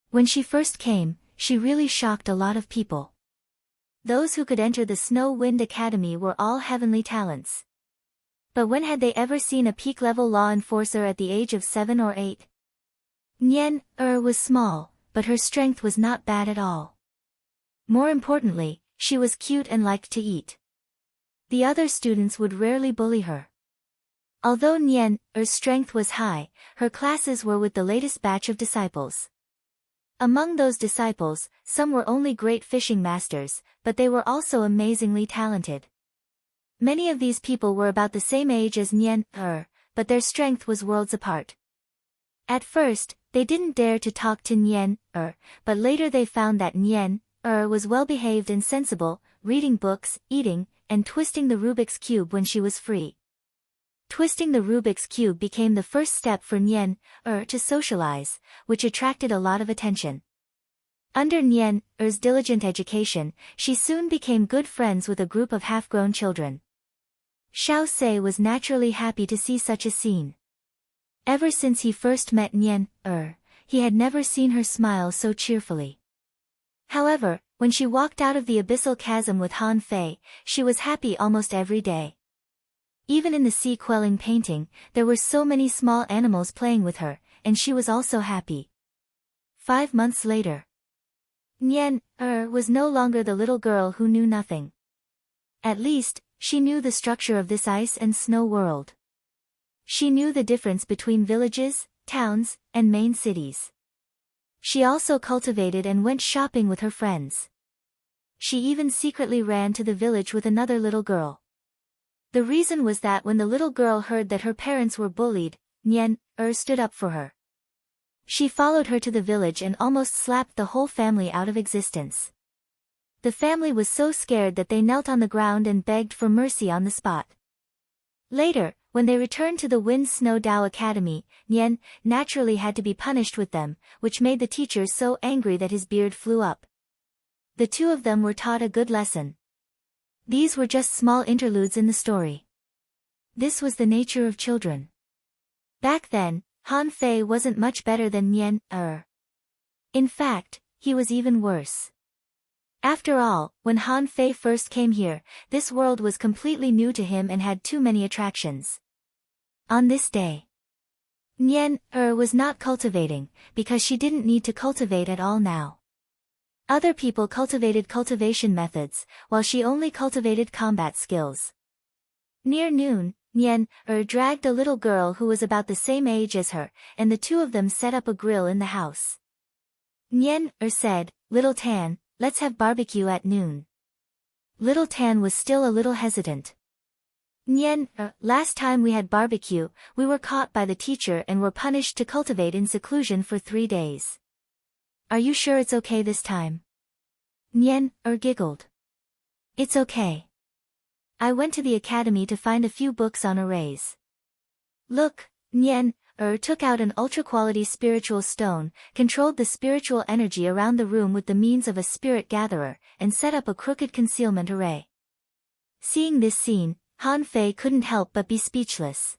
When she first came, she really shocked a lot of people. Those who could enter the Snow Wind Academy were all heavenly talents. But when had they ever seen a peak-level law enforcer at the age of 7 or 8? Nian was small, but her strength was not bad at all. More importantly, she was cute and liked to eat. The other students would rarely bully her. Although Nian's strength was high, her classes were with the latest batch of disciples. Among those disciples, some were only great fishing masters, but they were also amazingly talented. Many of these people were about the same age as Nian, but their strength was worlds apart. At first, they didn't dare to talk to Nian, but later they found that Nian, was well-behaved and sensible, reading books, eating, and twisting the Rubik's Cube when she was free. Twisting the Rubik's Cube became the first step for Nian, to socialize, which attracted a lot of attention. Under Nian's diligent education, she soon became good friends with a group of half-grown children. Xiao Sei was naturally happy to see such a scene. Ever since he first met Nian, he had never seen her smile so cheerfully. However, when she walked out of the abyssal chasm with Han Fei, she was happy almost every day. Even in the sea quelling painting, there were so many small animals playing with her, and she was also happy. 5 months later. Nian was no longer the little girl who knew nothing. At least, she knew the structure of this ice and snow world. She knew the difference between villages, towns, and main cities. She also cultivated and went shopping with her friends. She even secretly ran to the village with another little girl. The reason was that when the little girl heard that her parents were bullied, Nian stood up for her. She followed her to the village and almost slapped the whole family out of existence. The family was so scared that they knelt on the ground and begged for mercy on the spot. Later, when they returned to the Wind Snow Dao Academy, Nian naturally had to be punished with them, which made the teacher so angry that his beard flew up. The two of them were taught a good lesson. These were just small interludes in the story. This was the nature of children. Back then, Han Fei wasn't much better than Nian In fact, he was even worse. After all, when Han Fei first came here, this world was completely new to him and had too many attractions. On this day, Nian was not cultivating, because she didn't need to cultivate at all now. Other people cultivated cultivation methods, while she only cultivated combat skills. Near noon, Nian dragged a little girl who was about the same age as her, and the two of them set up a grill in the house. Nian said, "Little Tan, let's have barbecue at noon." Little Tan was still a little hesitant. "Nian, last time we had barbecue, we were caught by the teacher and were punished to cultivate in seclusion for 3 days. Are you sure it's okay this time?" Nian giggled. "It's okay. I went to the academy to find a few books on arrays." Look, Nian took out an ultra-quality spiritual stone, controlled the spiritual energy around the room with the means of a spirit gatherer, and set up a crooked concealment array. Seeing this scene, Han Fei couldn't help but be speechless.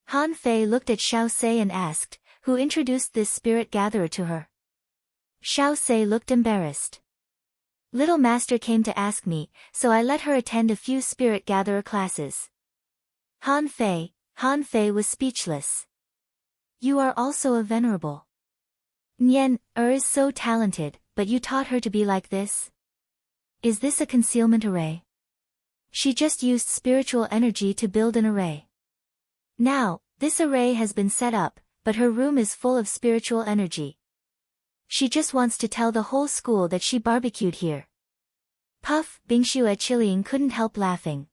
Han Fei looked at Xiao Sei and asked, "Who introduced this spirit gatherer to her?" Xiao Sei looked embarrassed. "Little Master came to ask me, so I let her attend a few spirit gatherer classes." Han Fei was speechless. "You are also a venerable. Nian is so talented, but you taught her to be like this? Is this a concealment array?" She just used spiritual energy to build an array. Now, this array has been set up, but her room is full of spiritual energy. She just wants to tell the whole school that she barbecued here. Puff, Bingxue Qiliang couldn't help laughing.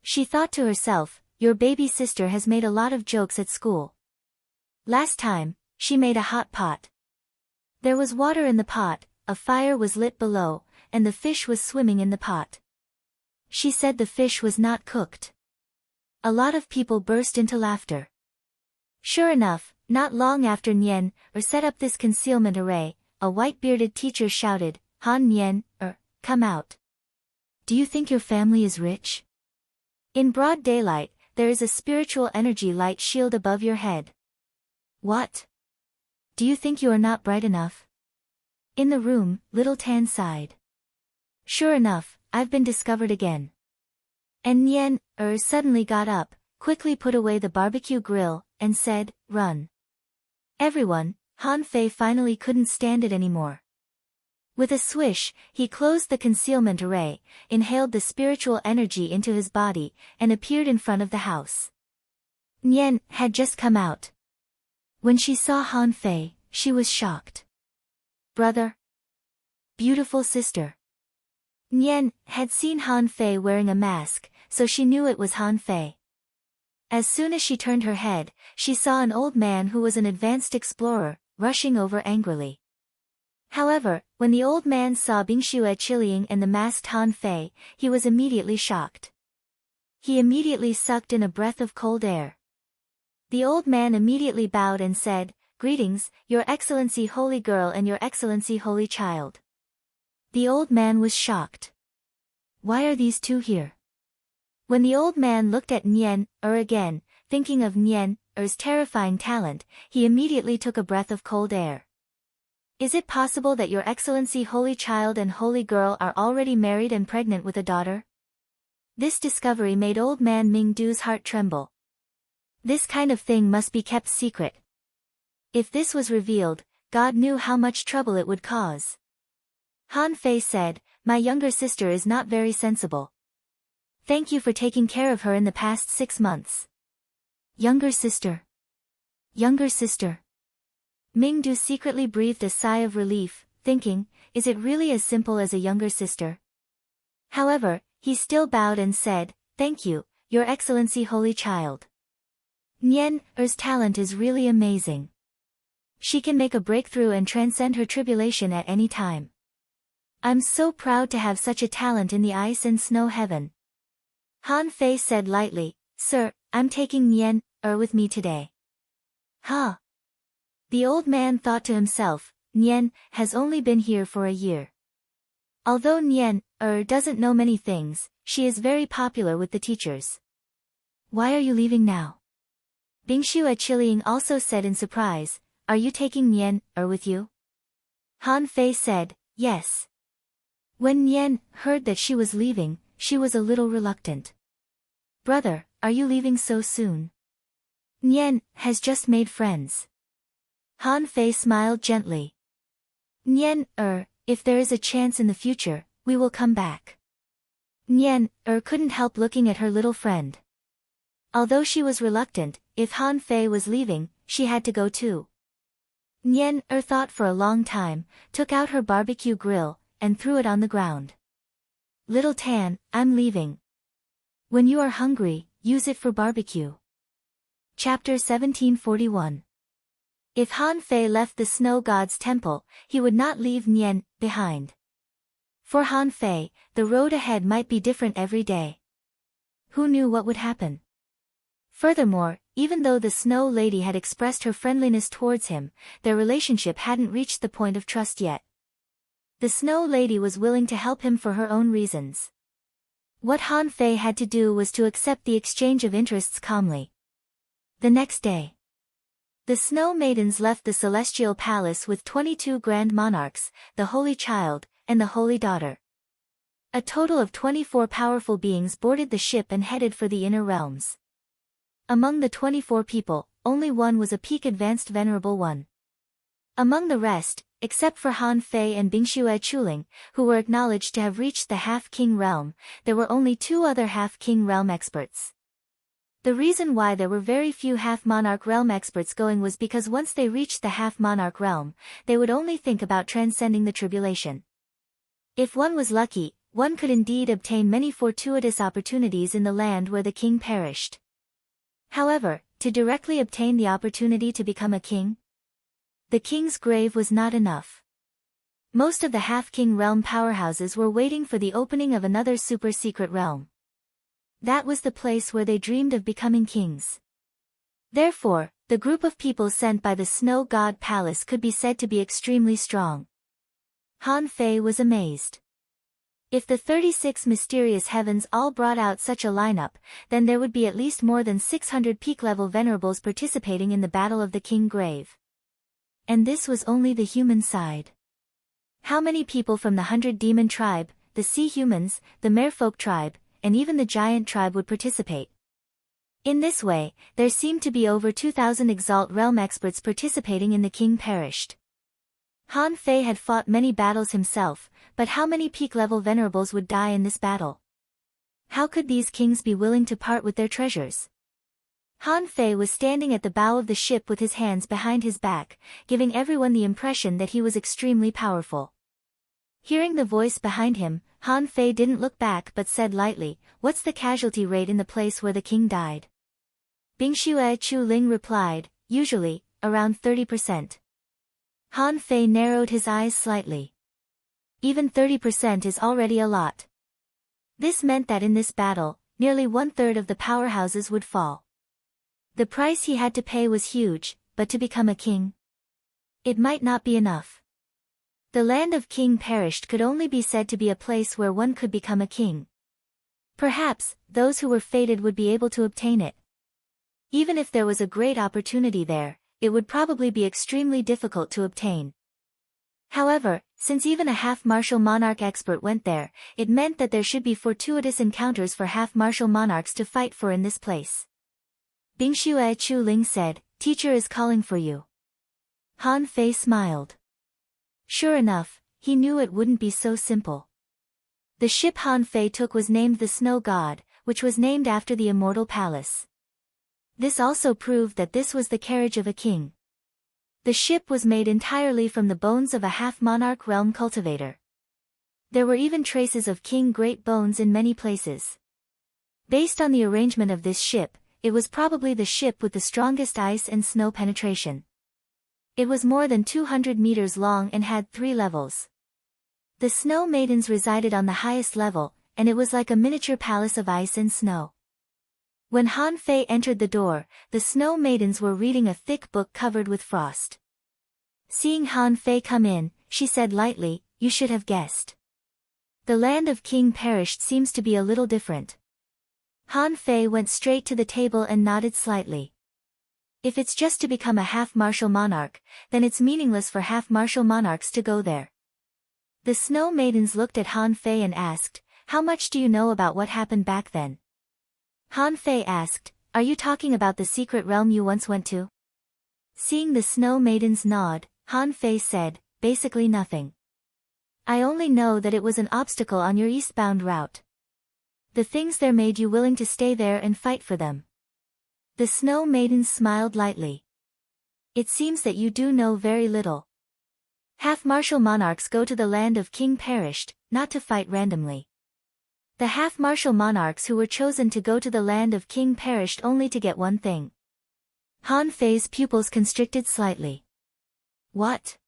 She thought to herself, "Your baby sister has made a lot of jokes at school. Last time, she made a hot pot. There was water in the pot, a fire was lit below, and the fish was swimming in the pot. She said the fish was not cooked." A lot of people burst into laughter. Sure enough, not long after Nian set up this concealment array, a white-bearded teacher shouted, "Han Nian, come out. Do you think your family is rich? In broad daylight, there is a spiritual energy light shield above your head. What? Do you think you are not bright enough?" In the room, Little Tan sighed. "Sure enough, I've been discovered again." And Nian suddenly got up, quickly put away the barbecue grill, and said, "Run." Everyone, Han Fei finally couldn't stand it anymore. With a swish, he closed the concealment array, inhaled the spiritual energy into his body, and appeared in front of the house. Nian had just come out. When she saw Han Fei, she was shocked. "Brother? Beautiful sister." Nian had seen Han Fei wearing a mask, so she knew it was Han Fei. As soon as she turned her head, she saw an old man who was an advanced explorer, rushing over angrily. However, when the old man saw Bingxue Qiliang and the masked Han Fei, he was immediately shocked. He immediately sucked in a breath of cold air. The old man immediately bowed and said, "Greetings, Your Excellency Holy Girl and Your Excellency Holy Child." The old man was shocked. Why are these two here? When the old man looked at Nian again, thinking of Nian terrifying talent, he immediately took a breath of cold air. "Is it possible that Your Excellency Holy Child and Holy Girl are already married and pregnant with a daughter?" This discovery made old man Ming Du's heart tremble. This kind of thing must be kept secret. If this was revealed, God knew how much trouble it would cause. Han Fei said, "My younger sister is not very sensible. Thank you for taking care of her in the past 6 months." Younger sister. Younger sister. Mingdu secretly breathed a sigh of relief, thinking, is it really as simple as a younger sister? However, he still bowed and said, "Thank you, Your Excellency Holy Child. Nian Er's talent is really amazing. She can make a breakthrough and transcend her tribulation at any time. I'm so proud to have such a talent in the ice and snow heaven." Han Fei said lightly, "Sir, I'm taking Nian Er with me today." Huh? The old man thought to himself, Nian has only been here for a year. Although Nian Er doesn't know many things, she is very popular with the teachers. Why are you leaving now? Bingxue Qiliang also said in surprise, "Are you taking Nian Er with you?" Han Fei said, "Yes." When Nian heard that she was leaving, she was a little reluctant. "Brother, are you leaving so soon? Nian has just made friends." Han Fei smiled gently. "Nian if there is a chance in the future, we will come back." Nian couldn't help looking at her little friend. Although she was reluctant, if Han Fei was leaving, she had to go too. Nian thought for a long time, took out her barbecue grill, and threw it on the ground. "Little Tan, I'm leaving. When you are hungry, use it for barbecue." Chapter 1741. If Han Fei left the snow god's temple, he would not leave Nian behind. For Han Fei, the road ahead might be different every day. Who knew what would happen? Furthermore, even though the snow lady had expressed her friendliness towards him, their relationship hadn't reached the point of trust yet. The snow lady was willing to help him for her own reasons. What Han Fei had to do was to accept the exchange of interests calmly. The next day, the snow maidens left the celestial palace with 22 grand monarchs, the Holy Child, and the Holy Daughter. A total of 24 powerful beings boarded the ship and headed for the inner realms. Among the 24 people, only one was a peak advanced venerable one. Among the rest, except for Han Fei and Bingxue Qiliang, who were acknowledged to have reached the half-king realm, there were only 2 other half-king realm experts. The reason why there were very few half-monarch realm experts going was because once they reached the half-monarch realm, they would only think about transcending the tribulation. If one was lucky, one could indeed obtain many fortuitous opportunities in the land where the king perished. However, to directly obtain the opportunity to become a king, the king's grave was not enough. Most of the half-king realm powerhouses were waiting for the opening of another super-secret realm. That was the place where they dreamed of becoming kings. Therefore, the group of people sent by the Snow God Palace could be said to be extremely strong. Han Fei was amazed. If the 36 mysterious heavens all brought out such a lineup, then there would be at least more than 600 peak-level venerables participating in the Battle of the King Grave. And this was only the human side. How many people from the 100 Demon tribe, the Sea Humans, the Merfolk tribe, and even the Giant tribe would participate? In this way, there seemed to be over 2,000 Exalt Realm experts participating in the King Perished. Han Fei had fought many battles himself, but how many peak-level venerables would die in this battle? How could these kings be willing to part with their treasures? Han Fei was standing at the bow of the ship with his hands behind his back, giving everyone the impression that he was extremely powerful. Hearing the voice behind him, Han Fei didn't look back but said lightly, "What's the casualty rate in the place where the king died?" Bingxue Qiliang replied, "Usually, around 30%. Han Fei narrowed his eyes slightly. Even 30% is already a lot. This meant that in this battle, nearly 1/3 of the powerhouses would fall. The price he had to pay was huge, but to become a king, it might not be enough. The land of King Perished could only be said to be a place where one could become a king. Perhaps, those who were fated would be able to obtain it. Even if there was a great opportunity there, it would probably be extremely difficult to obtain. However, since even a half-martial monarch expert went there, it meant that there should be fortuitous encounters for half-martial monarchs to fight for in this place. Bingxue Qiliang said, "Teacher is calling for you." Han Fei smiled. Sure enough, he knew it wouldn't be so simple. The ship Han Fei took was named the Snow God, which was named after the immortal palace. This also proved that this was the carriage of a king. The ship was made entirely from the bones of a half-monarch realm cultivator. There were even traces of king great bones in many places. Based on the arrangement of this ship, it was probably the ship with the strongest ice and snow penetration. It was more than 200 meters long and had 3 levels. The snow maidens resided on the highest level, and it was like a miniature palace of ice and snow. When Han Fei entered the door, the snow maidens were reading a thick book covered with frost. Seeing Han Fei come in, she said lightly, "You should have guessed. The land of King Perished seems to be a little different." Han Fei went straight to the table and nodded slightly. If it's just to become a half-martial monarch, then it's meaningless for half-martial monarchs to go there. The snow maidens looked at Han Fei and asked, "How much do you know about what happened back then?" Han Fei asked, "Are you talking about the secret realm you once went to?" Seeing the snow maidens nod, Han Fei said, "Basically nothing. I only know that it was an obstacle on your eastbound route. The things there made you willing to stay there and fight for them." The snow maidens smiled lightly. "It seems that you do know very little. Half-martial monarchs go to the land of King Perished, not to fight randomly. The half-martial monarchs who were chosen to go to the land of King Perished only to get one thing." Han Fei's pupils constricted slightly. "What?"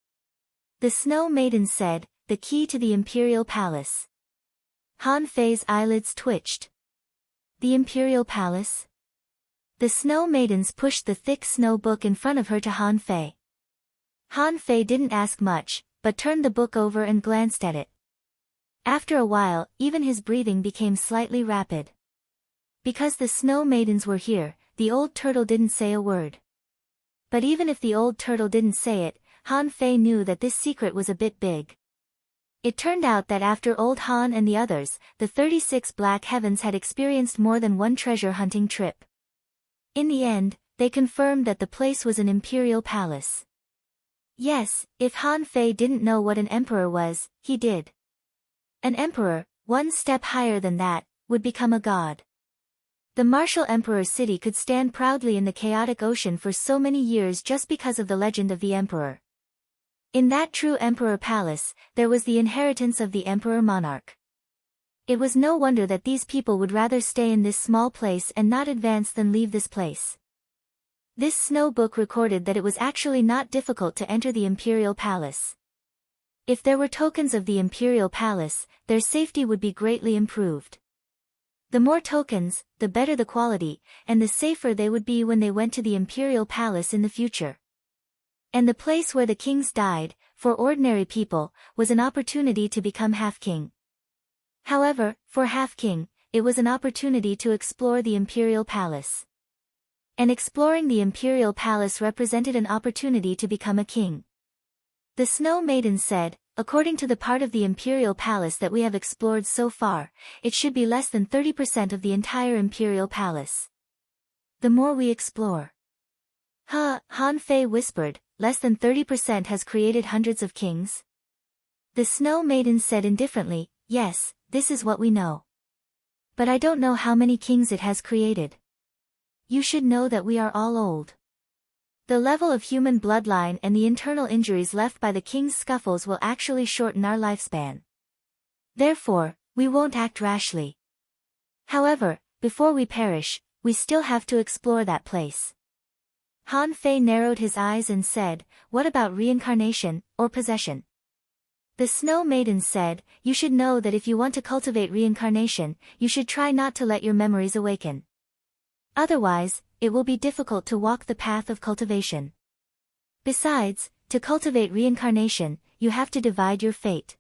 The snow maiden said, "The key to the imperial palace." Han Fei's eyelids twitched. The imperial palace? The snow maidens pushed the thick snow book in front of her to Han Fei. Han Fei didn't ask much, but turned the book over and glanced at it. After a while, even his breathing became slightly rapid. Because the snow maidens were here, the old turtle didn't say a word. But even if the old turtle didn't say it, Han Fei knew that this secret was a bit big. It turned out that after old Han and the others, the 36 Black Heavens had experienced more than one treasure hunting trip. In the end, they confirmed that the place was an imperial palace. Yes, if Han Fei didn't know what an emperor was, he did. An emperor, one step higher than that, would become a god. The martial emperor's city could stand proudly in the chaotic ocean for so many years just because of the legend of the emperor. In that true emperor palace, there was the inheritance of the emperor monarch. It was no wonder that these people would rather stay in this small place and not advance than leave this place. This snow book recorded that it was actually not difficult to enter the imperial palace. If there were tokens of the imperial palace, their safety would be greatly improved. The more tokens, the better the quality, and the safer they would be when they went to the imperial palace in the future. And the place where the kings died, for ordinary people, was an opportunity to become half-king. However, for half-king, it was an opportunity to explore the imperial palace. And exploring the imperial palace represented an opportunity to become a king. The snow maiden said, "According to the part of the imperial palace that we have explored so far, it should be less than 30% of the entire imperial palace. The more we explore." "Huh," Han Fei whispered, "less than 30% has created hundreds of kings?" The snow maiden said indifferently, "Yes, this is what we know. But I don't know how many kings it has created. You should know that we are all old. The level of human bloodline and the internal injuries left by the king's scuffles will actually shorten our lifespan. Therefore, we won't act rashly. However, before we perish, we still have to explore that place." Han Fei narrowed his eyes and said, "What about reincarnation, or possession?" The snow maiden said, "You should know that if you want to cultivate reincarnation, you should try not to let your memories awaken. Otherwise, it will be difficult to walk the path of cultivation. Besides, to cultivate reincarnation, you have to divide your fate.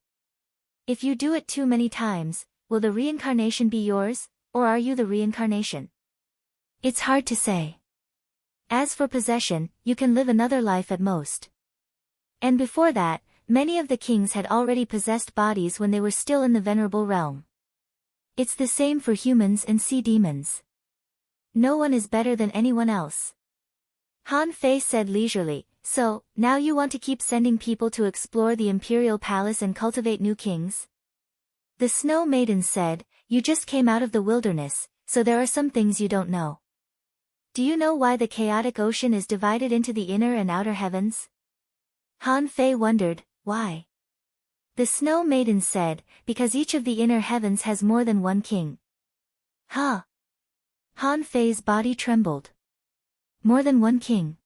If you do it too many times, will the reincarnation be yours, or are you the reincarnation? It's hard to say. As for possession, you can live another life at most. And before that, many of the kings had already possessed bodies when they were still in the venerable realm. It's the same for humans and sea demons. No one is better than anyone else." Han Fei said leisurely, So, now you want to keep sending people to explore the imperial palace and cultivate new kings? The Snow Maiden said, you just came out of the wilderness, so there are some things you don't know. Do you know why the chaotic ocean is divided into the inner and outer heavens? Han Fei wondered, why? The Snow Maiden said, because each of the inner heavens has more than one king. Huh? Han Fei's body trembled. More than one king?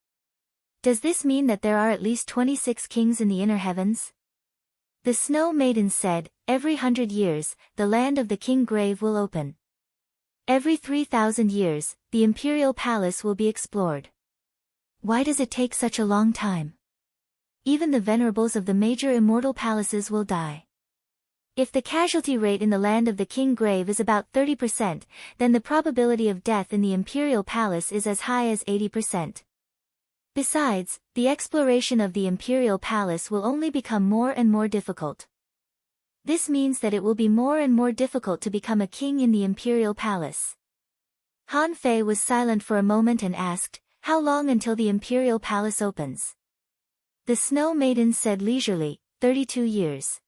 Does this mean that there are at least 26 kings in the inner heavens? The Snow Maiden said, every 100 years, the land of the king grave will open. Every 3,000 years, the imperial palace will be explored. Why does it take such a long time? Even the venerables of the major immortal palaces will die. If the casualty rate in the land of the king grave is about 30%, then the probability of death in the imperial palace is as high as 80%. Besides, the exploration of the imperial palace will only become more and more difficult. This means that it will be more and more difficult to become a king in the imperial palace. Han Fei was silent for a moment and asked, how long until the imperial palace opens? The Snow Maiden said leisurely, 32 years.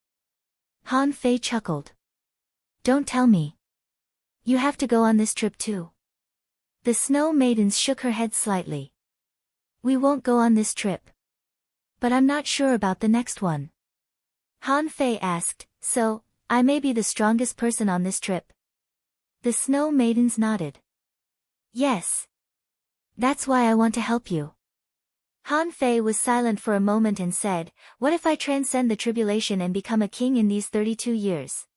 Han Fei chuckled. Don't tell me. You have to go on this trip too. The Snow Maiden shook her head slightly. We won't go on this trip. But I'm not sure about the next one. Han Fei asked, so, I may be the strongest person on this trip? The Snow Maidens nodded. Yes. That's why I want to help you. Han Fei was silent for a moment and said, what if I transcend the tribulation and become a king in these 32 years?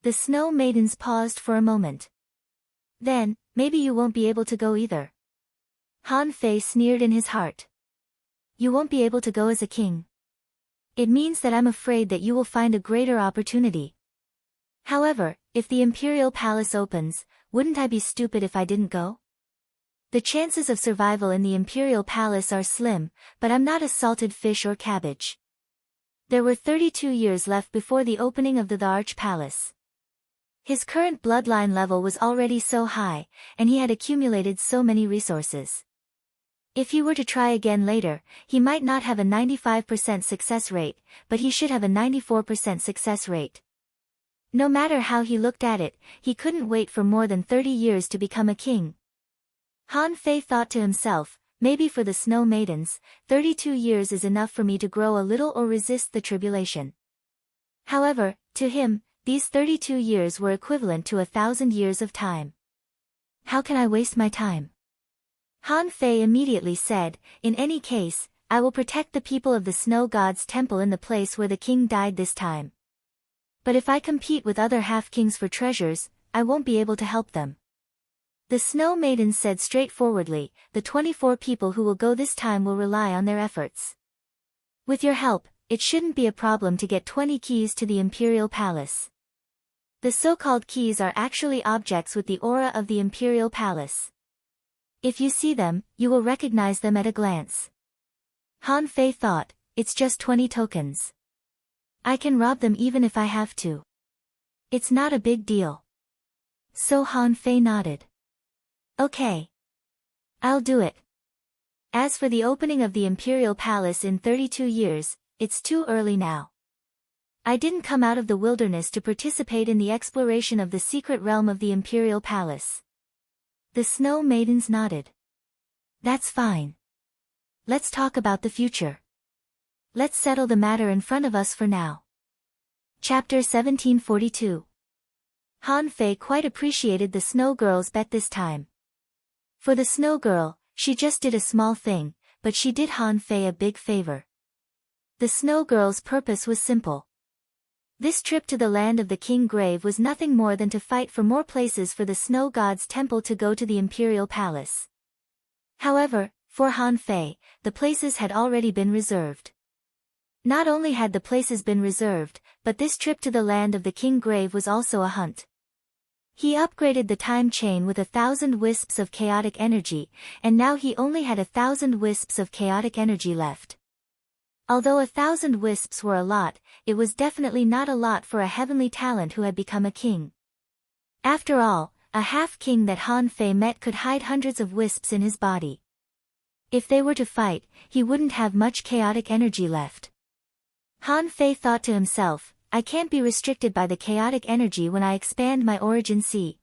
The Snow Maidens paused for a moment. Then, maybe you won't be able to go either. Han Fei sneered in his heart. You won't be able to go as a king. It means that I'm afraid that you will find a greater opportunity. However, if the imperial palace opens, wouldn't I be stupid if I didn't go? The chances of survival in the imperial palace are slim, but I'm not a salted fish or cabbage. There were 32 years left before the opening of the Arch Palace. His current bloodline level was already so high, and he had accumulated so many resources. If he were to try again later, he might not have a 95% success rate, but he should have a 94% success rate. No matter how he looked at it, he couldn't wait for more than 30 years to become a king. Han Fei thought to himself, maybe for the Snow Maidens, 32 years is enough for me to grow a little or resist the tribulation. However, to him, these 32 years were equivalent to 1,000 years of time. How can I waste my time? Han Fei immediately said, in any case, I will protect the people of the Snow God's temple in the place where the king died this time. But if I compete with other half-kings for treasures, I won't be able to help them. The Snow Maiden said straightforwardly, the 24 people who will go this time will rely on their efforts. With your help, it shouldn't be a problem to get 20 keys to the imperial palace. The so-called keys are actually objects with the aura of the imperial palace. If you see them, you will recognize them at a glance. Han Fei thought, it's just 20 tokens. I can rob them even if I have to. It's not a big deal. So Han Fei nodded. Okay. I'll do it. As for the opening of the imperial palace in 32 years, it's too early now. I didn't come out of the wilderness to participate in the exploration of the secret realm of the imperial palace. The Snow Maidens nodded. That's fine. Let's talk about the future. Let's settle the matter in front of us for now. Chapter 1742. Han Fei quite appreciated the Snow Girl's bet this time. For the Snow Girl, she just did a small thing, but she did Han Fei a big favor. The Snow Girl's purpose was simple. This trip to the land of the king grave was nothing more than to fight for more places for the Snow God's temple to go to the imperial palace. However, for Han Fei, the places had already been reserved. Not only had the places been reserved, but this trip to the land of the king grave was also a hunt. He upgraded the time chain with 1,000 wisps of chaotic energy, and now he only had 1,000 wisps of chaotic energy left. Although 1,000 wisps were a lot, it was definitely not a lot for a heavenly talent who had become a king. After all, a half-king that Han Fei met could hide hundreds of wisps in his body. If they were to fight, he wouldn't have much chaotic energy left. Han Fei thought to himself, I can't be restricted by the chaotic energy when I expand my origin sea.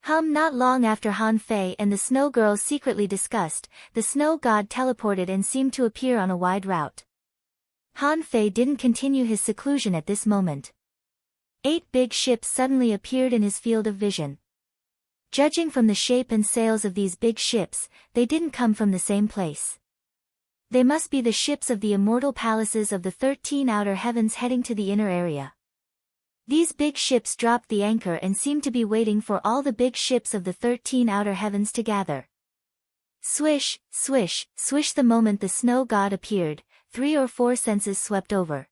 Not long after Han Fei and the snow girls secretly discussed, the snow god teleported and seemed to appear on a wide route. Han Fei didn't continue his seclusion at this moment. 8 big ships suddenly appeared in his field of vision. Judging from the shape and sails of these big ships, they didn't come from the same place. They must be the ships of the immortal palaces of the 13 outer heavens heading to the inner area. These big ships dropped the anchor and seemed to be waiting for all the big ships of the 13 outer heavens to gather. Swish, swish, swish. The moment the snow god appeared, 3 or 4 senses swept over.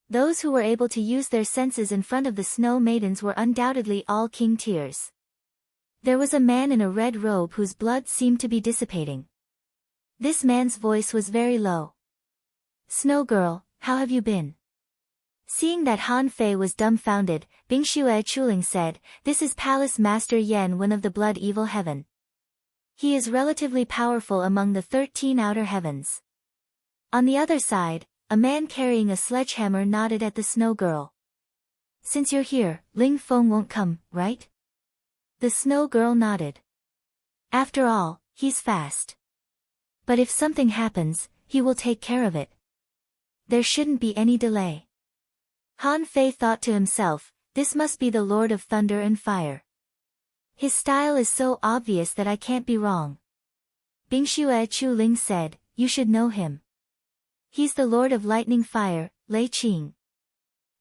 Those who were able to use their senses in front of the snow maidens were undoubtedly all king tiers. There was a man in a red robe whose blood seemed to be dissipating. This man's voice was very low. Snow girl, how have you been? Seeing that Han Fei was dumbfounded, Bingxue Chuling said, This is Palace Master Yan Wen of the Blood Evil Heaven. He is relatively powerful among the 13 outer heavens. On the other side, a man carrying a sledgehammer nodded at the snow girl. Since you're here, Ling Feng won't come, right? The snow girl nodded. After all, he's fast. But if something happens, he will take care of it. There shouldn't be any delay. Han Fei thought to himself, this must be the Lord of Thunder and Fire. His style is so obvious that I can't be wrong. Bingxue Chuling said, you should know him. He's the Lord of Lightning Fire, Lei Qing.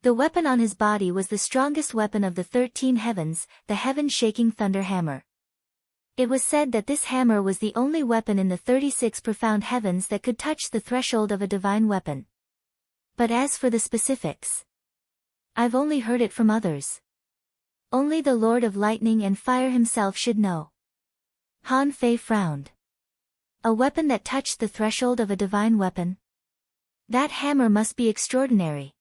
The weapon on his body was the strongest weapon of the 13 heavens, the heaven-shaking thunder hammer. It was said that this hammer was the only weapon in the 36 profound heavens that could touch the threshold of a divine weapon. But as for the specifics, I've only heard it from others. Only the Lord of Lightning and Fire himself should know. Han Fei frowned. A weapon that touched the threshold of a divine weapon? That hammer must be extraordinary.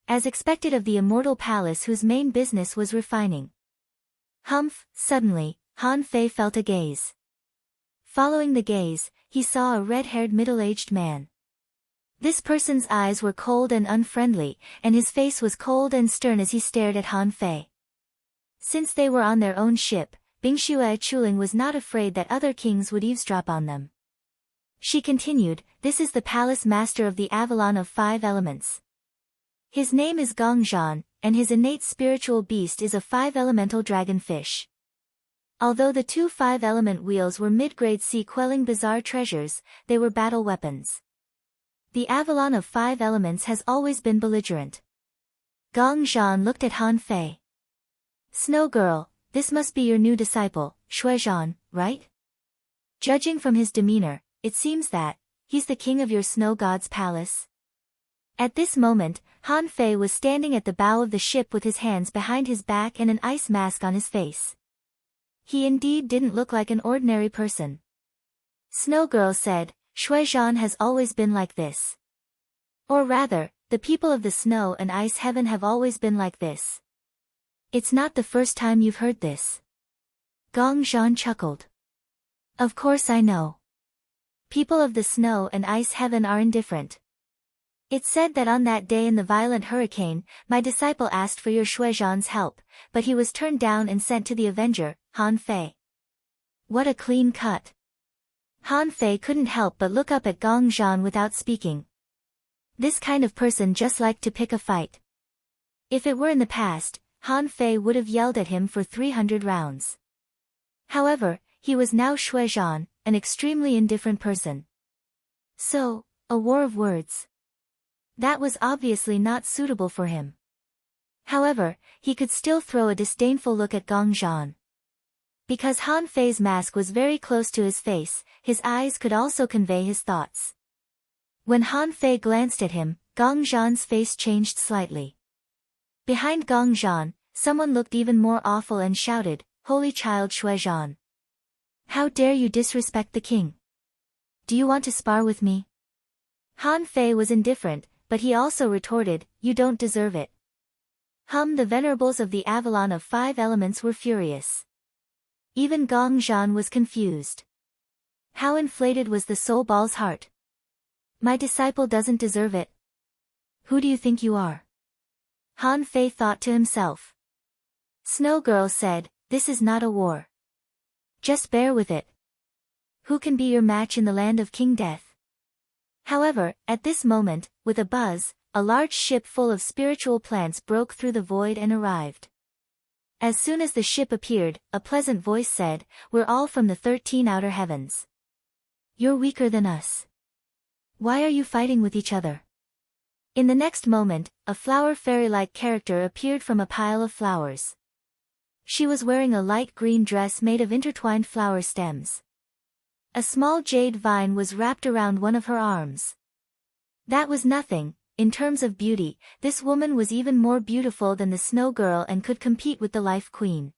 As expected of the immortal palace whose main business was refining. Suddenly, Han Fei felt a gaze. Following the gaze, he saw a red-haired middle-aged man. This person's eyes were cold and unfriendly, and his face was cold and stern as he stared at Han Fei. Since they were on their own ship, Bingxue Chuling was not afraid that other kings would eavesdrop on them. She continued, This is the palace master of the Avalon of 5 elements. His name is Gongzhan, and his innate spiritual beast is a 5-elemental dragonfish. Although the 2 5-element wheels were mid-grade sea-quelling bizarre treasures, they were battle weapons. The Avalon of 5 elements has always been belligerent. Gongzhan looked at Han Fei. Snow girl, this must be your new disciple, Shuizhan, right? Judging from his demeanor, it seems that he's the king of your snow god's palace. At this moment, Han Fei was standing at the bow of the ship with his hands behind his back and an ice mask on his face. He indeed didn't look like an ordinary person. Snow girl said, Shuizhan has always been like this. Or rather, the people of the snow and ice heaven have always been like this. It's not the first time you've heard this. Gongzhan chuckled. Of course I know. People of the snow and ice heaven are indifferent. It's said that on that day in the violent hurricane, my disciple asked for your Shuizhan's help, but he was turned down and sent to the Avenger, Han Fei. What a clean cut. Han Fei couldn't help but look up at Gongzhan without speaking. This kind of person just liked to pick a fight. If it were in the past, Han Fei would have yelled at him for 300 rounds. However, he was now Shuizhan, an extremely indifferent person. So, a war of words. That was obviously not suitable for him. However, he could still throw a disdainful look at Gongzhan. Because Han Fei's mask was very close to his face, his eyes could also convey his thoughts. When Han Fei glanced at him, Gongzhan's face changed slightly. Behind Gongzhan, someone looked even more awful and shouted, Holy Child Shuizhan. How dare you disrespect the king? Do you want to spar with me? Han Fei was indifferent, but he also retorted, You don't deserve it. The venerables of the Avalon of 5 elements were furious. Even Gongzhan was confused. How inflated was the soul ball's heart. My disciple doesn't deserve it. Who do you think you are? Han Fei thought to himself. Snow Girl said, this is not a war. Just bear with it. Who can be your match in the land of King Death? However, at this moment, with a buzz, a large ship full of spiritual plants broke through the void and arrived. As soon as the ship appeared, a pleasant voice said, we're all from the 13 outer heavens. You're weaker than us. Why are you fighting with each other? In the next moment, a flower fairy-like character appeared from a pile of flowers. She was wearing a light green dress made of intertwined flower stems. A small jade vine was wrapped around one of her arms. That was nothing. In terms of beauty, this woman was even more beautiful than the Snow Girl and could compete with the Life Queen.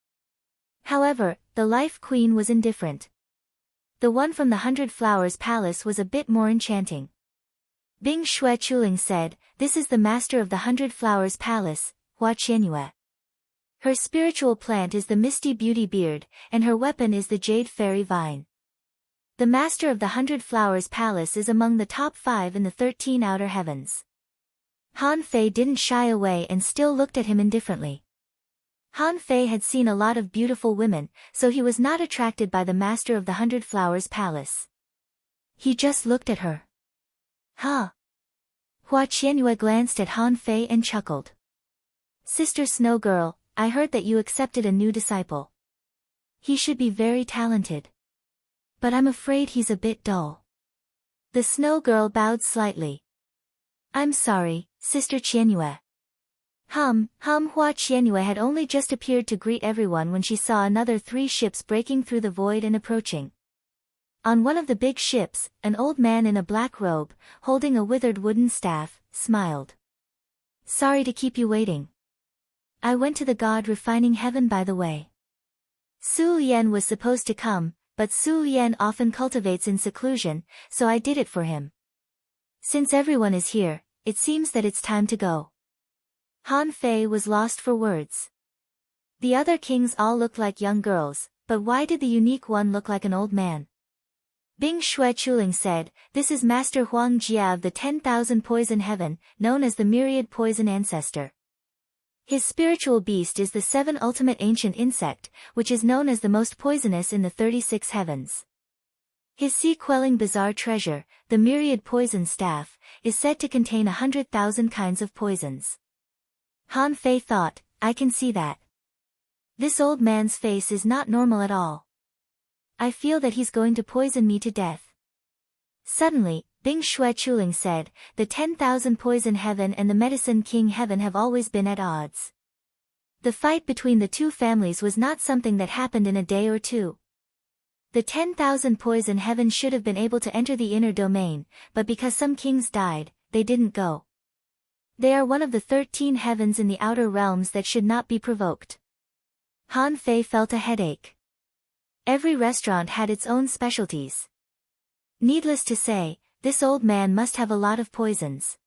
However, the Life Queen was indifferent. The one from the 100 Flowers Palace was a bit more enchanting. Bing Shui Chuling said, this is the master of the 100 Flowers Palace, Hua Qianyue. Her spiritual plant is the Misty Beauty Beard, and her weapon is the Jade Fairy Vine. The master of the 100 Flowers Palace is among the top 5 in the 13 outer heavens. Han Fei didn't shy away and still looked at him indifferently. Han Fei had seen a lot of beautiful women, so he was not attracted by the master of the 100 Flowers Palace. He just looked at her. Huh? Hua Qianyue glanced at Han Fei and chuckled. Sister Snow Girl, I heard that you accepted a new disciple. He should be very talented. But I'm afraid he's a bit dull. The Snow Girl bowed slightly. I'm sorry, Sister Qianyue. Hua Qianyue had only just appeared to greet everyone when she saw another 3 ships breaking through the void and approaching. On one of the big ships, an old man in a black robe, holding a withered wooden staff, smiled. Sorry to keep you waiting. I went to the god refining heaven by the way. Su Lian was supposed to come, but Su Lian often cultivates in seclusion, so I did it for him. Since everyone is here, it seems that it's time to go. Han Fei was lost for words. The other kings all looked like young girls, but why did the unique one look like an old man? Bing Shui Chuling said, this is Master Huang Jia of the 10,000 Poison Heaven, known as the Myriad Poison Ancestor. His spiritual beast is the 7 ultimate ancient insect, which is known as the most poisonous in the 36 heavens. His sea-quelling bizarre treasure, the Myriad Poison Staff, is said to contain 100,000 kinds of poisons. Han Fei thought, I can see that. This old man's face is not normal at all. I feel that he's going to poison me to death. Suddenly, Bing Shui Chuling said, the 10,000 Poison Heaven and the Medicine King Heaven have always been at odds. The fight between the two families was not something that happened in a day or two. The 10,000 Poison Heaven should have been able to enter the inner domain, but because some kings died, they didn't go. They are one of the 13 heavens in the outer realms that should not be provoked. Han Fei felt a headache. Every restaurant had its own specialties. Needless to say, this old man must have a lot of poisons.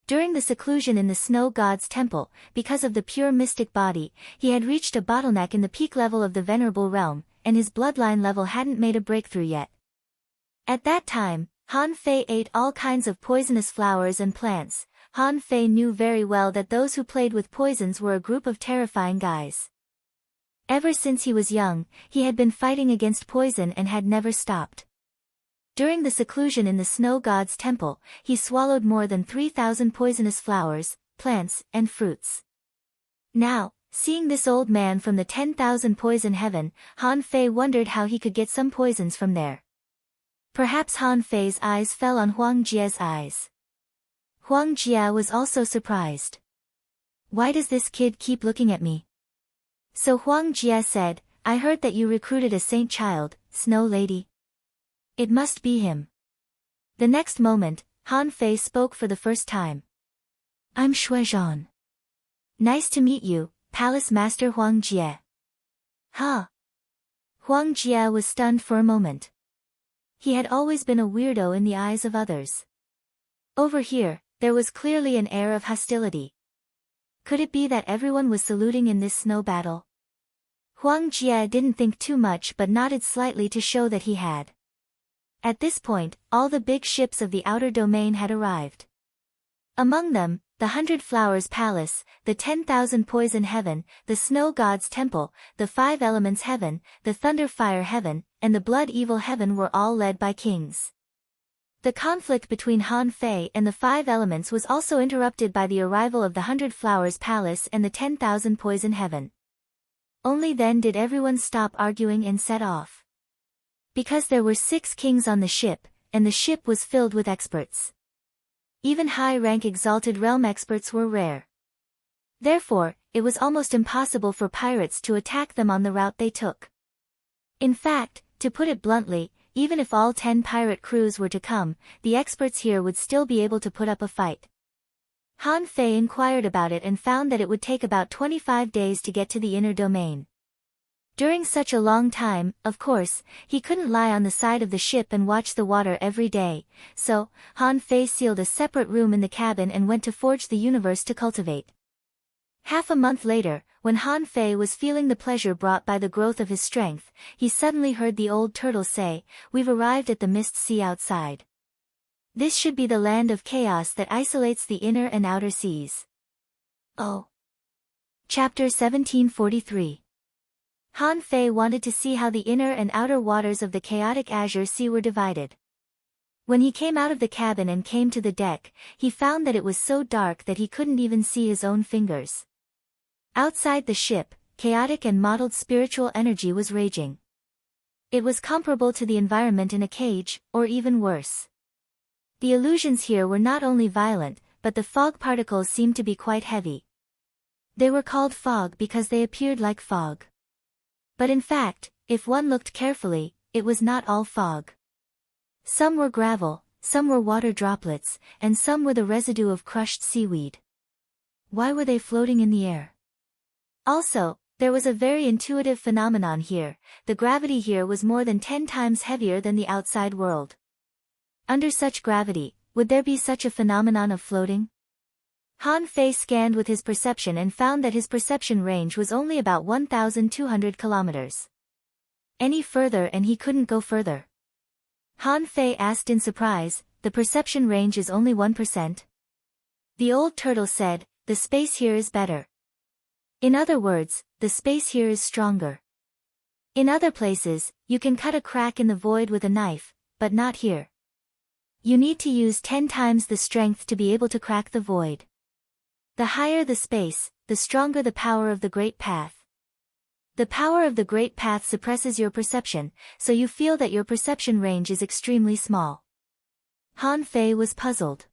During the seclusion in the Snow God's temple, because of the pure mystic body, he had reached a bottleneck in the peak level of the Venerable Realm, and his bloodline level hadn't made a breakthrough yet. At that time, Han Fei ate all kinds of poisonous flowers and plants. Han Fei knew very well that those who played with poisons were a group of terrifying guys. Ever since he was young, he had been fighting against poison and had never stopped. During the seclusion in the Snow God's temple, he swallowed more than 3,000 poisonous flowers, plants, and fruits. Now, seeing this old man from the 10,000 Poison Heaven, Han Fei wondered how he could get some poisons from there. Perhaps Han Fei's eyes fell on Huang Jia's eyes. Huang Jia was also surprised. Why does this kid keep looking at me? So Huang Jia said, I heard that you recruited a saint child, Snow Lady. It must be him. The next moment, Han Fei spoke for the first time. I'm Shui Zhan. Nice to meet you, Palace Master Huang Jia. Huh? Huang Jia was stunned for a moment. He had always been a weirdo in the eyes of others. Over here, there was clearly an air of hostility. Could it be that everyone was saluting in this snow battle? Huang Jia didn't think too much but nodded slightly to show that he had. At this point, all the big ships of the outer domain had arrived. Among them, the 100 Flowers Palace, the 10,000 Poison Heaven, the Snow God's Temple, the 5 Elements Heaven, the Thunder Fire Heaven, and the Blood Evil Heaven were all led by kings. The conflict between Han Fei and the 5 elements was also interrupted by the arrival of the 100 Flowers Palace and the 10,000 Poison Heaven. Only then did everyone stop arguing and set off. Because there were 6 kings on the ship, and the ship was filled with experts. Even high-rank exalted realm experts were rare. Therefore, it was almost impossible for pirates to attack them on the route they took. In fact, to put it bluntly, even if all 10 pirate crews were to come, the experts here would still be able to put up a fight. Han Fei inquired about it and found that it would take about 25 days to get to the inner domain. During such a long time, of course, he couldn't lie on the side of the ship and watch the water every day, so, Han Fei sealed a separate room in the cabin and went to forge the universe to cultivate. Half a month later, when Han Fei was feeling the pleasure brought by the growth of his strength, he suddenly heard the old turtle say, "We've arrived at the mist sea outside. This should be the land of chaos that isolates the inner and outer seas." Oh. Chapter 1743. Han Fei wanted to see how the inner and outer waters of the chaotic Azure Sea were divided. When he came out of the cabin and came to the deck, he found that it was so dark that he couldn't even see his own fingers. Outside the ship, chaotic and mottled spiritual energy was raging. It was comparable to the environment in a cage, or even worse. The illusions here were not only violent, but the fog particles seemed to be quite heavy. They were called fog because they appeared like fog. But in fact, if one looked carefully, it was not all fog. Some were gravel, some were water droplets, and some were the residue of crushed seaweed. Why were they floating in the air? Also, there was a very intuitive phenomenon here. The gravity here was more than 10 times heavier than the outside world. Under such gravity, would there be such a phenomenon of floating? Han Fei scanned with his perception and found that his perception range was only about 1,200 kilometers. Any further and he couldn't go further. Han Fei asked in surprise, "The perception range is only 1%? The old turtle said, "The space here is better. In other words, the space here is stronger. In other places, you can cut a crack in the void with a knife, but not here. You need to use 10 times the strength to be able to crack the void. The higher the space, the stronger the power of the Great Path. The power of the Great Path suppresses your perception, so you feel that your perception range is extremely small." Han Fei was puzzled.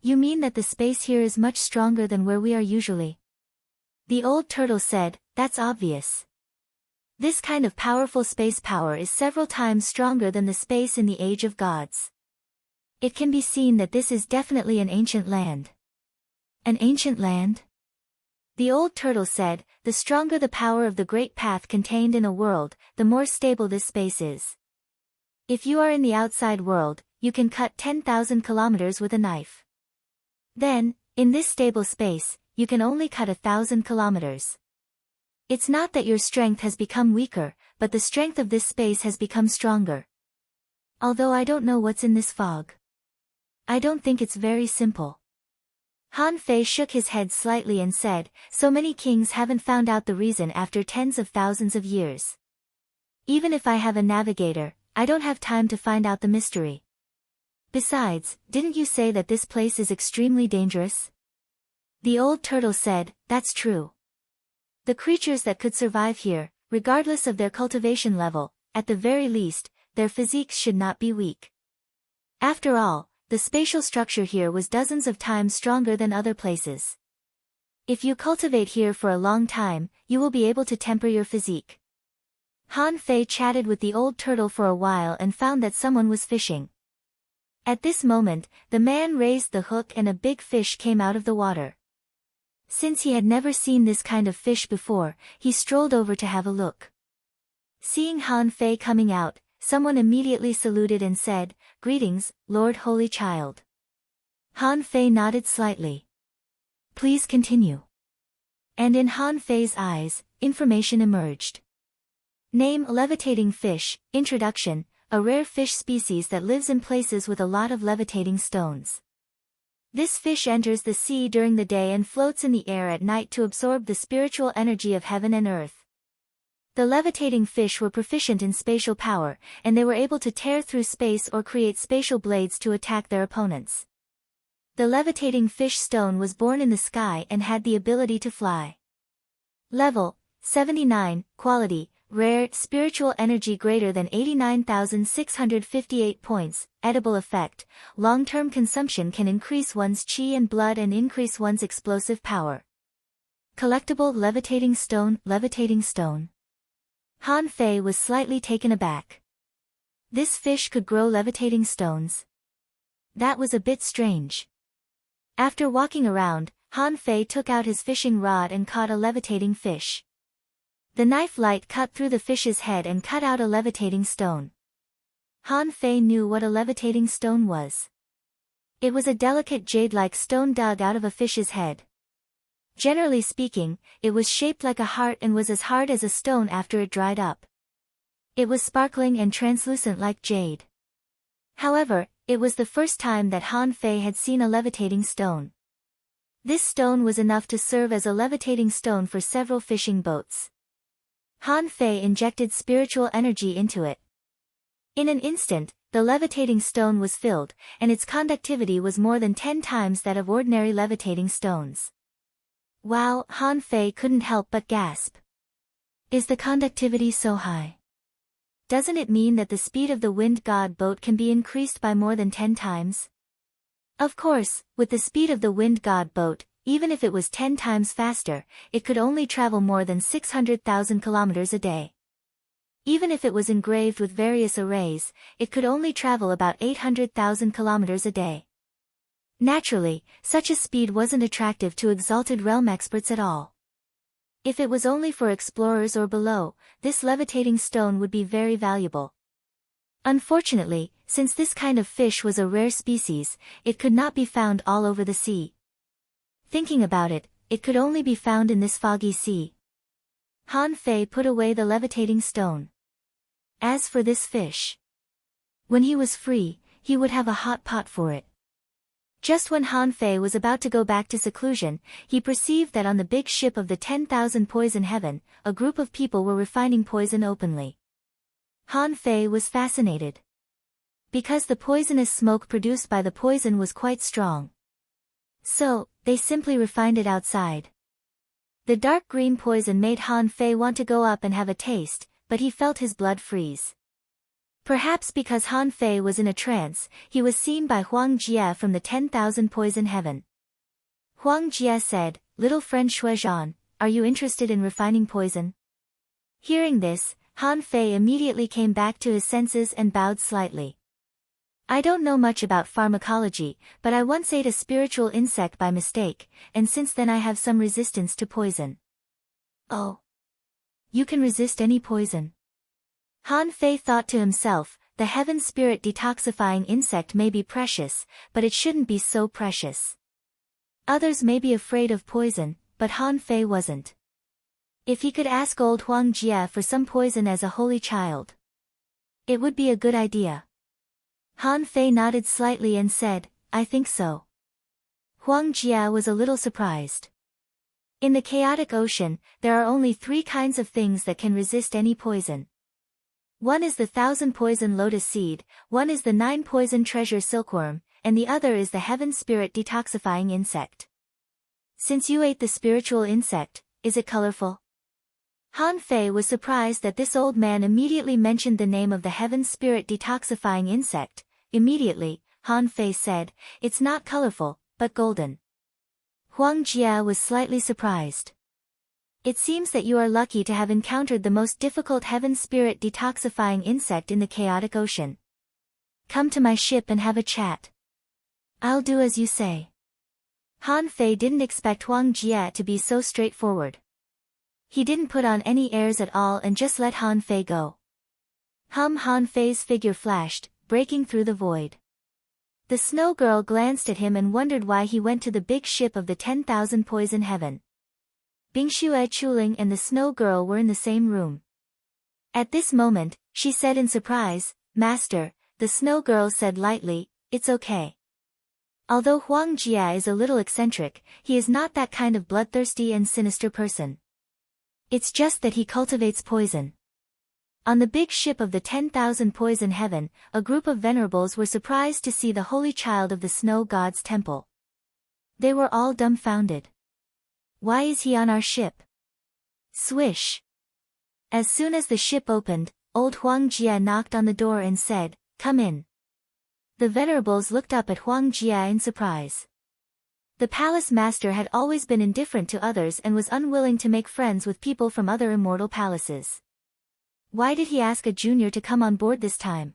"You mean that the space here is much stronger than where we are usually?" The old turtle said, "That's obvious. This kind of powerful space power is several times stronger than the space in the Age of Gods. It can be seen that this is definitely an ancient land." "An ancient land?" The old turtle said, "The stronger the power of the Great Path contained in a world, the more stable this space is. If you are in the outside world, you can cut 10,000 kilometers with a knife. Then, in this stable space, you can only cut 1,000 kilometers. It's not that your strength has become weaker, but the strength of this space has become stronger. Although I don't know what's in this fog. I don't think it's very simple." Han Fei shook his head slightly and said, "So many kings haven't found out the reason after tens of thousands of years. Even if I have a navigator, I don't have time to find out the mystery. Besides, didn't you say that this place is extremely dangerous?" The old turtle said, "That's true. The creatures that could survive here, regardless of their cultivation level, at the very least, their physiques should not be weak. After all, the spatial structure here was dozens of times stronger than other places. If you cultivate here for a long time, you will be able to temper your physique." Han Fei chatted with the old turtle for a while and found that someone was fishing. At this moment, the man raised the hook and a big fish came out of the water. Since he had never seen this kind of fish before, he strolled over to have a look. Seeing Han Fei coming out, someone immediately saluted and said, "Greetings, Lord Holy Child." Han Fei nodded slightly. "Please continue." And in Han Fei's eyes, information emerged. Name: levitating fish. Introduction: a rare fish species that lives in places with a lot of levitating stones. This fish enters the sea during the day and floats in the air at night to absorb the spiritual energy of heaven and earth. The levitating fish were proficient in spatial power, and they were able to tear through space or create spatial blades to attack their opponents. The levitating fish stone was born in the sky and had the ability to fly. Level 79, Quality, Rare, Spiritual Energy greater than 89,658 points, Edible Effect, long-term consumption can increase one's chi and blood and increase one's explosive power. Collectible Levitating Stone. Han Fei was slightly taken aback. This fish could grow levitating stones. That was a bit strange. After walking around, Han Fei took out his fishing rod and caught a levitating fish. The knife light cut through the fish's head and cut out a levitating stone. Han Fei knew what a levitating stone was. It was a delicate jade-like stone dug out of a fish's head. Generally speaking, it was shaped like a heart and was as hard as a stone after it dried up. It was sparkling and translucent like jade. However, it was the first time that Han Fei had seen a levitating stone. This stone was enough to serve as a levitating stone for several fishing boats. Han Fei injected spiritual energy into it. In an instant, the levitating stone was filled, and its conductivity was more than 10 times that of ordinary levitating stones. Wow, Han Fei couldn't help but gasp. Is the conductivity so high? Doesn't it mean that the speed of the wind god boat can be increased by more than 10 times? Of course, with the speed of the wind god boat, even if it was 10 times faster, it could only travel more than 600,000 kilometers a day. Even if it was engraved with various arrays, it could only travel about 800,000 kilometers a day. Naturally, such a speed wasn't attractive to Exalted Realm experts at all. If it was only for explorers or below, this levitating stone would be very valuable. Unfortunately, since this kind of fish was a rare species, it could not be found all over the sea. Thinking about it, it could only be found in this foggy sea. Han Fei put away the levitating stone. As for this fish, when he was free, he would have a hot pot for it. Just when Han Fei was about to go back to seclusion, he perceived that on the big ship of the 10,000 Poison Heaven, a group of people were refining poison openly. Han Fei was fascinated. Because the poisonous smoke produced by the poison was quite strong. So, they simply refined it outside. The dark green poison made Han Fei want to go up and have a taste, but he felt his blood freeze. Perhaps because Han Fei was in a trance, he was seen by Huang Jie from the 10,000 Poison Heaven. Huang Jie said, "Little friend Shuizhan, are you interested in refining poison?" Hearing this, Han Fei immediately came back to his senses and bowed slightly. I don't know much about pharmacology, but I once ate a spiritual insect by mistake, and since then I have some resistance to poison. Oh. You can resist any poison? Han Fei thought to himself, the heaven spirit detoxifying insect may be precious, but it shouldn't be so precious. Others may be afraid of poison, but Han Fei wasn't. If he could ask old Huang Jie for some poison as a holy child, it would be a good idea. Han Fei nodded slightly and said, I think so. Huang Jie was a little surprised. In the chaotic ocean, there are only 3 kinds of things that can resist any poison. One is the 1,000 poison lotus seed, one is the 9 poison treasure silkworm, and the other is the heaven spirit detoxifying insect. Since you ate the spiritual insect, is it colorful? Han Fei was surprised that this old man immediately mentioned the name of the heaven spirit detoxifying insect. Immediately, Han Fei said, it's not colorful, but golden. Huang Jie was slightly surprised. It seems that you are lucky to have encountered the most difficult heaven spirit detoxifying insect in the chaotic ocean. Come to my ship and have a chat. I'll do as you say. Han Fei didn't expect Huang Jie to be so straightforward. He didn't put on any airs at all and just let Han Fei go. Han Fei's figure flashed, breaking through the void. The snow girl glanced at him and wondered why he went to the big ship of the 10,000 Poison Heaven. Bingxue Chuling and the snow girl were in the same room. At this moment, she said in surprise, Master, the snow girl said lightly, it's okay. Although Huang Jia is a little eccentric, he is not that kind of bloodthirsty and sinister person. It's just that he cultivates poison. On the big ship of the 10,000 Poison Heaven, a group of venerables were surprised to see the holy child of the snow god's temple. They were all dumbfounded. Why is he on our ship? Swish! As soon as the ship opened, old Huang Jia knocked on the door and said, "Come in." The venerables looked up at Huang Jia in surprise. The palace master had always been indifferent to others and was unwilling to make friends with people from other immortal palaces. Why did he ask a junior to come on board this time?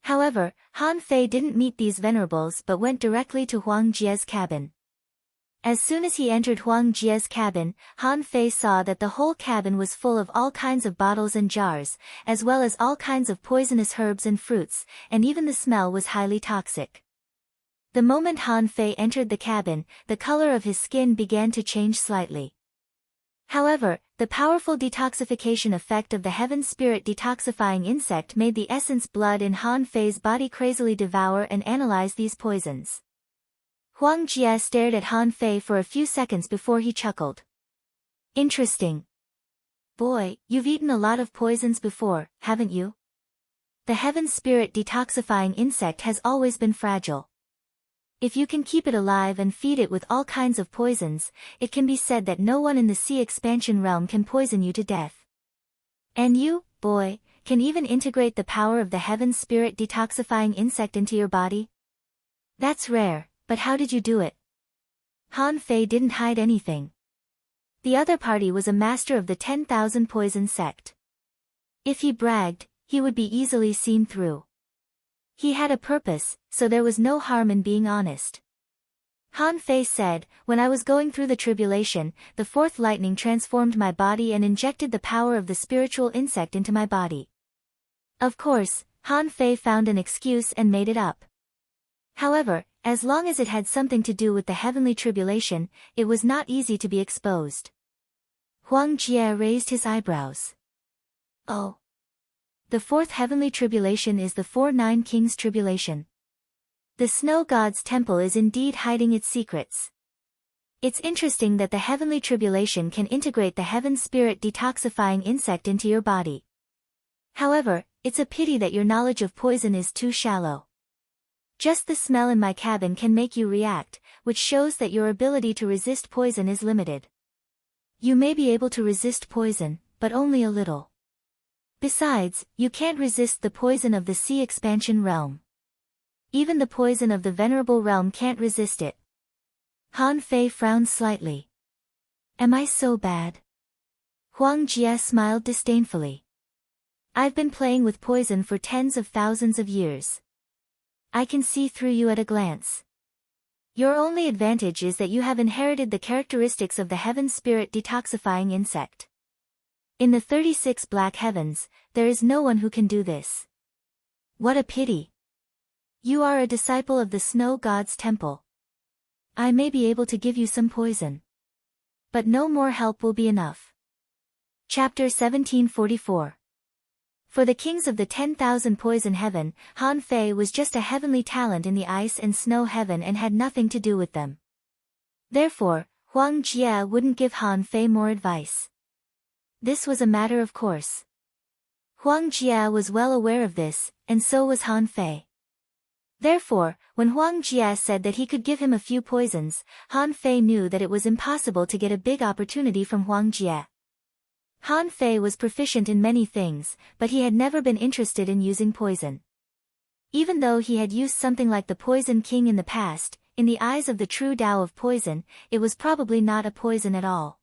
However, Han Fei didn't meet these venerables but went directly to Huang Jia's cabin. As soon as he entered Huang Jia's cabin, Han Fei saw that the whole cabin was full of all kinds of bottles and jars, as well as all kinds of poisonous herbs and fruits, and even the smell was highly toxic. The moment Han Fei entered the cabin, the color of his skin began to change slightly. However, the powerful detoxification effect of the heaven spirit detoxifying insect made the essence blood in Han Fei's body crazily devour and analyze these poisons. Huang Jia stared at Han Fei for a few seconds before he chuckled. Interesting. Boy, you've eaten a lot of poisons before, haven't you? The heaven spirit detoxifying insect has always been fragile. If you can keep it alive and feed it with all kinds of poisons, it can be said that no one in the sea expansion realm can poison you to death. And you, boy, can even integrate the power of the heaven spirit detoxifying insect into your body? That's rare, but how did you do it? Han Fei didn't hide anything. The other party was a master of the 10,000 poison sect. If he bragged, he would be easily seen through. He had a purpose, so there was no harm in being honest. Han Fei said, "When I was going through the tribulation, the fourth lightning transformed my body and injected the power of the spiritual insect into my body." Of course, Han Fei found an excuse and made it up. However, as long as it had something to do with the heavenly tribulation, it was not easy to be exposed. Huang Jia raised his eyebrows. Oh. The fourth heavenly tribulation is the 4-9 Kings tribulation. The snow god's temple is indeed hiding its secrets. It's interesting that the heavenly tribulation can integrate the heaven spirit detoxifying insect into your body. However, it's a pity that your knowledge of poison is too shallow. Just the smell in my cabin can make you react, which shows that your ability to resist poison is limited. You may be able to resist poison, but only a little. Besides, you can't resist the poison of the sea expansion realm. Even the poison of the venerable realm can't resist it. Han Fei frowned slightly. Am I so bad? Huang Jia smiled disdainfully. I've been playing with poison for tens of thousands of years. I can see through you at a glance. Your only advantage is that you have inherited the characteristics of the heaven spirit detoxifying insect. In the 36 black heavens, there is no one who can do this. What a pity. You are a disciple of the snow god's temple. I may be able to give you some poison. But no more help will be enough. Chapter 1744. For the kings of the 10,000 Poison Heaven, Han Fei was just a heavenly talent in the ice and snow heaven and had nothing to do with them. Therefore, Huang Jia wouldn't give Han Fei more advice. This was a matter of course. Huang Jia was well aware of this, and so was Han Fei. Therefore, when Huang Jia said that he could give him a few poisons, Han Fei knew that it was impossible to get a big opportunity from Huang Jia. Han Fei was proficient in many things, but he had never been interested in using poison. Even though he had used something like the Poison King in the past, in the eyes of the true Tao of poison, it was probably not a poison at all.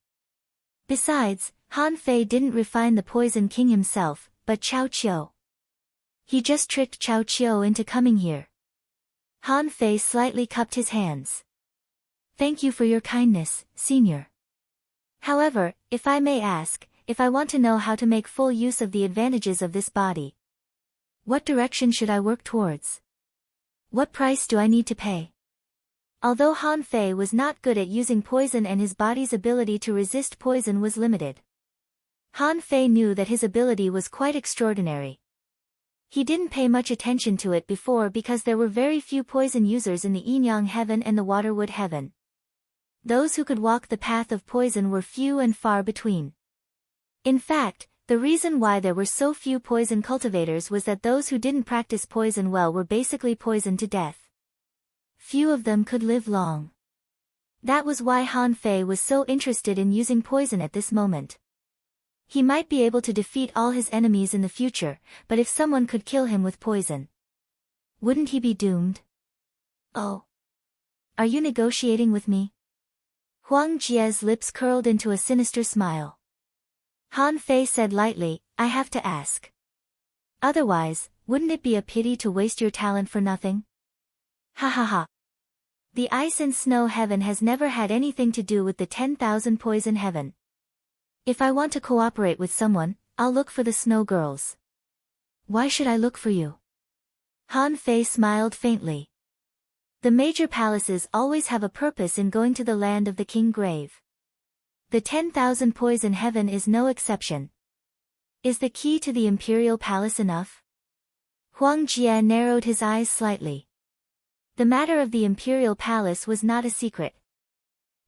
Besides, Han Fei didn't refine the Poison King himself, but Cao Qiu. He just tricked Cao Qiu into coming here. Han Fei slightly cupped his hands. Thank you for your kindness, Senior. However, if I may ask, if I want to know how to make full use of the advantages of this body, what direction should I work towards? What price do I need to pay? Although Han Fei was not good at using poison and his body's ability to resist poison was limited, Han Fei knew that his ability was quite extraordinary. He didn't pay much attention to it before because there were very few poison users in the Yinyang heaven and the Waterwood heaven. Those who could walk the path of poison were few and far between. In fact, the reason why there were so few poison cultivators was that those who didn't practice poison well were basically poisoned to death. Few of them could live long. That was why Han Fei was so interested in using poison at this moment. He might be able to defeat all his enemies in the future, but if someone could kill him with poison, wouldn't he be doomed? Oh. Are you negotiating with me? Huang Jie's lips curled into a sinister smile. Han Fei said lightly, I have to ask. Otherwise, wouldn't it be a pity to waste your talent for nothing? Ha ha ha. The ice and snow heaven has never had anything to do with the 10,000 poison heaven. If I want to cooperate with someone, I'll look for the snow girls. Why should I look for you? Han Fei smiled faintly. The major palaces always have a purpose in going to the land of the king grave. The 10,000 poison heaven is no exception. Is the key to the imperial palace enough? Huang Jie narrowed his eyes slightly. The matter of the imperial palace was not a secret.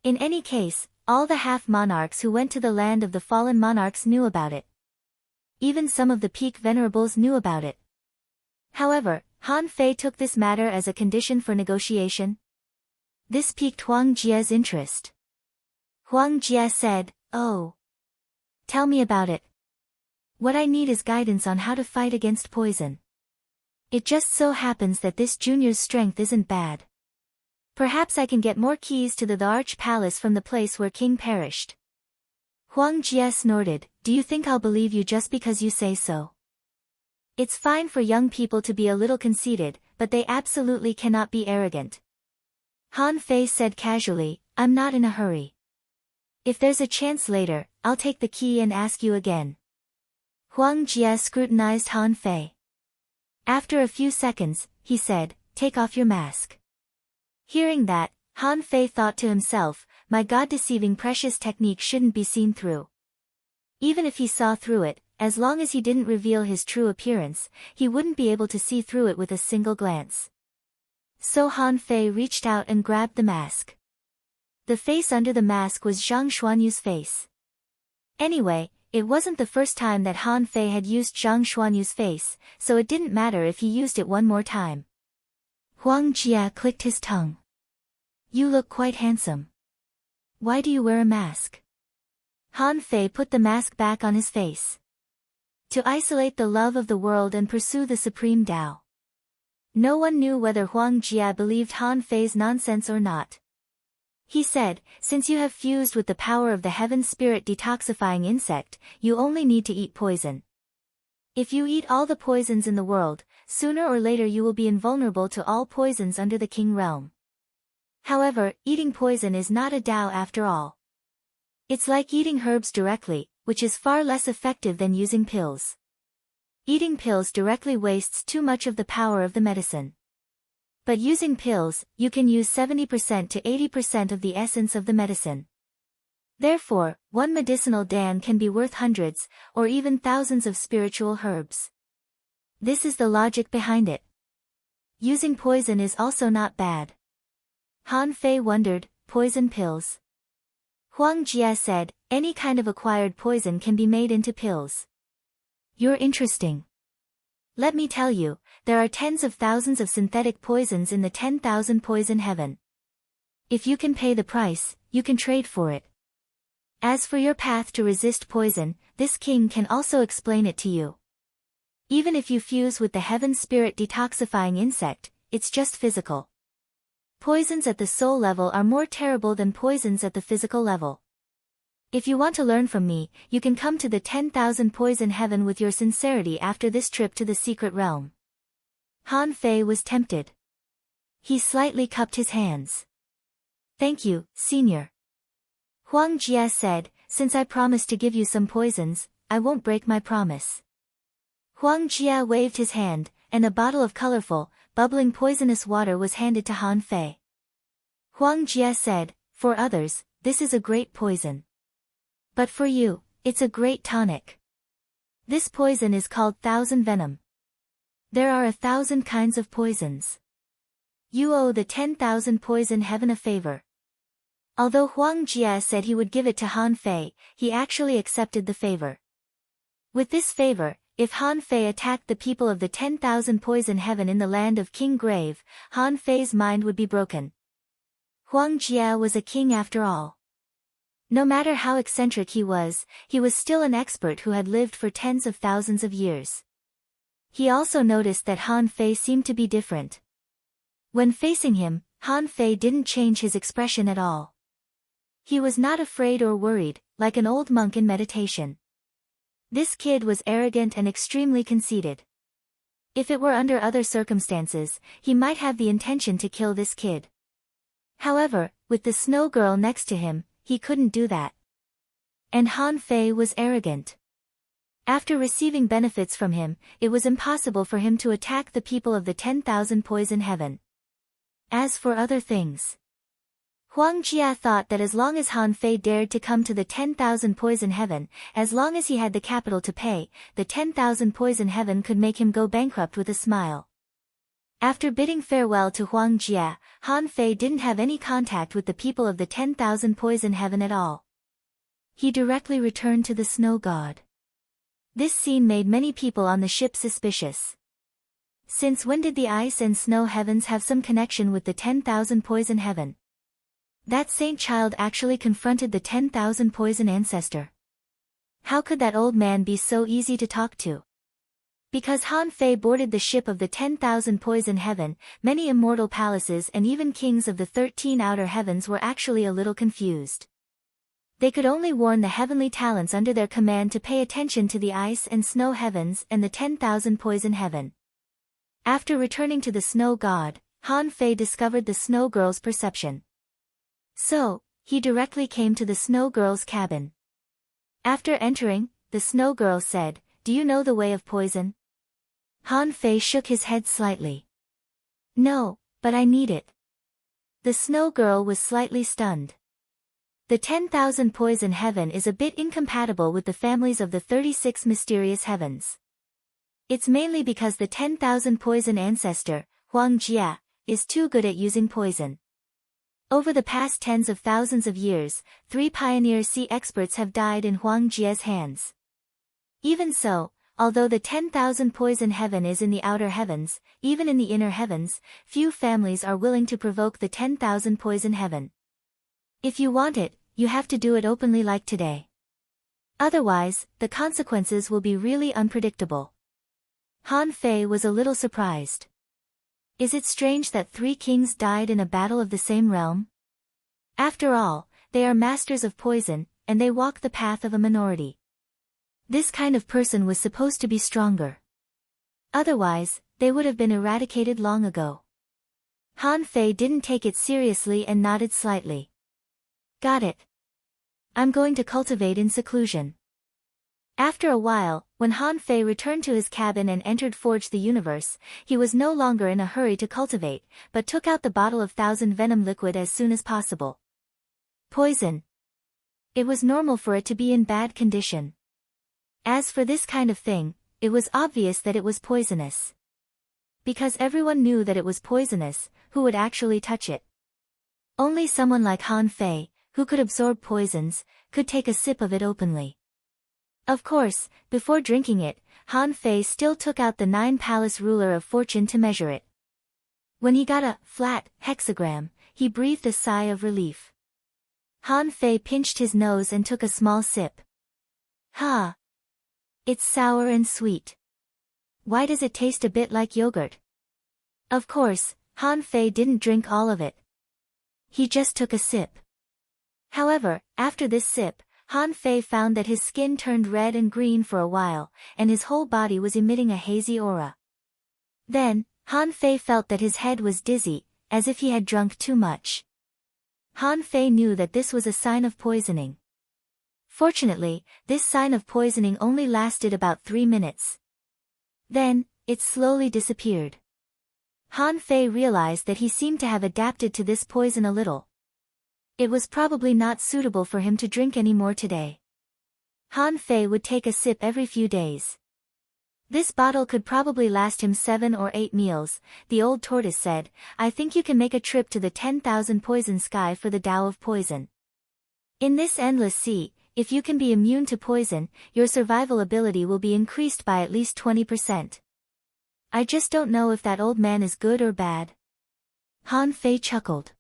In any case, all the half-monarchs who went to the land of the fallen monarchs knew about it. Even some of the peak venerables knew about it. However, Han Fei took this matter as a condition for negotiation. This piqued Huang Jie's interest. Huang Jie said, Oh. Tell me about it. What I need is guidance on how to fight against poison. It just so happens that this junior's strength isn't bad. Perhaps I can get more keys to the Arch Palace from the place where King perished. Huang Jie snorted, Do you think I'll believe you just because you say so? It's fine for young people to be a little conceited, but they absolutely cannot be arrogant. Han Fei said casually, I'm not in a hurry. If there's a chance later, I'll take the key and ask you again. Huang Jie scrutinized Han Fei. After a few seconds, he said, Take off your mask. Hearing that, Han Fei thought to himself, My God-deceiving precious technique shouldn't be seen through. Even if he saw through it, as long as he didn't reveal his true appearance, he wouldn't be able to see through it with a single glance. So Han Fei reached out and grabbed the mask. The face under the mask was Zhang Xuanyu's face. Anyway, it wasn't the first time that Han Fei had used Zhang Xuanyu's face, so it didn't matter if he used it one more time. Huang Jie clicked his tongue. You look quite handsome. Why do you wear a mask? Han Fei put the mask back on his face. To isolate the love of the world and pursue the supreme Tao. No one knew whether Huang Jie believed Han Fei's nonsense or not. He said, Since you have fused with the power of the heaven spirit detoxifying insect, you only need to eat poison. If you eat all the poisons in the world, sooner or later you will be invulnerable to all poisons under the king realm. However, eating poison is not a Tao after all. It's like eating herbs directly, which is far less effective than using pills. Eating pills directly wastes too much of the power of the medicine. But using pills, you can use 70% to 80% of the essence of the medicine. Therefore, one medicinal dan can be worth hundreds, or even thousands of spiritual herbs. This is the logic behind it. Using poison is also not bad. Han Fei wondered, poison pills? Huang Jie said, any kind of acquired poison can be made into pills. You're interesting. Let me tell you, there are tens of thousands of synthetic poisons in the 10,000 poison heaven. If you can pay the price, you can trade for it. As for your path to resist poison, this king can also explain it to you. Even if you fuse with the heaven spirit detoxifying insect, it's just physical. Poisons at the soul level are more terrible than poisons at the physical level. If you want to learn from me, you can come to the 10,000 poison heaven with your sincerity after this trip to the secret realm. Han Fei was tempted. He slightly cupped his hands. Thank you, senior. Huang Jie said, since I promised to give you some poisons, I won't break my promise. Huang Jie waved his hand, and a bottle of colorful, bubbling poisonous water was handed to Han Fei. Huang Jie said, for others, this is a great poison. But for you, it's a great tonic. This poison is called Thousand Venom. There are 1,000 kinds of poisons. You owe the 10,000 poison heaven a favor. Although Huang Jie said he would give it to Han Fei, he actually accepted the favor. With this favor, if Han Fei attacked the people of the 10,000 poison heaven in the land of King Grave, Han Fei's mind would be broken. Huang Jie was a king after all. No matter how eccentric he was still an expert who had lived for tens of thousands of years. He also noticed that Han Fei seemed to be different. When facing him, Han Fei didn't change his expression at all. He was not afraid or worried, like an old monk in meditation. This kid was arrogant and extremely conceited. If it were under other circumstances, he might have the intention to kill this kid. However, with the snow girl next to him, he couldn't do that. And Han Fei was arrogant. After receiving benefits from him, it was impossible for him to attack the people of the 10,000 poison heaven. As for other things, Huang Jie thought that as long as Han Fei dared to come to the 10,000 poison heaven, as long as he had the capital to pay, the 10,000 poison heaven could make him go bankrupt with a smile. After bidding farewell to Huang Jie, Han Fei didn't have any contact with the people of the 10,000 poison heaven at all. He directly returned to the snow god. This scene made many people on the ship suspicious. Since when did the ice and snow heavens have some connection with the 10,000 poison heaven? That saint child actually confronted the 10,000 poison ancestor. How could that old man be so easy to talk to? Because Han Fei boarded the ship of the 10,000 poison heaven, many immortal palaces and even kings of the 13 outer heavens were actually a little confused. They could only warn the heavenly talents under their command to pay attention to the ice and snow heavens and the 10,000 poison heaven. After returning to the snow god, Han Fei discovered the snow girl's perception. So, he directly came to the snow girl's cabin. After entering, the snow girl said, "Do you know the way of poison?" Han Fei shook his head slightly. "No, but I need it." The snow girl was slightly stunned. The 10,000 poison heaven is a bit incompatible with the families of the 36 mysterious heavens. It's mainly because the 10,000 poison ancestor, Huang Jie, is too good at using poison. Over the past tens of thousands of years, 3 pioneer sea experts have died in Huang Jie's hands. Even so, although the 10,000 poison heaven is in the outer heavens, even in the inner heavens, few families are willing to provoke the 10,000 poison heaven. If you want it, you have to do it openly like today. Otherwise, the consequences will be really unpredictable. Han Fei was a little surprised. Is it strange that 3 kings died in a battle of the same realm? After all, they are masters of poison, and they walk the path of a minority. This kind of person was supposed to be stronger. Otherwise, they would have been eradicated long ago. Han Fei didn't take it seriously and nodded slightly. Got it. I'm going to cultivate in seclusion. After a while, when Han Fei returned to his cabin and entered Forge the Universe, he was no longer in a hurry to cultivate, but took out the bottle of 1,000 venom liquid as soon as possible. Poison. It was normal for it to be in bad condition. As for this kind of thing, it was obvious that it was poisonous. Because everyone knew that it was poisonous, who would actually touch it? Only someone like Han Fei, who could absorb poisons, could take a sip of it openly. Of course, before drinking it, Han Fei still took out the 9-palace ruler of fortune to measure it. When he got a flat hexagram, he breathed a sigh of relief. Han Fei pinched his nose and took a small sip. Ha! It's sour and sweet. Why does it taste a bit like yogurt? Of course, Han Fei didn't drink all of it. He just took a sip. However, after this sip, Han Fei found that his skin turned red and green for a while, and his whole body was emitting a hazy aura. Then, Han Fei felt that his head was dizzy, as if he had drunk too much. Han Fei knew that this was a sign of poisoning. Fortunately, this sign of poisoning only lasted about 3 minutes. Then, it slowly disappeared. Han Fei realized that he seemed to have adapted to this poison a little. It was probably not suitable for him to drink any more today. Han Fei would take a sip every few days. This bottle could probably last him 7 or 8 meals, the old tortoise said. I think you can make a trip to the 10,000 poison sky for the Tao of poison. In this endless sea, if you can be immune to poison, your survival ability will be increased by at least 20%. I just don't know if that old man is good or bad. Han Fei chuckled.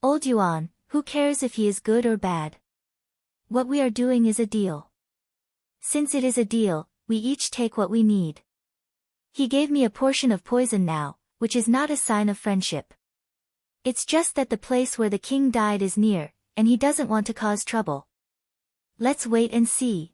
Old Yuan, who cares if he is good or bad? What we are doing is a deal. Since it is a deal, we each take what we need. He gave me a portion of poison now, which is not a sign of friendship. It's just that the place where the king died is near, and he doesn't want to cause trouble. Let's wait and see.